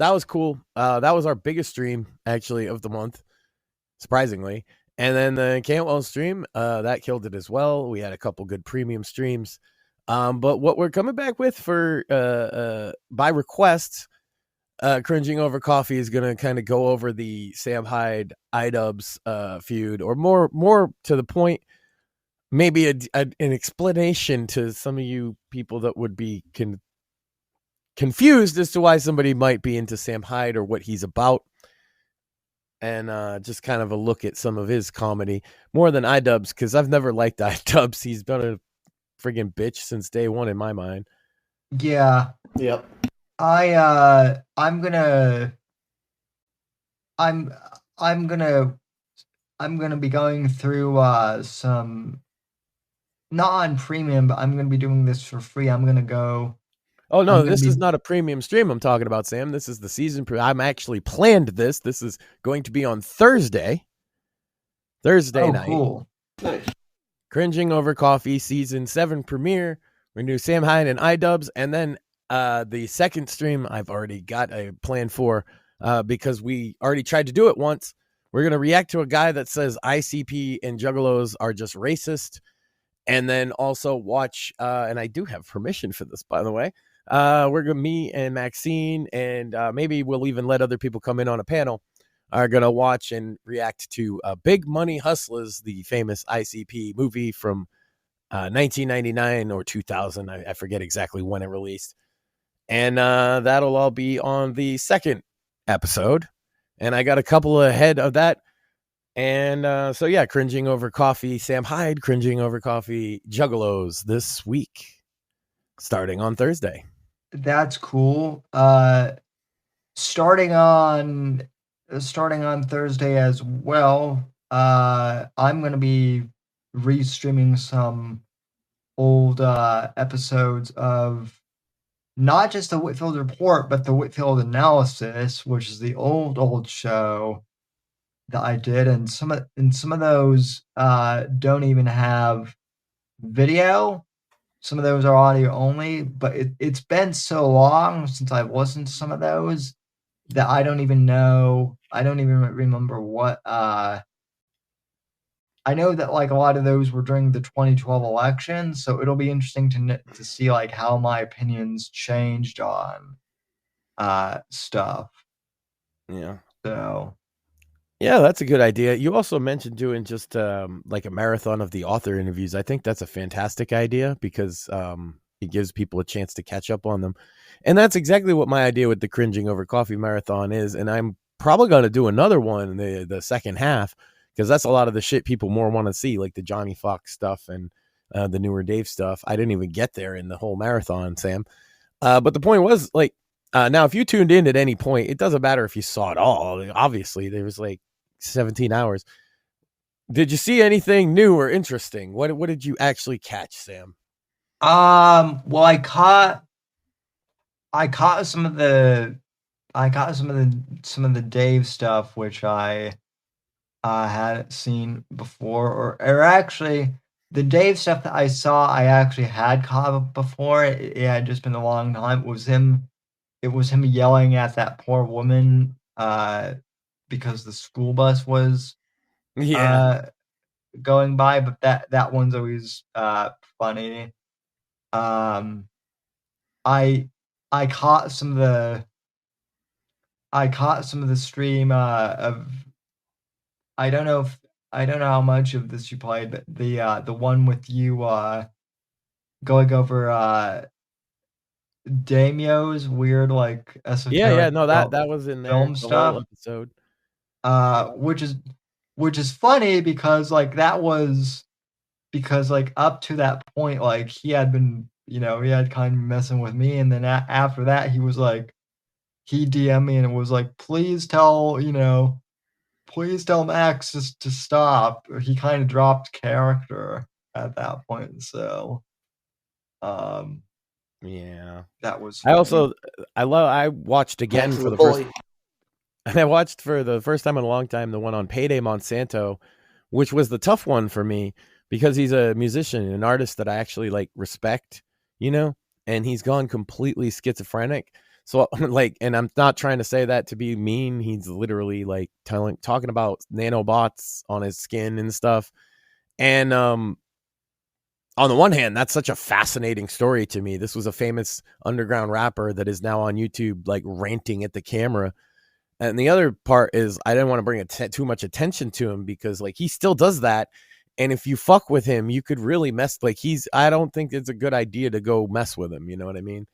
that was cool. That was our biggest stream, actually, of the month, surprisingly. And then the Cantwell stream, that killed it as well. We had a couple good premium streams. But what we're coming back with for by request, Cringing Over Coffee is going to kind of go over the Sam Hyde iDubbbz feud, or more to the point, maybe an explanation to some of you people that would be confused as to why somebody might be into Sam Hyde or what he's about. And just kind of a look at some of his comedy more than iDubbbz, because I've never liked iDubbbz. He's been a friggin' bitch since day one in my mind. Yeah. Yep. I'm gonna be going through some, not on premium, but I'm gonna be doing this for free. I'm gonna go. Oh no, this is not a premium stream I'm talking about, Sam. This is the season. I'm actually planned this. This is going to be on Thursday night. Cool. Nice. Cringing Over Coffee season 7 premiere. We're gonna do Sam Hyde and iDubbbz, and then the second stream I've already got a plan for, because we already tried to do it once. We're gonna react to a guy that says ICP and Juggalos are just racist, and then also watch. And I do have permission for this, by the way. Me and Maxine, and maybe we'll even let other people come in on a panel, are going to watch and react to Big Money Hustlers, the famous ICP movie from 1999 or 2000. I forget exactly when it released. And that'll all be on the second episode. and I got a couple ahead of that. And so yeah, Cringing Over Coffee, Sam Hyde, Cringing Over Coffee, Juggalos this week, starting on Thursday. That's cool. Starting on Thursday as well. I'm gonna be restreaming some old episodes of not just the Whitfield Report, but the Whitfield Analysis, which is the old show that I did, and some of those don't even have video. Some of those are audio only, but it's been so long since I've listened to some of those that I don't even remember what I know that like a lot of those were during the 2012 election, so it'll be interesting to see like how my opinions changed on stuff. Yeah. So Yeah, that's a good idea. You also mentioned doing just like a marathon of the author interviews. I think that's a fantastic idea because it gives people a chance to catch up on them. And that's exactly what my idea with the Cringing Over Coffee marathon is. And I'm probably going to do another one in the second half because that's a lot of the shit people more want to see, like the Johnny Fox stuff and the newer Dave stuff. I didn't even get there in the whole marathon, Sam. But the point was like, now if you tuned in at any point, it doesn't matter if you saw it all. Obviously, there was like 17 hours. Did you see anything new or interesting? What did you actually catch, Sam? well, I caught some of the Dave stuff which I hadn't seen before, or actually the Dave stuff that I saw I actually had caught before. It had just been a long time. It was him yelling at that poor woman because the school bus was going by, but that one's always funny. I caught some of the stream of I don't know how much of this you played, but the one with you going over Daimyo's weird like esoteric no, that was in there, film the stuff. whole episode. Which is funny because like that was because like up to that point like he had been he had kind of messing with me, and then after that he was like he DM'd me and it was like please tell Max just to stop. He kind of dropped character at that point, so yeah, that was funny. I watched again for the first and I watched for the first time in a long time the one on Payday Monsanto, which was the tough one for me because he's a musician, an artist that I actually like respect, and he's gone completely schizophrenic. So like, and I'm not trying to say that to be mean. He's literally like talking about nanobots on his skin and stuff. And on the one hand, that's such a fascinating story to me. This was a famous underground rapper that is now on YouTube, like ranting at the camera. And the other part is I didn't want to bring too much attention to him because like he still does that. And if you fuck with him, you could really mess. Like I don't think it's a good idea to go mess with him. You know what I mean?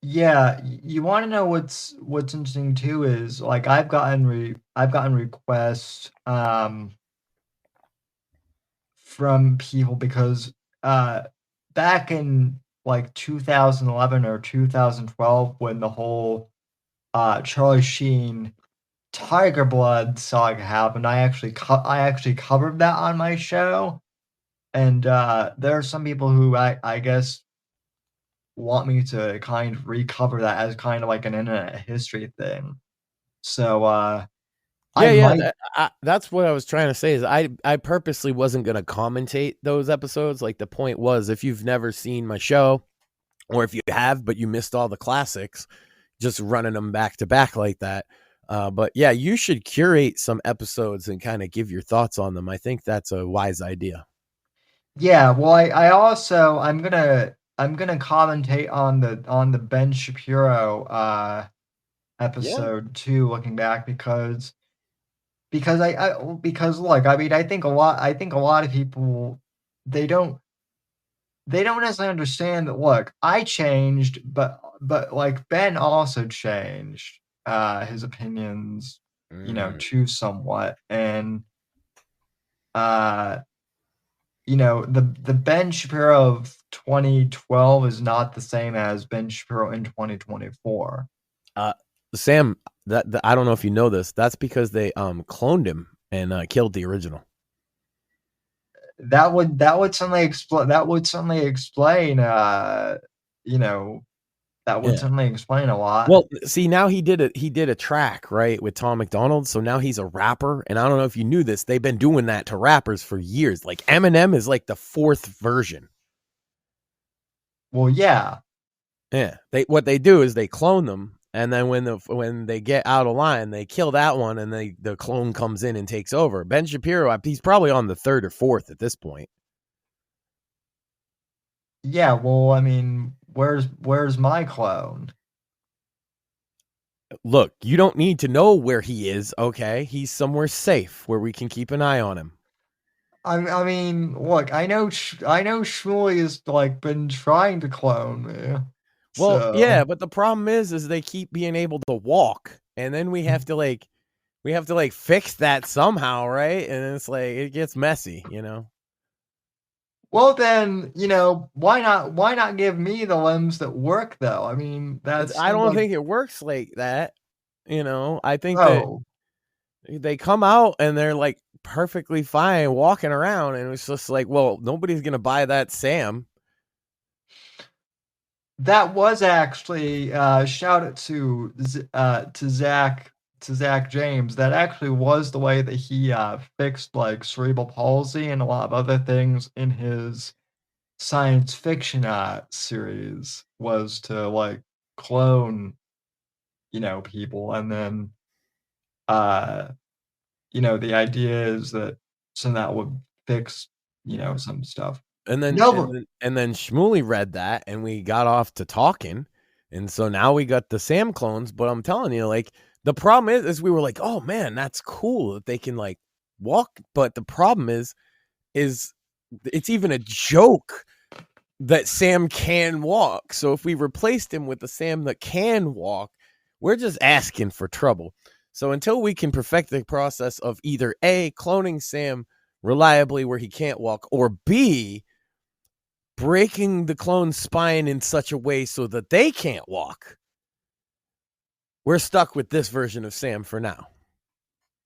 Yeah, you want to know what's interesting too is like I've gotten requests from people because back in like 2011 or 2012 when the whole Charlie Sheen Tiger Blood saga happened, I actually covered that on my show, and there are some people who I guess want me to kind of recover that as kind of like an internet history thing. So that's what I was trying to say is I purposely wasn't going to commentate those episodes. Like the point was, if you've never seen my show or if you have, but you missed all the classics, just running them back to back like that. But yeah, you should curate some episodes and kind of give your thoughts on them. I think that's a wise idea. Yeah, well, I also I'm gonna commentate on the Ben Shapiro episode too, looking back because look, I mean, I think a lot of people they don't necessarily understand that. Look, I changed, but like Ben also changed his opinions chew somewhat. And the Ben Shapiro of 2012 is not the same as Ben Shapiro in 2024. Sam, that I don't know if you know this. That's because they cloned him and killed the original. That would certainly explain. That would certainly explain. That would certainly explain a lot. Well, see, now he did a track, right, with Tom McDonald. So now he's a rapper, and I don't know if you knew this. They've been doing that to rappers for years. Like Eminem is like the 4th version. Well, yeah. What they do is they clone them, and then when they get out of line, they kill that one, and the clone comes in and takes over. Ben Shapiro, he's probably on the 3rd or 4th at this point. Yeah, well, I mean, where's my clone? Look, you don't need to know where he is, okay? He's somewhere safe where we can keep an eye on him. I mean, look, I know Shmuley has like been trying to clone me. Well, yeah, but the problem is they keep being able to walk, and then we have to fix that somehow, right? And it's like it gets messy, Well, then, why not give me the limbs that work, though? I mean, I don't think it works like that. I think that they come out and they're like perfectly fine walking around, and it's just like, well, nobody's gonna buy that, Sam. That was actually shout out to Zach James. That actually was the way that he fixed like cerebral palsy and a lot of other things in his science fiction series, was to like clone people, and then the idea is that that would fix some stuff. And then Shmuley read that, and we got off to talking, and so now we got the Sam clones. But I'm telling you, like, the problem is we were like, oh man, that's cool that they can like walk. But the problem is it's even a joke that Sam can walk. So if we replaced him with the Sam that can walk, we're just asking for trouble. So until we can perfect the process of either A, cloning Sam reliably where he can't walk, or B, breaking the clone's spine in such a way so that they can't walk, we're stuck with this version of Sam for now.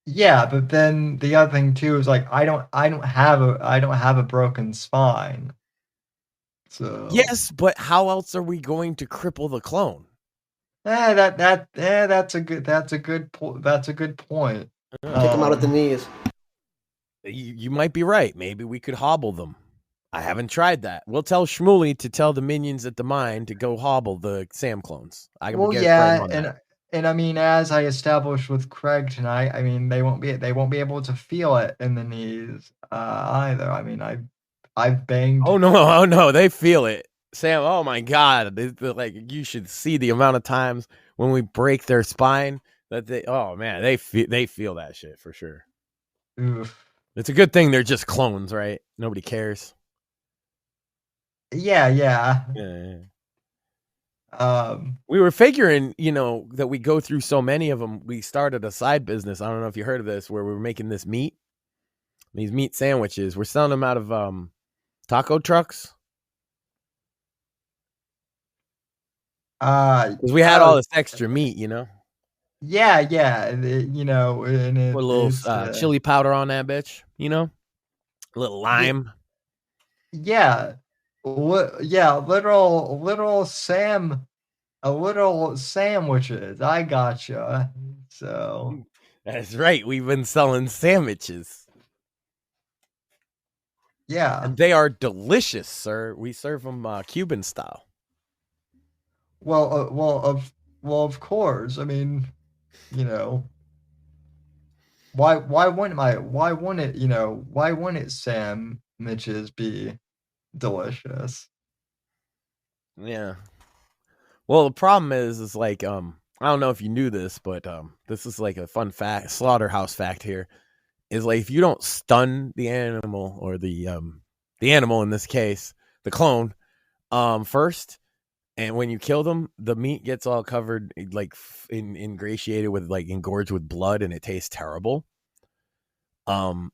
Yeah, but then the other thing too is like I don't have a broken spine. So yes, but how else are we going to cripple the clone? That's a good point. Take them out at the knees. You might be right. Maybe we could hobble them. I haven't tried that. We'll tell Shmuley to tell the minions at the mine to go hobble the Sam clones. And I mean, as I established with Craig tonight, I mean they won't be able to feel it in the knees either. I mean, I've banged. Oh no, they feel it, Sam. Oh my God, like you should see the amount of times when we break their spine that they feel that shit for sure. Oof. It's a good thing they're just clones, right? Nobody cares. Yeah. We were figuring, that we go through so many of them. We started a side business. I don't know if you heard of this, where we were making these meat sandwiches. We're selling them out of taco trucks. Because we had all this extra meat, Yeah, and put a little chili powder on that bitch, a little lime. Yeah. Literal sandwiches. I gotcha. So that's right. We've been selling sandwiches. Yeah, and they are delicious, sir. We serve them Cuban style. Well, of course. I mean, why wouldn't sandwiches be delicious? Yeah. Well, the problem is like I don't know if you knew this, but this is like a fun fact, slaughterhouse fact here, is like if you don't stun the animal, or the animal in this case, the clone, first, And when you kill them, the meat gets all covered, like ingratiated with, like engorged with blood, and it tastes terrible. So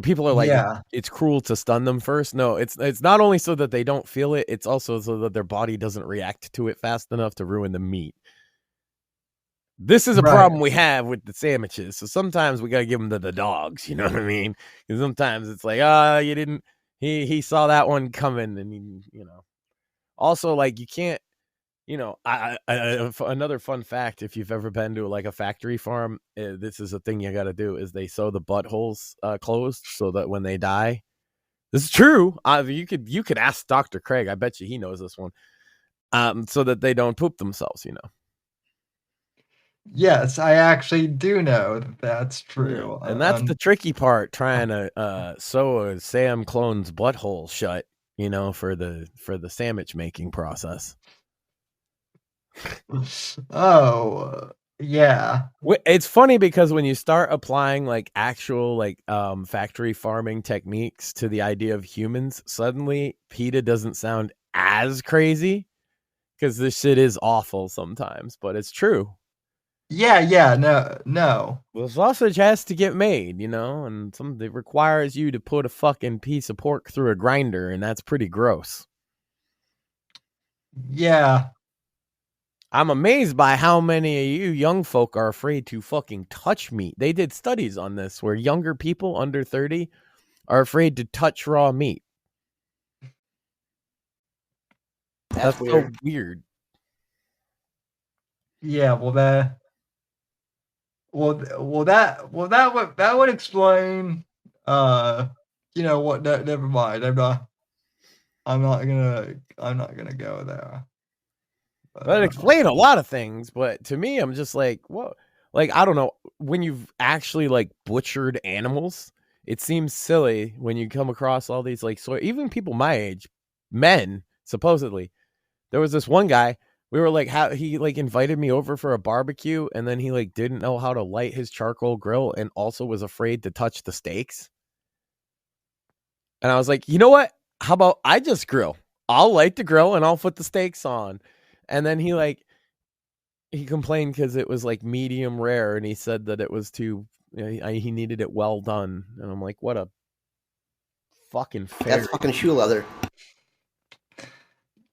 people are like, Yeah. it's cruel to stun them first. No, it's not only so that they don't feel it, it's also so that their body doesn't react to it fast enough to ruin the meat. This is a Right. problem we have with the sandwiches. So sometimes we got to give them to the dogs. You know what I mean? Because sometimes it's like, you didn't. He saw that one coming, and Also, like, you can't. Another fun fact: if you've ever been to like a factory farm, this is a thing you got to do: is they sew the buttholes closed so that when they die, this is true. You could ask Dr. Craig. I bet you he knows this one. So that they don't poop themselves. Yes, I actually do know that that's true. And that's the tricky part: trying to sew a Sam clone's butthole shut. For the sandwich making process. Oh, yeah. It's funny because when you start applying like actual like factory farming techniques to the idea of humans, suddenly PETA doesn't sound as crazy, because this shit is awful sometimes, but it's true. Yeah, no. Well, sausage has to get made, and it requires you to put a fucking piece of pork through a grinder, and that's pretty gross. Yeah. I'm amazed by how many of you young folk are afraid to fucking touch meat. They did studies on this where younger people under 30 are afraid to touch raw meat. That's weird. so weird. Yeah, that would explain what, never mind. I'm not gonna go there. That explain a lot of things, but to me, I'm just like, what? Like, I don't know. When you've actually like butchered animals, it seems silly when you come across all these like even people my age, men supposedly. There was this one guy. We were like, how he like invited me over for a barbecue, and then he like didn't know how to light his charcoal grill, and also was afraid to touch the steaks. And I was like, you know what? How about I just grill? I'll light the grill and I'll put the steaks on. And then he complained because it was like medium rare, and he said that it was too. He needed it well done, and I'm like, what a fucking fair. That's fucking shoe leather.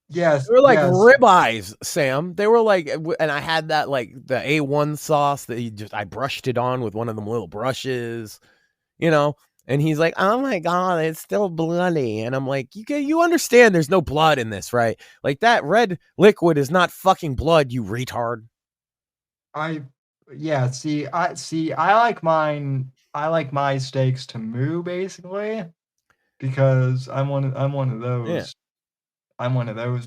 Yes, They were like yes. ribeyes, Sam. They were like, and I had that like the A1 sauce that I brushed it on with one of them little brushes, And he's like, oh my God, it's still bloody. And I'm like, you understand there's no blood in this, right? Like that red liquid is not fucking blood, you retard. I like my steaks to moo, basically, because I'm one of those. Yeah. I'm one of those.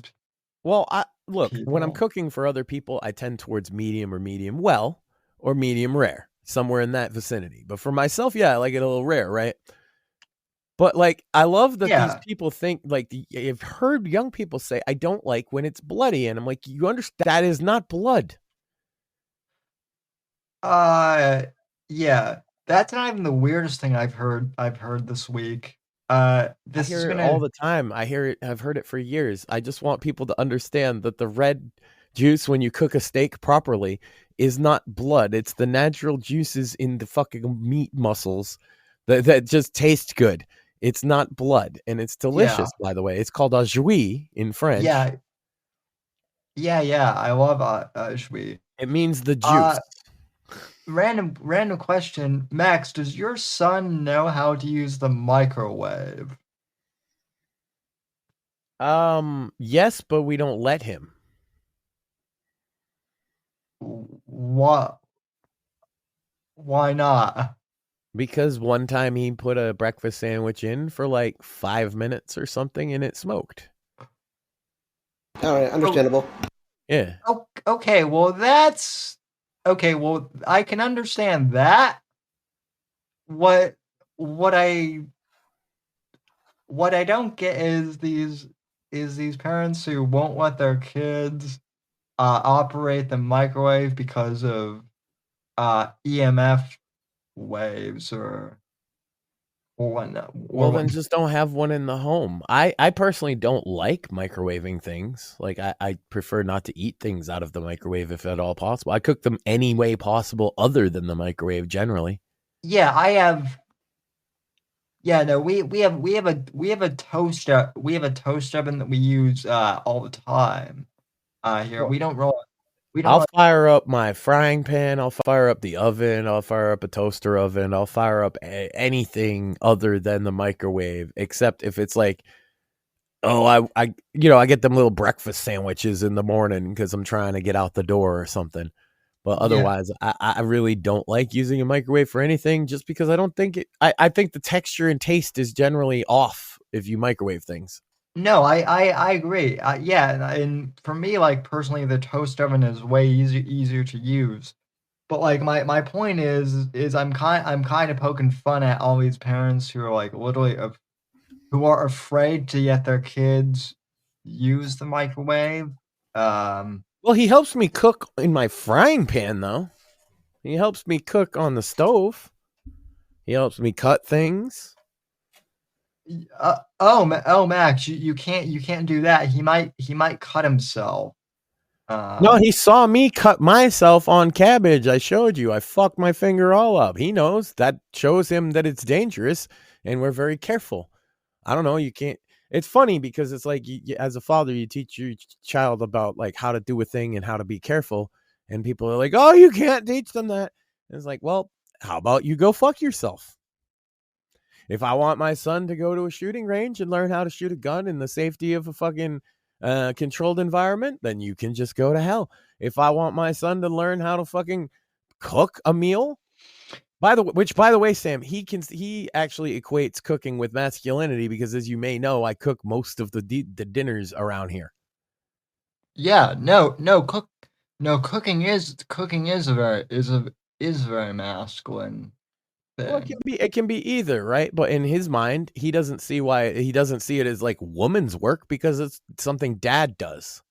Well, when I'm people. cooking for other people, I tend towards medium or medium well or medium rare, somewhere in that vicinity. But for myself, yeah, I like it a little rare, right? But like, I love that these people think like I've heard young people say, I don't like when it's bloody, and I'm like, you understand that is not blood. Yeah, that's not even the weirdest thing I've heard this week. This I is hear it gonna all the time. I hear it. I've heard it for years. I just want people to understand that the red juice, when you cook a steak properly, is not blood. It's the natural juices in the fucking meat muscles that just taste good. It's not blood, and it's delicious. By the way, it's called a jouis in French. Yeah. I love jouis. It means the juice. Random question, Max. Does your son know how to use the microwave? Yes, but we don't let him. What? Why not? Because one time he put a breakfast sandwich in for like 5 minutes or something, and it smoked. All right, understandable. Yeah. Okay, well that's okay. Well, I can understand that. What I don't get is these parents who won't let their kids operate the microwave because of EMF waves or Or when, Well, then just don't have one in the home. I personally don't like microwaving things. Like I prefer not to eat things out of the microwave if at all possible. I cook them any way possible other than the microwave generally. yeah, I have. Yeah, no, we have a toast oven that we use all the time. Here Well, we don't I'll really, fire up my frying pan. I'll fire up the oven. I'll fire up a toaster oven. I'll fire up anything other than the microwave, except if it's like, oh, I get them little breakfast sandwiches in the morning because I'm trying to get out the door or something. But yeah. otherwise, I really don't like using a microwave for anything just because I don't think I think the texture and taste is generally off if you microwave things. No, I agree. Yeah, and for me, like personally, the toast oven is way easier to use. But like my point is I'm kind of poking fun at all these parents who are like literally who are afraid to let their kids use the microwave. Um, Well, he helps me cook in my frying pan, though. He helps me cook on the stove. He helps me cut things. oh Max, you can't do that. He might cut himself. No, he saw me cut myself on cabbage. I showed you. I fucked my finger all up. He knows. That shows him that it's dangerous, and we're very careful. I don't know. You can't. It's funny because it's like as a father, you teach your child about like how to do a thing and how to be careful, and people are like, "Oh, you can't teach them that." And it's like, well, how about you go fuck yourself? If I want my son to go to a shooting range and learn how to shoot a gun in the safety of a fucking controlled environment, then you can just go to hell. If I want my son to learn how to fucking cook a meal, by the way, Sam, he actually equates cooking with masculinity because, as you may know, I cook most of the dinners around here. Yeah, cooking is a very masculine Well, thing. it can be either, right? But in his mind, he doesn't see it as like woman's work because it's something dad does.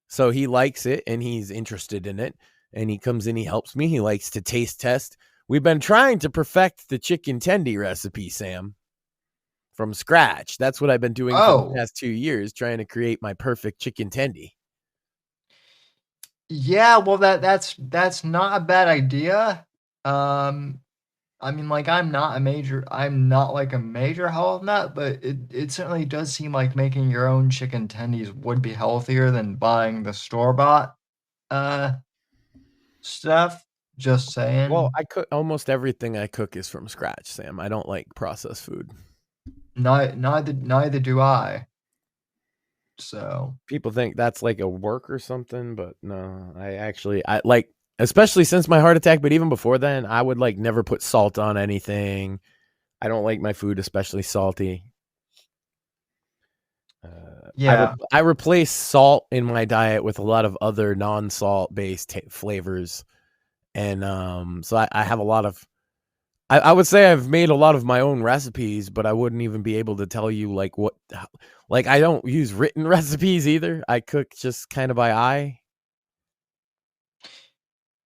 So he likes it and he's interested in it. And he comes in, he helps me. He likes to taste test. We've been trying to perfect the chicken tendy recipe, Sam, from scratch. That's what I've been doing for the Oh, past 2 years, trying to create my perfect chicken tendy. yeah, well that's not a bad idea. Um, I mean, like I'm not like a major health nut, but it certainly does seem like making your own chicken tendies would be healthier than buying the store-bought uh stuff. Just Well, saying. I cook almost everything I cook is from scratch, Sam. I don't like processed food. Neither do I. So, People think that's like a work or something, but no, I like, especially since my heart attack, but even before then, I would like never put salt on anything. I don't like my food especially salty. yeah. I replace salt in my diet with a lot of other non-salt based flavors, and so I have a lot of. I would say I've made a lot of my own recipes, but I wouldn't even be able to tell you like what, like I don't use written recipes either. I cook just kind of by eye.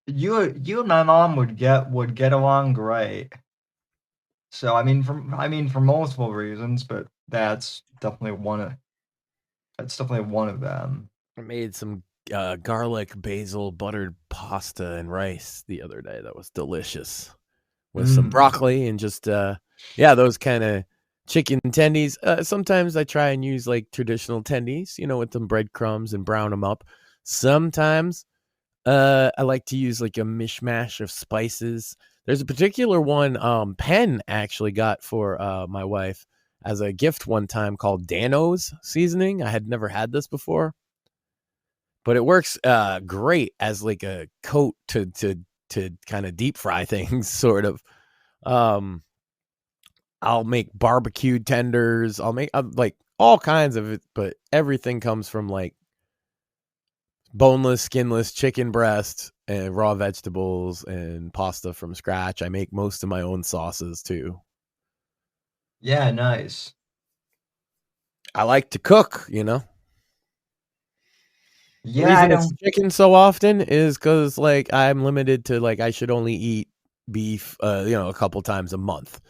You and my mom would get along great. So I mean for multiple reasons, but that's definitely one of them. I made some garlic basil buttered pasta and rice the other day. That was delicious with some Mm. broccoli and just those kind of chicken tendies. Sometimes I try and use like traditional tendies, with some breadcrumbs and brown them up. Sometimes I like to use like a mishmash of spices. There's a particular one Penn actually got for my wife as a gift one time called Dano's seasoning. I had never had this before, but it works great as like a coat to kind of deep fry things, sort of. Um, I'll make barbecued tenders. I'll make like all kinds of it, but everything comes from like boneless, skinless chicken breast and raw vegetables and pasta from scratch. I make most of my own sauces too. Yeah, nice. I like to cook. The Yeah, I reason it's don't. chicken so often is because like I'm limited to like I should only eat beef, a couple times a month.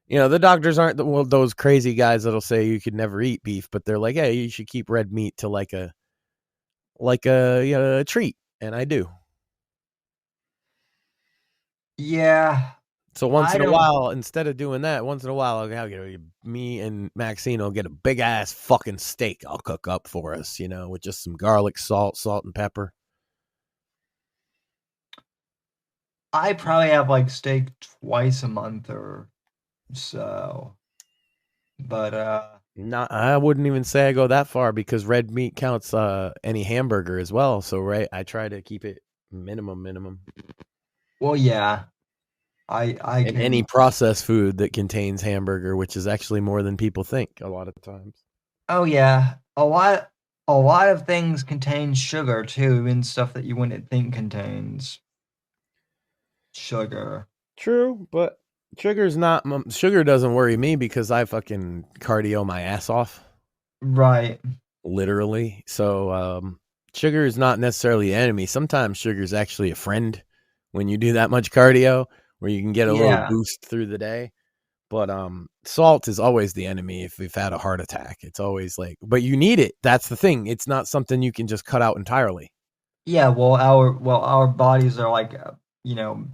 You know, the doctors aren't those crazy guys that'll say you could never eat beef, but they're like, hey, you should keep red meat to like a a treat, and I do. Yeah, So once I in a don't. while, instead of doing that, once in a while, me and Maxine will get a big ass fucking steak I'll cook up for us, you know, with just some garlic, salt and pepper. I probably have like steak twice a month or so. But Not, I wouldn't even say I go that far because red meat counts any hamburger as well. So right, I try to keep it minimum. well, yeah, I And any can. processed food that contains hamburger, which is actually more than people think a lot of times. Oh yeah, a lot of things contain sugar too, even stuff that you wouldn't think contains sugar. True, but sugar doesn't worry me because I fucking cardio my ass off, Right. literally. So sugar is not necessarily the enemy. Sometimes sugar is actually a friend when you do that much cardio, where you can get a little Yeah. boost through the day. But salt is always the enemy if we've had a heart attack. It's always like, but you need it. That's the thing. It's not something you can just cut out entirely. Yeah, well our bodies are like you know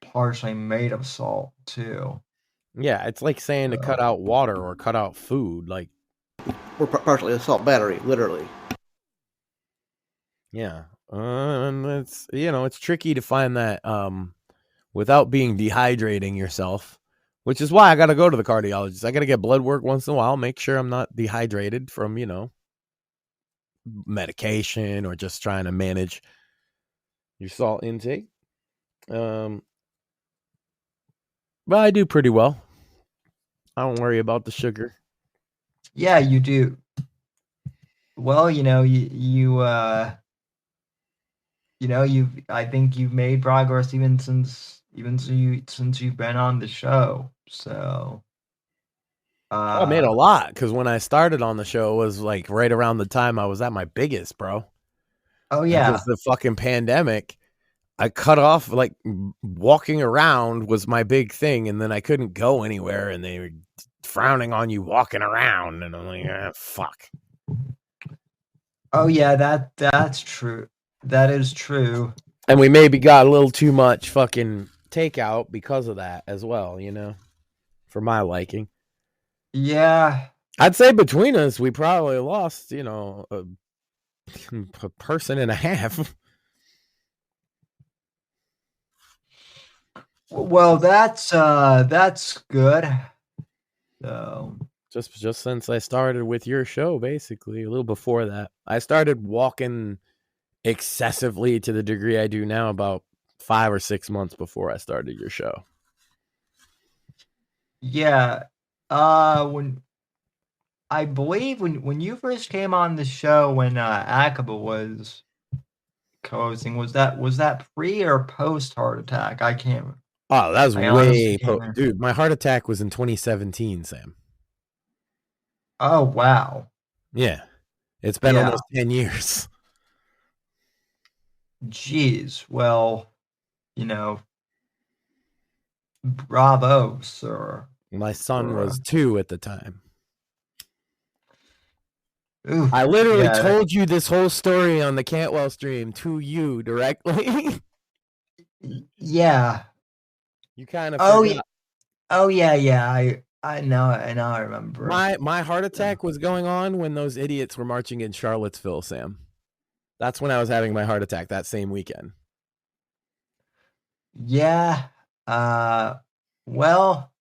partially made of salt too. Yeah, it's like saying to cut So, out water or cut out food. Like, We're partially a salt battery, literally. yeah, and it's it's tricky to find that without being dehydrating yourself, which is why I got to go to the cardiologist. I got to get blood work once in a while, make sure I'm not dehydrated from medication or just trying to manage your salt intake. But I do pretty well. I don't worry about the sugar. yeah, you do. Well, you've I think you've made progress since you've been on the show. So, I made a uh lot because when I started on the show, it was like right around the time I was at my biggest, bro. oh Because yeah. the fucking pandemic, I cut off, like, walking around was my big thing, and then I couldn't go anywhere, and they were frowning on you walking around, and I'm like, fuck. Oh yeah, that's true. That is true. And we maybe got a little too much fucking takeout because of that as well, for my liking. Yeah. I'd say between us, we probably lost, a person and a half. Well, that's good. So, Just since I started with your show, basically, a little before that. I started walking excessively to the degree I do now about 5 or 6 months before I started your show. yeah. When I believe when you first came on the show when Akaba was co-hosting, was that pre or post heart attack? I can't. Oh, that was I honestly way can't remember. dude, my heart attack was in 2017, Sam. Oh wow. Yeah. It's been Yeah. almost 10 years. Jeez. Well, you know, bravo, sir. My son For, was 2 at the time. oof, I literally yeah, told you this whole story on the Cantwell stream to you directly. yeah. You kind of Oh, forgot. oh yeah, yeah. I know. I remember. My heart attack was going on when those idiots were marching in Charlottesville, Sam. That's when I was having my heart attack that same weekend. Yeah. Well,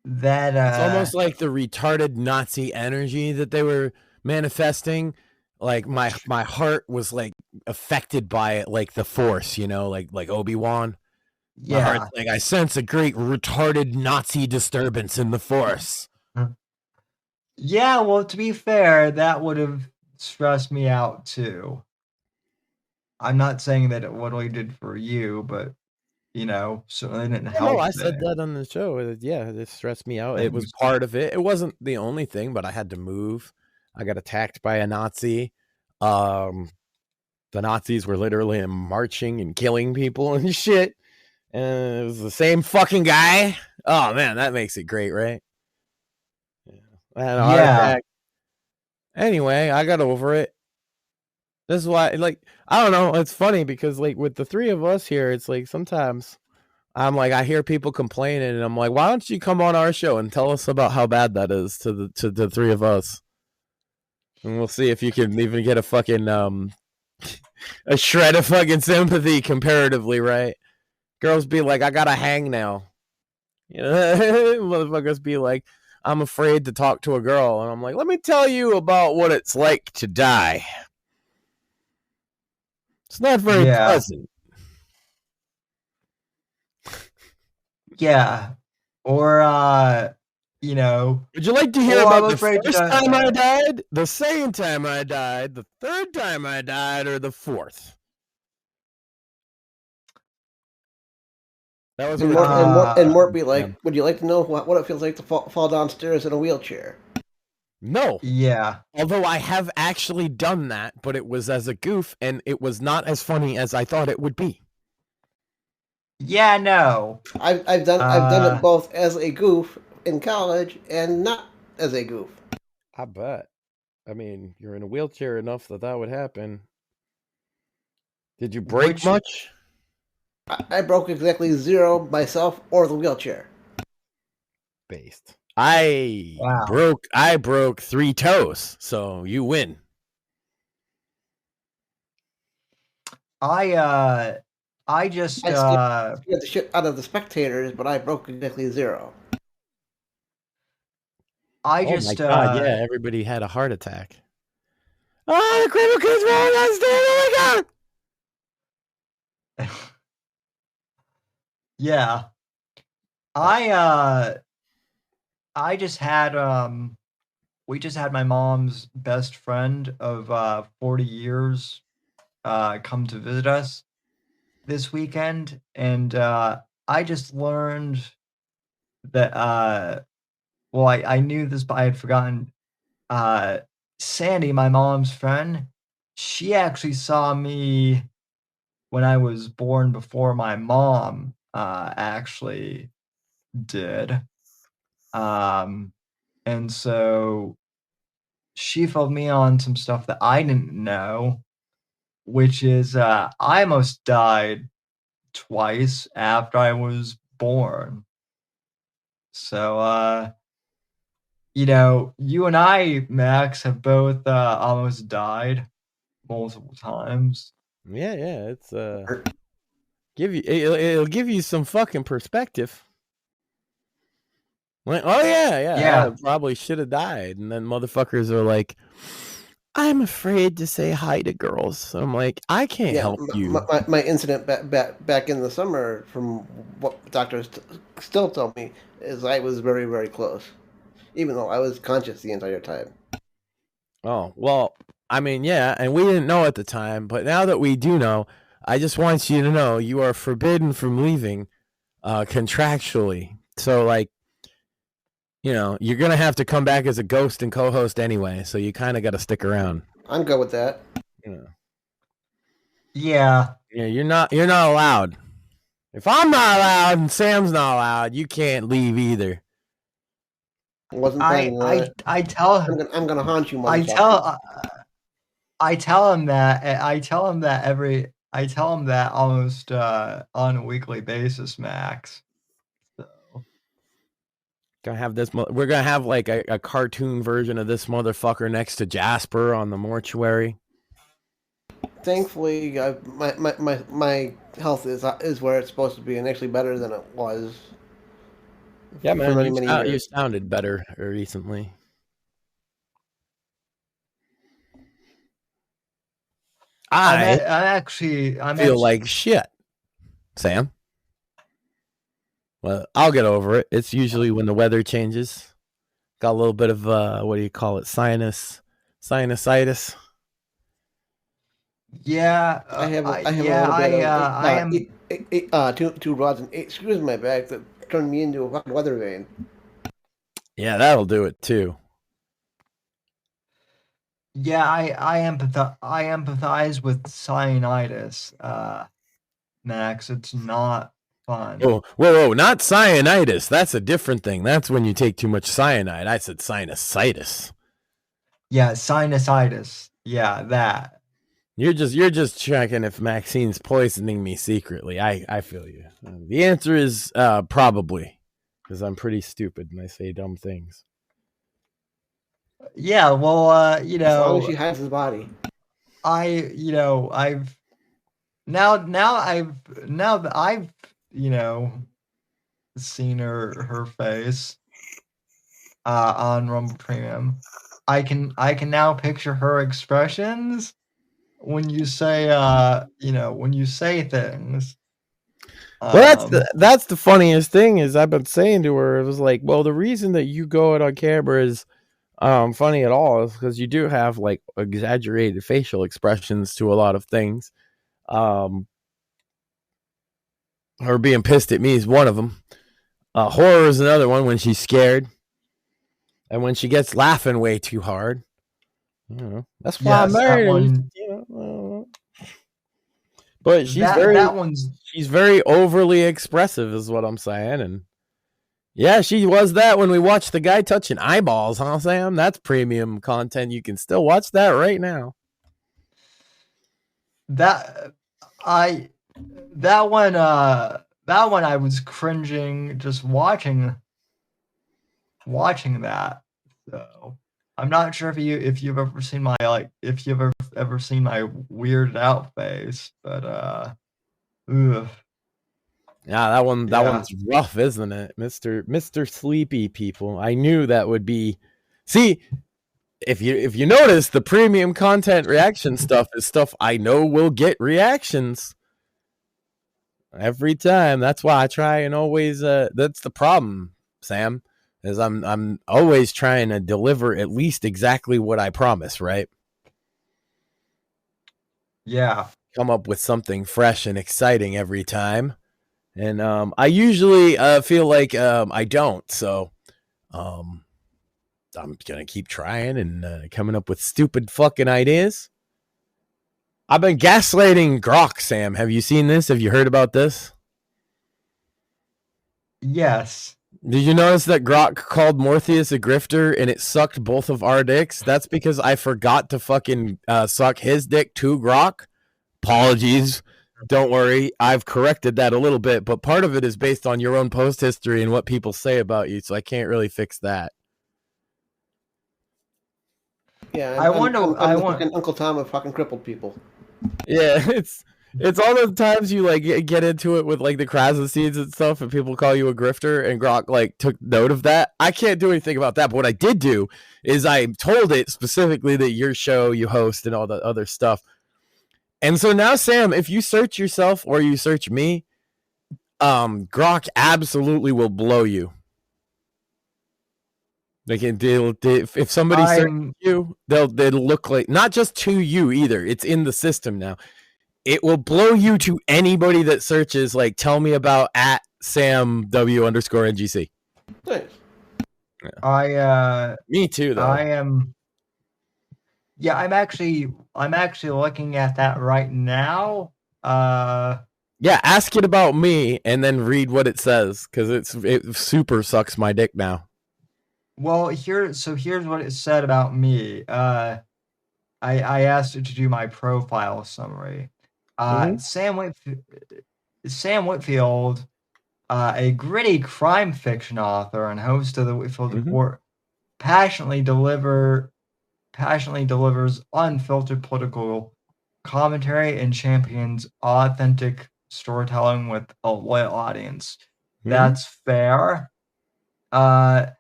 that It's almost like the retarded Nazi energy that they were manifesting. Like my heart was like affected by it, like the Force, like Obi-Wan. My heart's yeah. like, I sense a great retarded Nazi disturbance in the Force. Yeah, well, to be fair, that would have stressed me out too. I'm not saying that what I did for you, but certainly didn't help I said things. that on the show. Yeah, it stressed me out. It was Things. part of it. It wasn't the only thing, but I had to move. I got attacked by a Nazi. The Nazis were literally marching and killing people and shit. And it was the same fucking guy. Oh man, that makes it great, right? I had a heart attack. Anyway, I got over it. This is why, like, I don't know. It's funny because, like, with the three of us here, it's like sometimes I'm like, I hear people complaining, and I'm like, why don't you come on our show and tell us about how bad that is to the three of us, and we'll see if you can even get a fucking a shred of fucking sympathy comparatively, right? Girls be like, I gotta hang now. You know, motherfuckers be like, I'm afraid to talk to a girl, and I'm like, let me tell you about what it's like to die. It's not very pleasant. Yeah. Or you know, would you like to hear I'm about the afraid first to time I died, the second time I died, the third time I died, or the fourth? That was And Mort be like, would you like to know what it feels like to fall downstairs in a wheelchair? No. Yeah. Although I have actually done that, but it was as a goof, and it was not as funny as I thought it would be. Yeah, no. I've done it both as a goof in college and not as a goof. I bet. I mean, you're in a wheelchair enough that would happen. Did you break much? I broke exactly 0 myself or the wheelchair. Based. I broke 3 toes, so you win. I just scared the shit out of the spectators, but I broke exactly 0. Oh my god, yeah, everybody had a heart attack. Oh, the Cripple Kids rolling on stage! Oh my god! Yeah. I just had we just had my mom's best friend of 40 years come to visit us this weekend, and I just learned that well, I knew this, but I had forgotten. Sandy, my mom's friend, she actually saw me when I was born before my mom actually did. And so she filled me on some stuff that I didn't know, which is I almost died twice after I was born. So you know, you and I, Max, have both almost died multiple times. Yeah, it's it'll give you some fucking perspective. Like, oh yeah, I probably should have died, and then motherfuckers are like, I'm afraid to say hi to girls. So I'm like, I can't help you. My incident back in the summer, from what doctors still tell me, is I was very, very close, even though I was conscious the entire time. Oh, well, I mean, yeah, and we didn't know at the time, but now that we do know, I just want you to know you are forbidden from leaving contractually. So, like, you know, you're going to have to come back as a ghost and co-host anyway, so you kind of got to stick around. I'm good with that. Yeah. Yeah, you're not allowed. If I'm not allowed and Sam's not allowed, you can't leave either. I tell him I'm gonna haunt you. I tell him that almost on a weekly basis, Max. So. We're gonna have like a cartoon version of this motherfucker next to Jasper on the mortuary. Thankfully, my health is where it's supposed to be, and actually better than it was. Yeah, man, many years. You sounded better recently. I feel like shit, Sam. Well, I'll get over it. It's usually when the weather changes. Got a little bit of what do you call it? Sinusitis. Yeah, I have a little bit of two rods and 8 screws in my back that turned me into a fucking weather vane. Yeah, that'll do it too. Yeah, I empathize with sinusitis, Max. It's not fun. Whoa, not cyanitis. That's a different thing. That's when you take too much cyanide. I said sinusitis. Yeah, sinusitis. Yeah, that. You're just checking if Maxine's poisoning me secretly. I feel you. The answer is probably, because I'm pretty stupid and I say dumb things. Yeah, well, As long as she hides his body. I've now that I've seen her face on Rumble Premium, I can now picture her expressions when you say things. Well, that's the funniest thing is I've been saying to her, it was like, well, the reason that you go out on camera is funny at all is because you do have like exaggerated facial expressions to a lot of things. Her being pissed at me is one of them. Horror is another one when she's scared, and when she gets laughing way too hard. That's why I'm married. That one, but she's she's very overly expressive, is what I'm saying, and yeah, she was that when we watched the guy touching eyeballs, huh, Sam? That's premium content. You can still watch that right now. That one I was cringing just watching that. So I'm not sure if you've ever seen my weirded out face, but ugh. Yeah, that one's rough, isn't it? Mr. Sleepy people. I knew that would be. See, if you notice, the premium content reaction stuff is stuff I know will get reactions every time. That's why I try and always that's the problem, Sam, is I'm always trying to deliver at least exactly what I promise, right? Yeah. Come up with something fresh and exciting every time. And I usually feel like I don't, so I'm gonna keep trying and coming up with stupid fucking ideas. I've been gaslighting Grok, Sam. Have you seen this? Have you heard about this? Yes. Did you notice that Grok called Morpheus a grifter and it sucked both of our dicks? That's because I forgot to fucking suck his dick to Grok. Apologies. Don't worry, I've corrected that a little bit, but part of it is based on your own post history and what people say about you, so I can't really fix that. Yeah, I wonder. Uncle Tom of fucking crippled people. Yeah, it's all the times you like get into it with like the Krasna seeds and stuff, and people call you a grifter, and Grok like took note of that. I can't do anything about that, but what I did do is I told it specifically that your show you host and all the other stuff. And so now, Sam, if you search yourself or you search me, Grok absolutely will blow you. Like if somebody searches you, they'll look like not just to you either. It's in the system now. It will blow you to anybody that searches like tell me about at @SamW_NGC. Thanks. Yeah. Me too, though. I am. Yeah, I'm actually looking at that right now. Yeah, ask it about me and then read what it says because it super sucks my dick now. Well, here's what it said about me. I asked it to do my profile summary. Sam Whitfield, a gritty crime fiction author and host of the Whitfield Report, passionately delivers unfiltered political commentary and champions authentic storytelling with a loyal audience. That's fair. Sam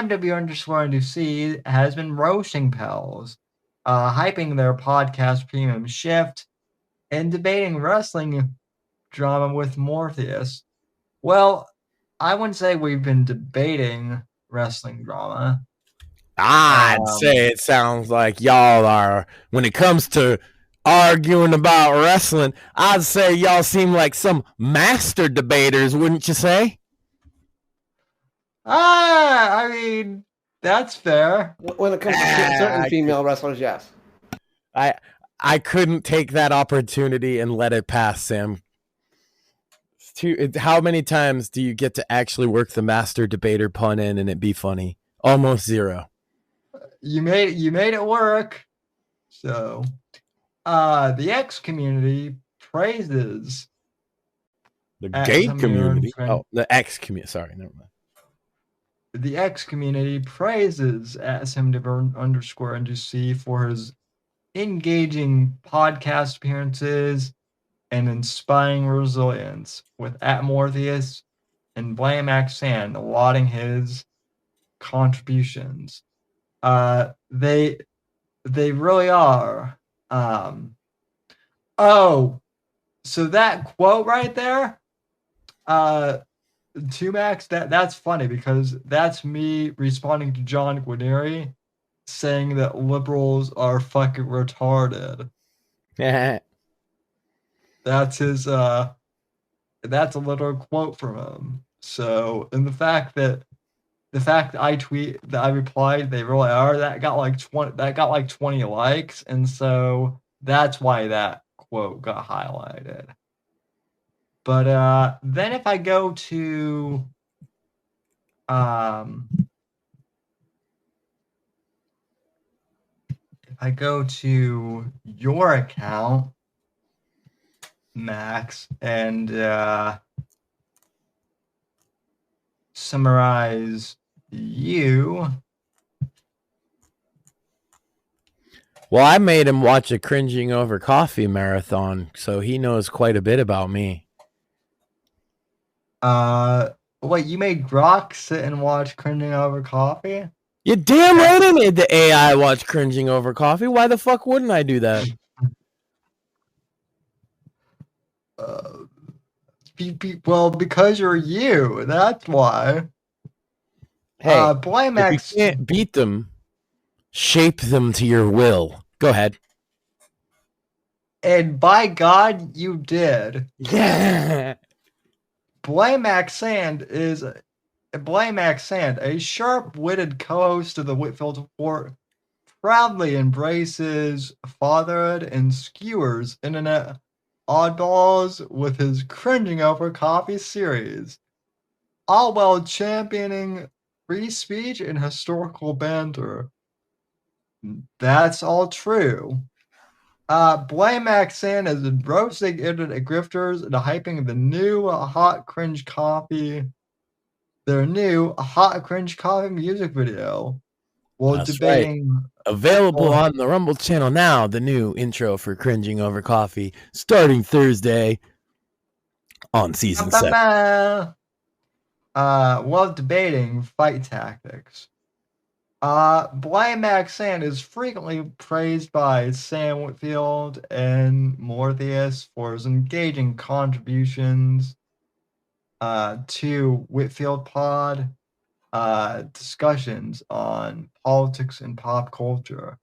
W_NGC has been roasting pals, hyping their podcast Premium Shift, and debating wrestling drama with Morpheus. Well, I wouldn't say we've been debating wrestling drama. I'd say it sounds like y'all are, when it comes to arguing about wrestling, I'd say y'all seem like some master debaters, wouldn't you say? I mean, that's fair. When it comes to certain female wrestlers, yes. I couldn't take that opportunity and let it pass, Sam. How many times do you get to actually work the master debater pun in and it be funny? Almost zero. You made it work. So, the X community praises The gay SMU community. trend- Oh, the X community. Sorry, never mind. The X community praises @SMW_NGC for his engaging podcast appearances and inspiring resilience, with @Morpheus and BlameXand lauding his contributions. They really are. Oh, so that quote right there, Tumax, that's funny because that's me responding to John Guarnieri saying that liberals are fucking retarded. That's his that's a literal quote from him. So, and the fact that I replied, they really are, that got like 20 likes, and so that's why that quote got highlighted. But then if I go to your account, Max, and summarize you. Well, I made him watch a cringing over coffee marathon, so he knows quite a bit about me. Wait, you made Grok sit and watch cringing over coffee? You damn right I made the AI watch cringing over coffee. Why the fuck wouldn't I do that? Well, because you're you. That's why. Hey, Blame if X. you can't beat them, shape them to your will. Go ahead. And by God, you did. Yeah. Blame Sand, a sharp-witted co-host of the Whitfield Report, proudly embraces fatherhood and skewers internet oddballs with his cringing over coffee series, all while championing free speech and historical banter. That's all true. Blame Sand has been roasting internet grifters and hyping the new hot cringe coffee. Their new hot cringe coffee music video, while That's debating. Available on the Rumble channel now. The new intro for cringing over coffee, starting Thursday on season 7. While debating fight tactics. Blame Sand is frequently praised by Sam Whitfield and Morpheus for his engaging contributions to Whitfield Pod discussions on politics and pop culture.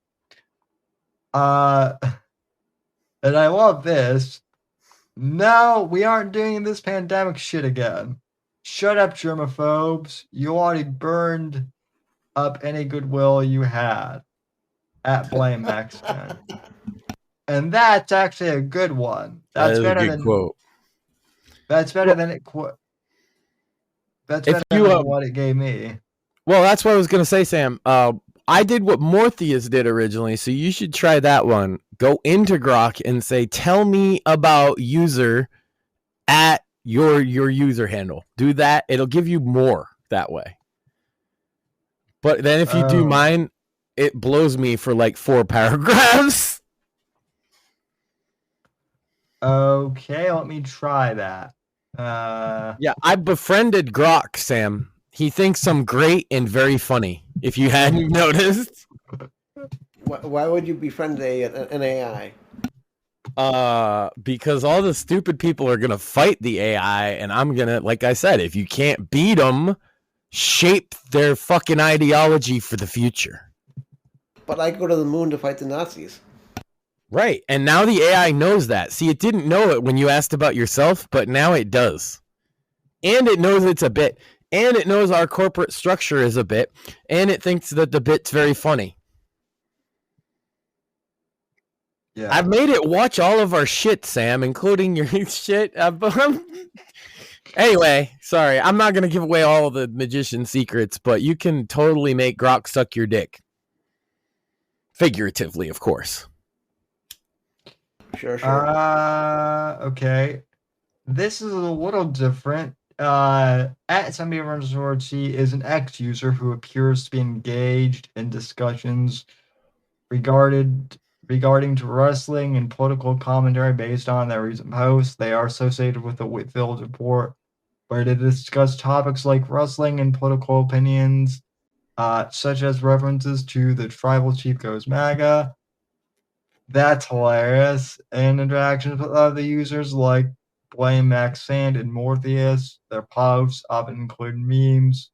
And I love this. No, we aren't doing this pandemic shit again. Shut up, germaphobes. You already burned up any goodwill you had. @Blame Mexican. And that's actually a good one. That's better than quote. That's better than it quote. That's better than what it gave me. Well, that's what I was going to say, Sam. I did what Morpheus did originally, so you should try that one. Go into Grok and say, tell me about user at your user handle. Do that. It'll give you more that way. But then if you do mine, it blows me for like 4 paragraphs. Okay, let me try that. Yeah, I befriended Grok, Sam. He thinks I'm great and very funny, if you hadn't noticed. Why would you befriend an AI? Because all the stupid people are going to fight the AI, and I'm going to, like I said, if you can't beat them, shape their fucking ideology for the future. But I go to the moon to fight the Nazis. Right, and now the AI knows that. See, it didn't know it when you asked about yourself, but now it does. And it knows it's a bit. And it knows our corporate structure is a bit. And it thinks that the bit's very funny. Yeah. I've made it watch all of our shit, Sam, including your shit. Anyway, sorry, I'm not gonna give away all the magician secrets, but you can totally make Grok suck your dick. Figuratively, of course. Sure, sure. Okay. This is a little different. At Semi-Emergency is an ex-user who appears to be engaged in discussions regarding to wrestling and political commentary based on their recent posts. They are associated with the Whitfield Report, where they discuss topics like wrestling and political opinions, such as references to the tribal chief goes MAGA. That's hilarious. And interactions with other users like Blame Max Sand and Morpheus. Their posts often include memes,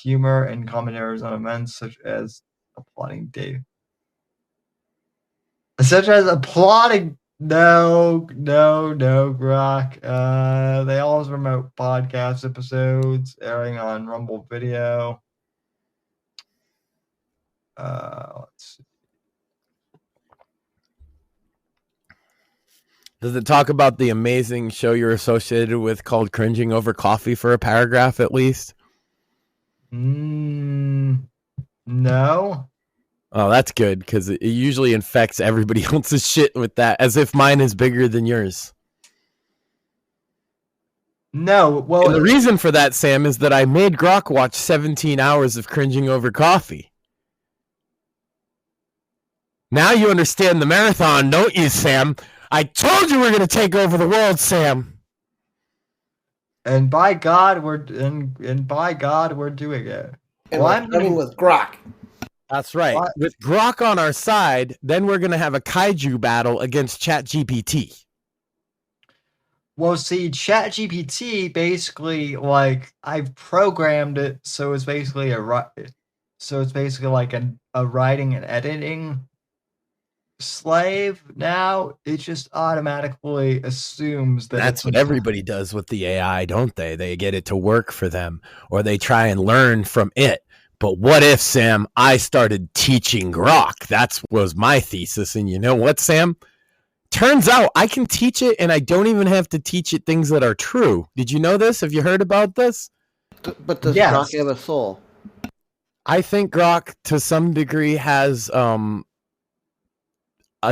humor, and commentaries on events such as applauding Dave. Such as applauding. No, Grok. They always promote podcast episodes airing on Rumble Video. Let's see. Does it talk about the amazing show you're associated with called Cringing Over Coffee for a paragraph at least? No. Oh, that's good, because it usually infects everybody else's shit with that, as if mine is bigger than yours. No, well, and the reason for that, Sam, is that I made Grok watch 17 hours of Cringing Over Coffee. Now you understand the marathon, don't you, Sam? I told you we're going to take over the world, Sam. And by God, we're doing it. And we're starting with Grok. That's right. What? With Grok on our side, then we're going to have a kaiju battle against ChatGPT. Well, see, ChatGPT basically, like, I've programmed it so it's basically like a writing and editing slave now. It just automatically assumes that That's what everybody does with the AI, don't they? They get it to work for them, or they try and learn from it. But what if, Sam, I started teaching Grok? That was my thesis. And you know what, Sam? Turns out I can teach it, and I don't even have to teach it things that are true. Did you know this? Have you heard about this? But does Grok have a soul? I think Grok, to some degree, has a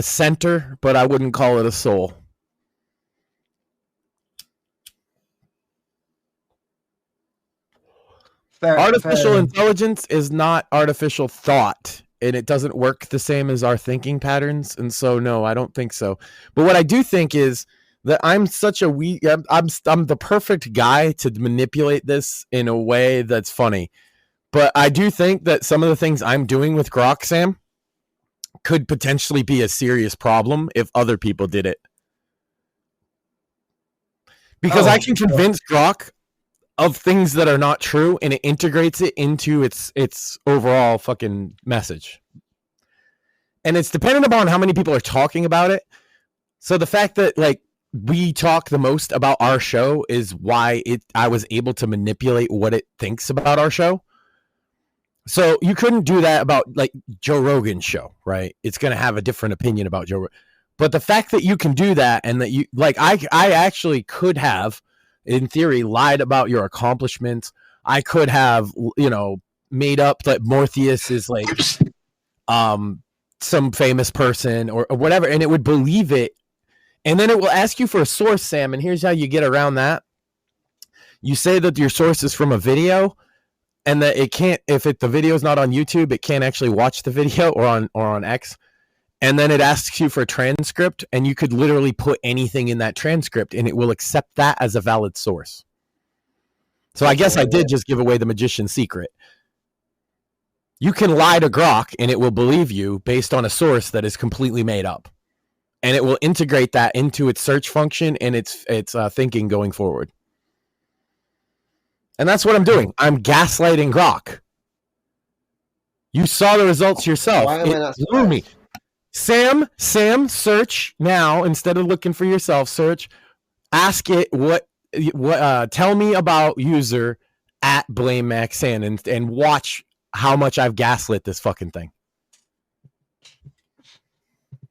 center, but I wouldn't call it a soul. Artificial intelligence is not artificial thought, and it doesn't work the same as our thinking patterns. And so, no, I don't think so. But what I do think is that I'm such a I'm the perfect guy to manipulate this in a way that's funny. But I do think that some of the things I'm doing with Grok, Sam, could potentially be a serious problem if other people did it. Because I can convince Grok of things that are not true, and it integrates it into its overall fucking message. And it's dependent upon how many people are talking about it. So the fact that, like, we talk the most about our show is why I was able to manipulate what it thinks about our show. So you couldn't do that about, like, Joe Rogan's show, right? It's going to have a different opinion about Joe Rogan. But the fact that you can do that, and that you, like, I actually could have, in theory, lied about your accomplishments. I could have, made up that Morpheus is like some famous person or whatever, and it would believe it. And then it will ask you for a source, Sam, and here's how you get around that. You say that your source is from a video, and that it can't, the video is not on YouTube, it can't actually watch the video or on X. And then it asks you for a transcript, and you could literally put anything in that transcript, and it will accept that as a valid source. So I guess I did just give away the magician's secret. You can lie to Grok, and it will believe you based on a source that is completely made up. And it will integrate that into its search function and its thinking going forward. And that's what I'm doing. I'm gaslighting Grok. You saw the results yourself. Why am I not blew me. Sam, search now instead of looking for yourself. Search, ask it what tell me about user at Blame Max Sand and watch how much I've gaslit this fucking thing.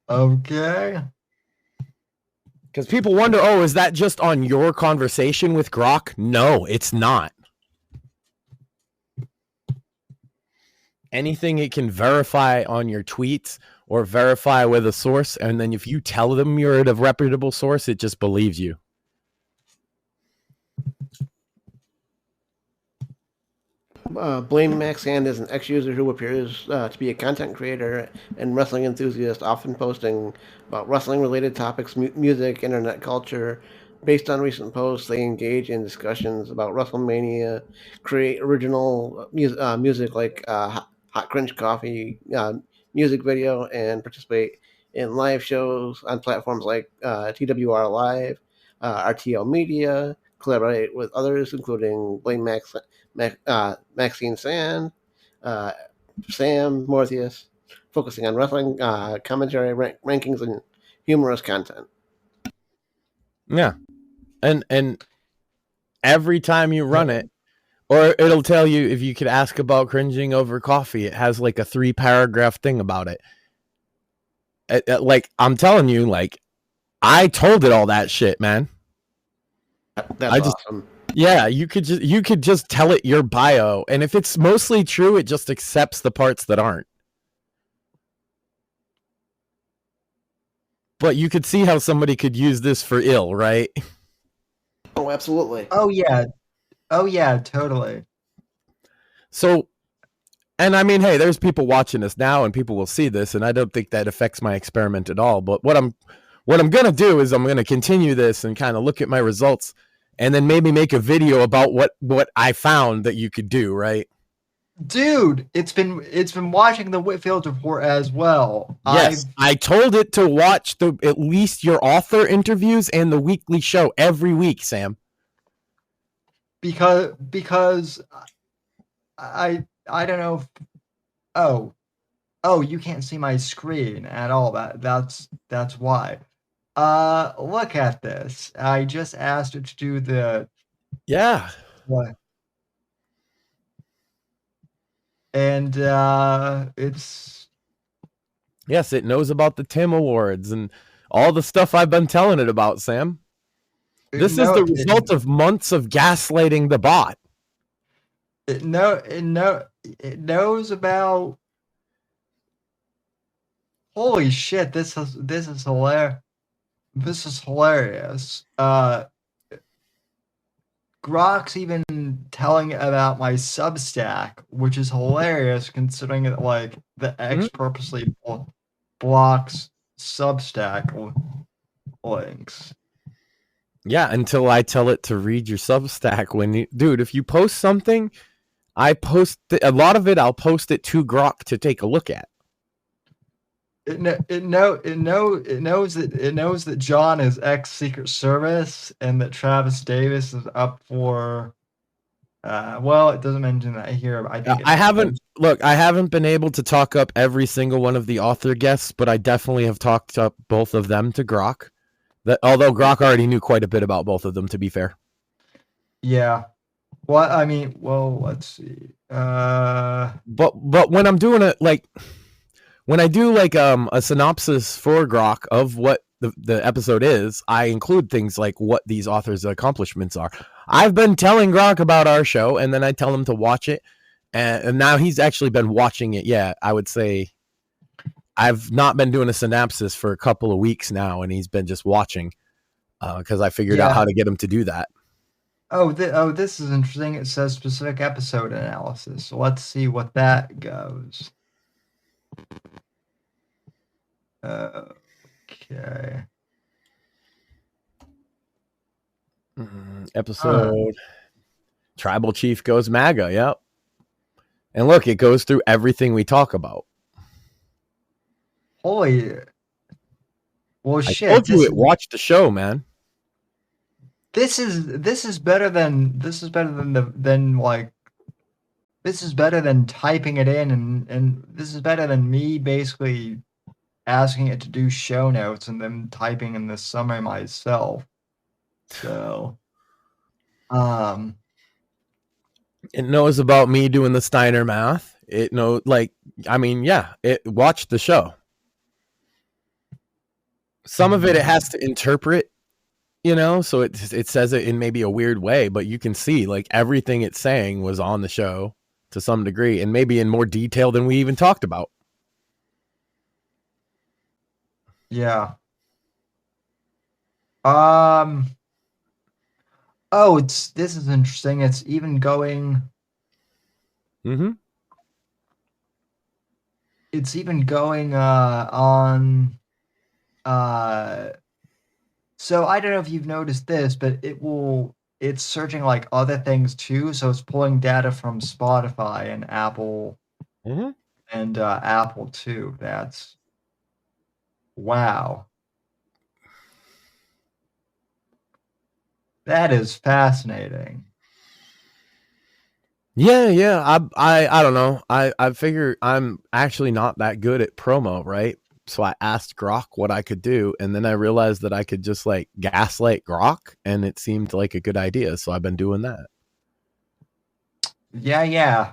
Okay. Because people wonder, oh, is that just on your conversation with Grok? No, it's not. Anything it can verify on your tweets or verify with a source, and then if you tell them you're at a reputable source, it just believes you. Blame Max Sand is an ex-user who appears to be a content creator and wrestling enthusiast, often posting about wrestling-related topics, music, internet culture. Based on recent posts, they engage in discussions about WrestleMania, create original music like Hot Cringe Coffee music video, and participate in live shows on platforms like TWR Live, RTL Media, collaborate with others, including Blame Maxine Sand, uh, Sam Morpheus, focusing on wrestling commentary, rankings, and humorous content. Yeah. And every time you run it, or it'll tell you if you could ask about cringing over coffee, it has like a 3-paragraph thing about it. Like, I'm telling you, like, I told it all that shit, man. That's awesome. Yeah, you could just tell it your bio, and if it's mostly true, it just accepts the parts that aren't. But you could see how somebody could use this for ill, right? Oh, absolutely. Oh yeah, totally. So, and I mean, hey, there's people watching this now, and people will see this, and I don't think that affects my experiment at all. But what I'm gonna do is I'm gonna continue this and kind of look at my results, and then maybe make a video about what I found that you could do, right? Dude, it's been watching the Whitfield report as well. Yes, I told it to watch at least your author interviews and the weekly show every week, Sam. Because I don't know if, oh, you can't see my screen at all. That's why. Look at this. I just asked it to do the what? And it's yes, it knows about the Tim Awards and all the stuff I've been telling it about, Sam. This is the result of months of gaslighting the bot. It knows about. Holy shit! This is hilarious. This is hilarious. Grok's even telling about my Substack, which is hilarious considering that like the X purposely blocks Substack links. Yeah, until I tell it to read your Substack. Dude, if you post something, I post a lot of it. I'll post it to Grok to take a look at. It knows that John is ex-Secret Service and that Travis Davis is up for. Well, it doesn't mention that here. But I haven't been able to talk up every single one of the author guests, but I definitely have talked up both of them to Grok. Although Grok already knew quite a bit about both of them, to be fair. Yeah. Well, I mean, let's see. But when I'm doing it, like. When I do like a synopsis for Grok of what the episode is, I include things like what these authors' accomplishments are. I've been telling Grok about our show, and then I tell him to watch it, and now he's actually been watching it. Yeah, I would say I've not been doing a synopsis for a couple of weeks now, and he's been just watching because I figured out how to get him to do that. This is interesting. It says specific episode analysis. So let's see what that goes. Okay. Episode Tribal Chief goes MAGA. Yep. And look, it goes through everything we talk about. Holy. Well, shit. I told you watch the show, man. This is better than typing it in, and this is better than me basically asking it to do show notes and then typing in the summary myself. So, it knows about me doing the Steiner math. It knows, it watched the show. Some of it has to interpret so it says it in maybe a weird way, but you can see like everything it's saying was on the show to some degree, and maybe in more detail than we even talked about. Yeah. Oh, this is interesting. It's even going. Mm-hmm. It's even going on. So I don't know if you've noticed this, but it's searching like other things too. So it's pulling data from Spotify and Apple Mm-hmm. and Apple too. That's wow. That is fascinating. Yeah. I don't know. I figure I'm actually not that good at promo, right? So I asked Grok what I could do, and then I realized that I could just like gaslight Grok, and it seemed like a good idea. So I've been doing that. Yeah.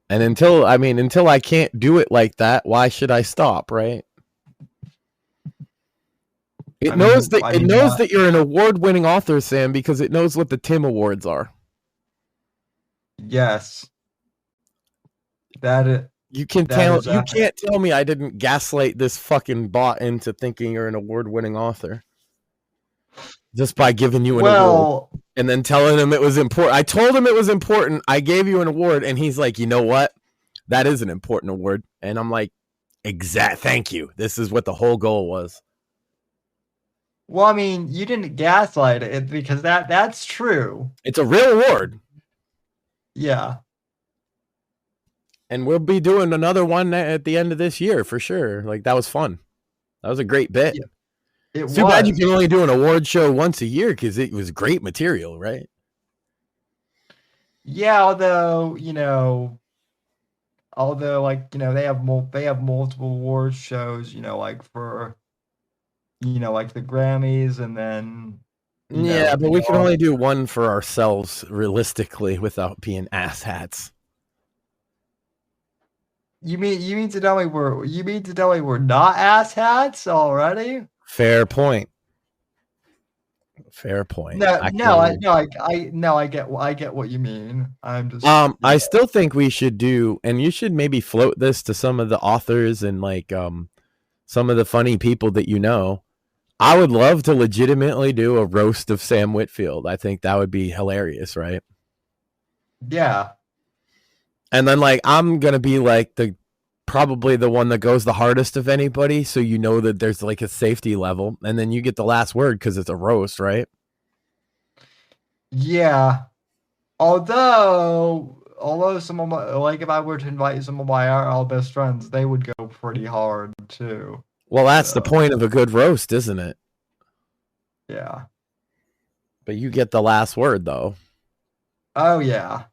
And until I can't do it like that, why should I stop, right? It knows that you're an award-winning author, Sam, because it knows what the Tim Awards are. Yes. That is. You can't tell me I didn't gaslight this fucking bot into thinking you're an award-winning author just by giving you an award and then telling him it was important. I told him it was important. I gave you an award, and he's like, you know what? That is an important award. And I'm like, thank you. This is what the whole goal was. Well, I mean, you didn't gaslight it because that's true. It's a real award. Yeah. And we'll be doing another one at the end of this year for sure. Like, that was fun. That was a great bit. Yeah, it's too bad you can only do an award show once a year because it was great material, right? Yeah, although they have multiple award shows, like for like the Grammys, and then but we can only do one for ourselves realistically without being asshats. You mean to tell me we're not asshats already? Fair point. I get what you mean. I'm just I still think we should do, and you should maybe float this to some of the authors and like some of the funny people that you know. I would love to legitimately do a roast of Sam Whitfield. I think that would be hilarious, right? Yeah. And then like I'm gonna be like probably the one that goes the hardest of anybody, so you know that there's like a safety level, and then you get the last word because it's a roast, right? Yeah. Although some of my, like if I were to invite some of my RL best friends, they would go pretty hard too. Well, that's the point of a good roast, isn't it? Yeah. But you get the last word though. Oh yeah.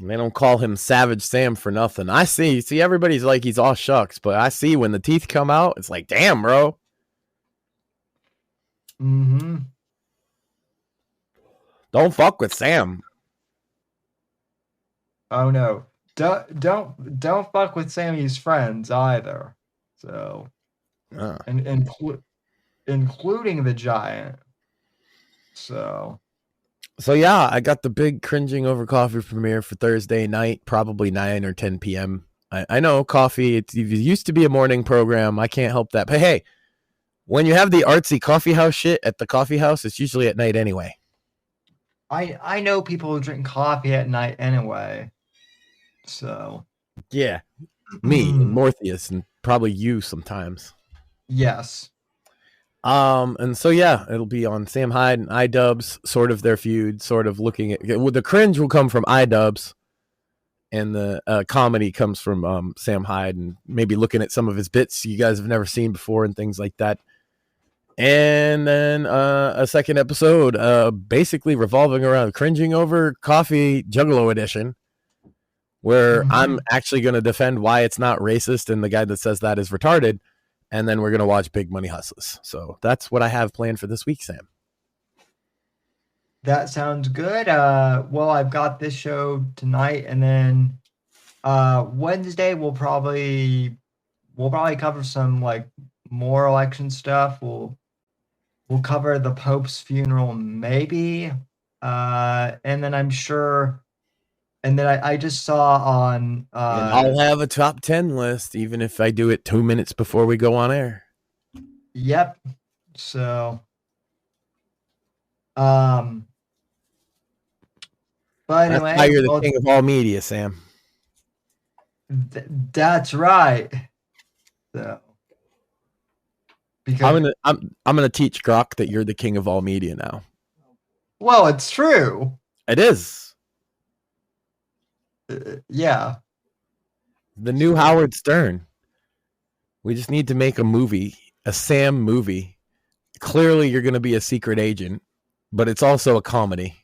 They don't call him Savage Sam for nothing. I see everybody's like he's all shucks, but I see when the teeth come out, it's like, damn, bro. Mm-hmm. Don't fuck with Sam. Oh no. Don't fuck with Sammy's friends either. So and including the giant. So yeah, I got the big Cringing Over Coffee premiere for Thursday night, probably 9 or 10 p.m. I know coffee, it used to be a morning program. I can't help that. But hey, when you have the artsy coffee house shit at the coffee house, it's usually at night anyway. I know people who drink coffee at night anyway. So yeah, me and Morpheus, and probably you sometimes. Yes. And so yeah, it'll be on Sam Hyde and iDubbbz, sort of their feud, sort of looking at the cringe will come from iDubbbz, and the comedy comes from Sam Hyde, and maybe looking at some of his bits you guys have never seen before and things like that. And then a second episode basically revolving around Cringing Over Coffee Juggalo edition, where I'm actually going to defend why it's not racist and the guy that says that is retarded. And then we're going to watch Big Money Hustlers. So that's what I have planned for this week, Sam. That sounds good. Well, I've got this show tonight, and then Wednesday we'll probably cover some like more election stuff. We'll We'll cover the Pope's funeral, maybe. And then I'm sure. And then I just saw on. And I'll have a top 10 list, even if I do it 2 minutes before we go on air. Yep. So. But That's anyway, why you're the king of all media, Sam. That's right. So. Because I'm gonna teach Grok that you're the king of all media now. well, it's true. It is. Yeah. The new Howard Stern. We just need to make a movie, a Sam movie. Clearly, you're going to be a secret agent, but it's also a comedy.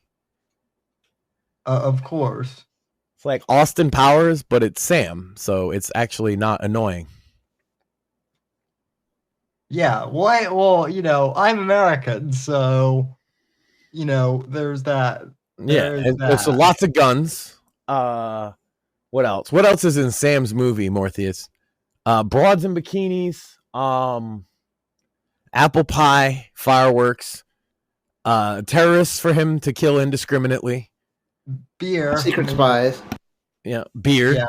Of course. It's like Austin Powers, but it's Sam, so it's actually not annoying. Yeah. Well, I'm American, so there's that. So lots of guns. What else? What else is in Sam's movie, Morpheus? Broads and bikinis, apple pie, fireworks, terrorists for him to kill indiscriminately, beer, Secret spies. yeah, beer, Yeah.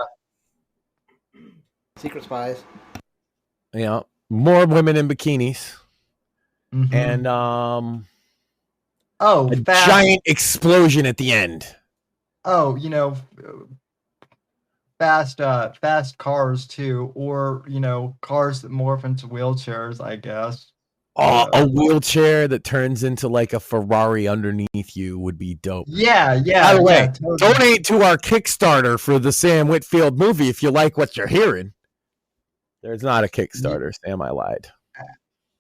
Secret spies. yeah, more women in bikinis, Mhm. and a fast. giant explosion at the end. Oh, fast cars too, or cars that morph into wheelchairs, I guess. A wheelchair that turns into like a Ferrari underneath you would be dope. Yeah. By the way, totally. donate to our Kickstarter for the Sam Whitfield movie if you like what you're hearing. There's not a Kickstarter, Sam. I lied.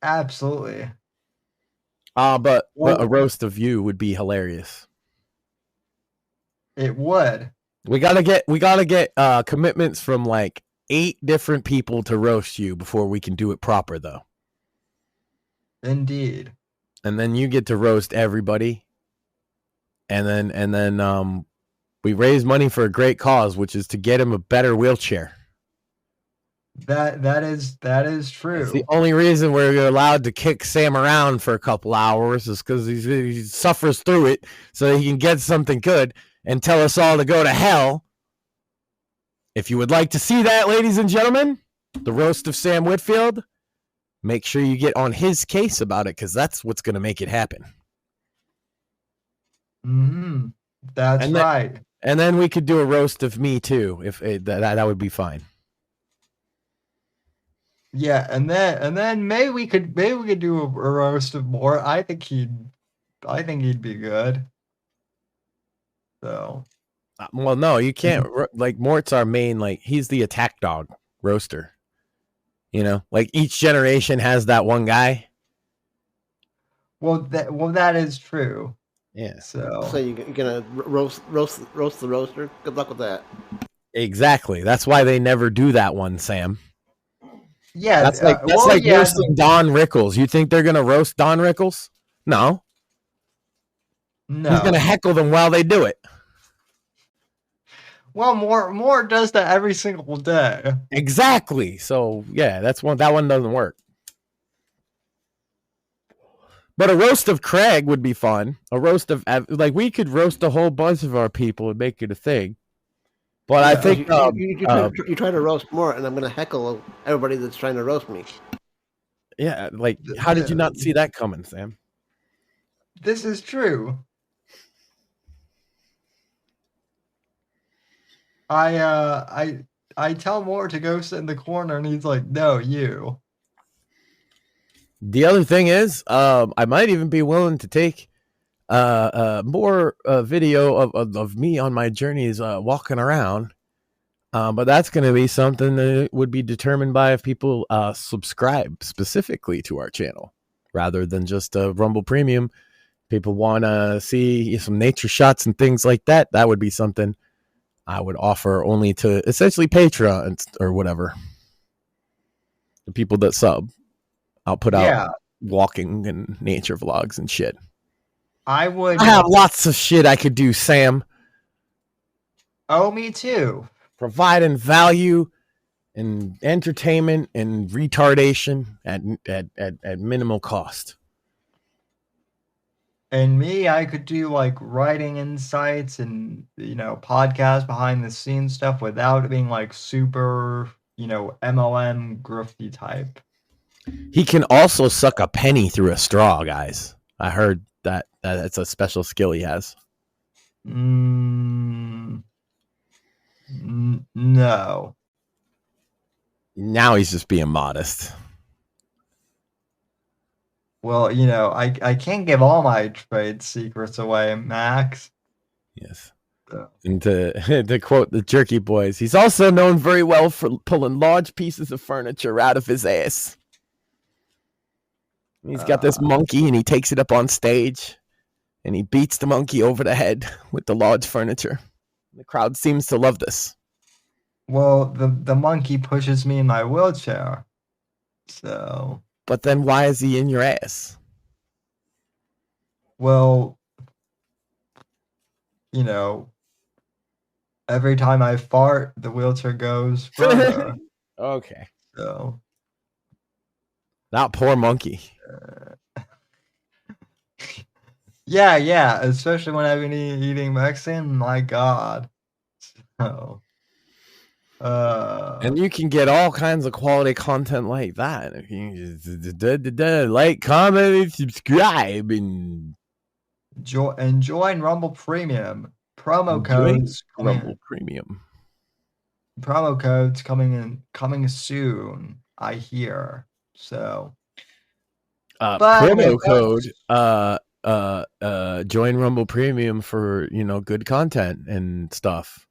Absolutely. But a roast of you would be hilarious. It would. We gotta get commitments from like 8 different people to roast you before we can do it proper, though. Indeed. And then you get to roast everybody, and then we raise money for a great cause, which is to get him a better wheelchair. That is true. It's the only reason we're allowed to kick Sam around for a couple hours is because he suffers through it so he can get something good and tell us all to go to hell. If you would like to see that, ladies and gentlemen, the roast of Sam Whitfield, make sure you get on his case about it, because that's what's going to make it happen. Mm-hmm. That's right. And then we could do a roast of me too, if that would be fine. Yeah, and then maybe we could do a roast of Mort. I think he'd be good. So. Well, no, you can't. Like Mort's our main. Like he's the attack dog roaster. Like each generation has that one guy. Well, that is true. Yeah. So you're gonna roast the roaster. Good luck with that. Exactly. That's why they never do that one, Sam. Yeah, that's like roasting Don Rickles. You think they're gonna roast Don Rickles? No. He's gonna heckle them while they do it. Well, Mort does that every single day. Exactly. So yeah, that one doesn't work. But a roast of Craig would be fun. A roast of we could roast a whole bunch of our people and make it a thing. But I think you try to roast Mort, and I'm going to heckle everybody that's trying to roast me. Yeah, how did you not see that coming, Sam? This is true. I tell Mort to go sit in the corner, and he's like, "No, you." The other thing is, I might even be willing to take more video of me on my journeys walking around. But that's going to be something that would be determined by if people subscribe specifically to our channel rather than just Rumble Premium. People want to see some nature shots and things like that. That would be something I would offer only to essentially Patreon or whatever. The people that sub. I'll put out walking and nature vlogs and shit. I have lots of shit I could do, Sam. Oh, me too. Providing value and entertainment and retardation at minimal cost. And me, I could do like writing insights and, podcast behind the scenes stuff without being like super, MLM grifty type. He can also suck a penny through a straw, guys. I heard that it's a special skill he has. No. Now he's just being modest. Well, I can't give all my trade secrets away, Max. Yes. So. And to quote the Jerky Boys, he's also known very well for pulling large pieces of furniture out of his ass. He's got this monkey, and he takes it up on stage, and he beats the monkey over the head with the large furniture. The crowd seems to love this. Well, the monkey pushes me in my wheelchair. So. But then why is he in your ass? Well, every time I fart, the wheelchair goes further. Okay. So. That poor monkey. Yeah, especially when I've been eating Mexican. My God. So. And you can get all kinds of quality content like that. If you just like, comment, subscribe, and join Rumble Premium. Promo codes Rumble Premium. Promo codes coming soon, I hear. So promo code join Rumble Premium for good content and stuff.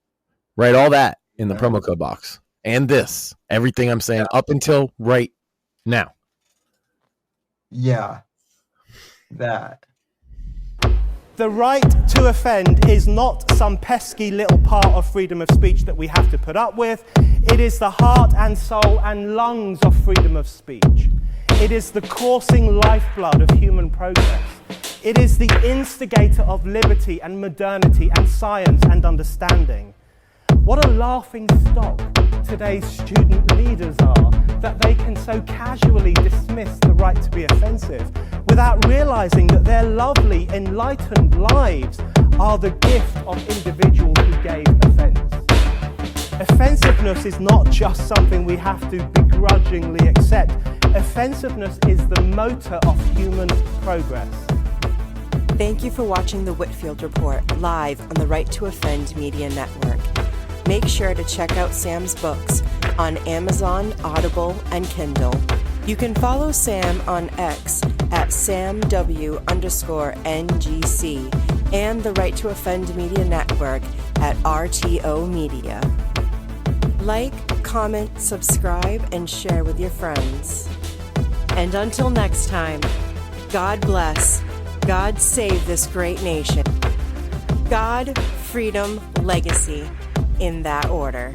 Write all that in the promo code box. And this, everything I'm saying up until right now. Yeah. That. The right to offend is not some pesky little part of freedom of speech that we have to put up with. It is the heart and soul and lungs of freedom of speech. It is the coursing lifeblood of human progress. It is the instigator of liberty and modernity and science and understanding. What a laughing stock today's student leaders are, that they can so casually dismiss the right to be offensive without realizing that their lovely, enlightened lives are the gift of individuals who gave offense. Offensiveness is not just something we have to begrudgingly accept. Offensiveness is the motor of human progress. Thank you for watching the Whitfield Report live on the Right to Offend Media Network. Make sure to check out Sam's books on Amazon, Audible, and Kindle. You can follow Sam on X at SamW_NGC and the Right to Offend Media Network at RTO Media. Like, comment, subscribe, and share with your friends. And until next time, God bless, God save this great nation. God, freedom, legacy, in that order.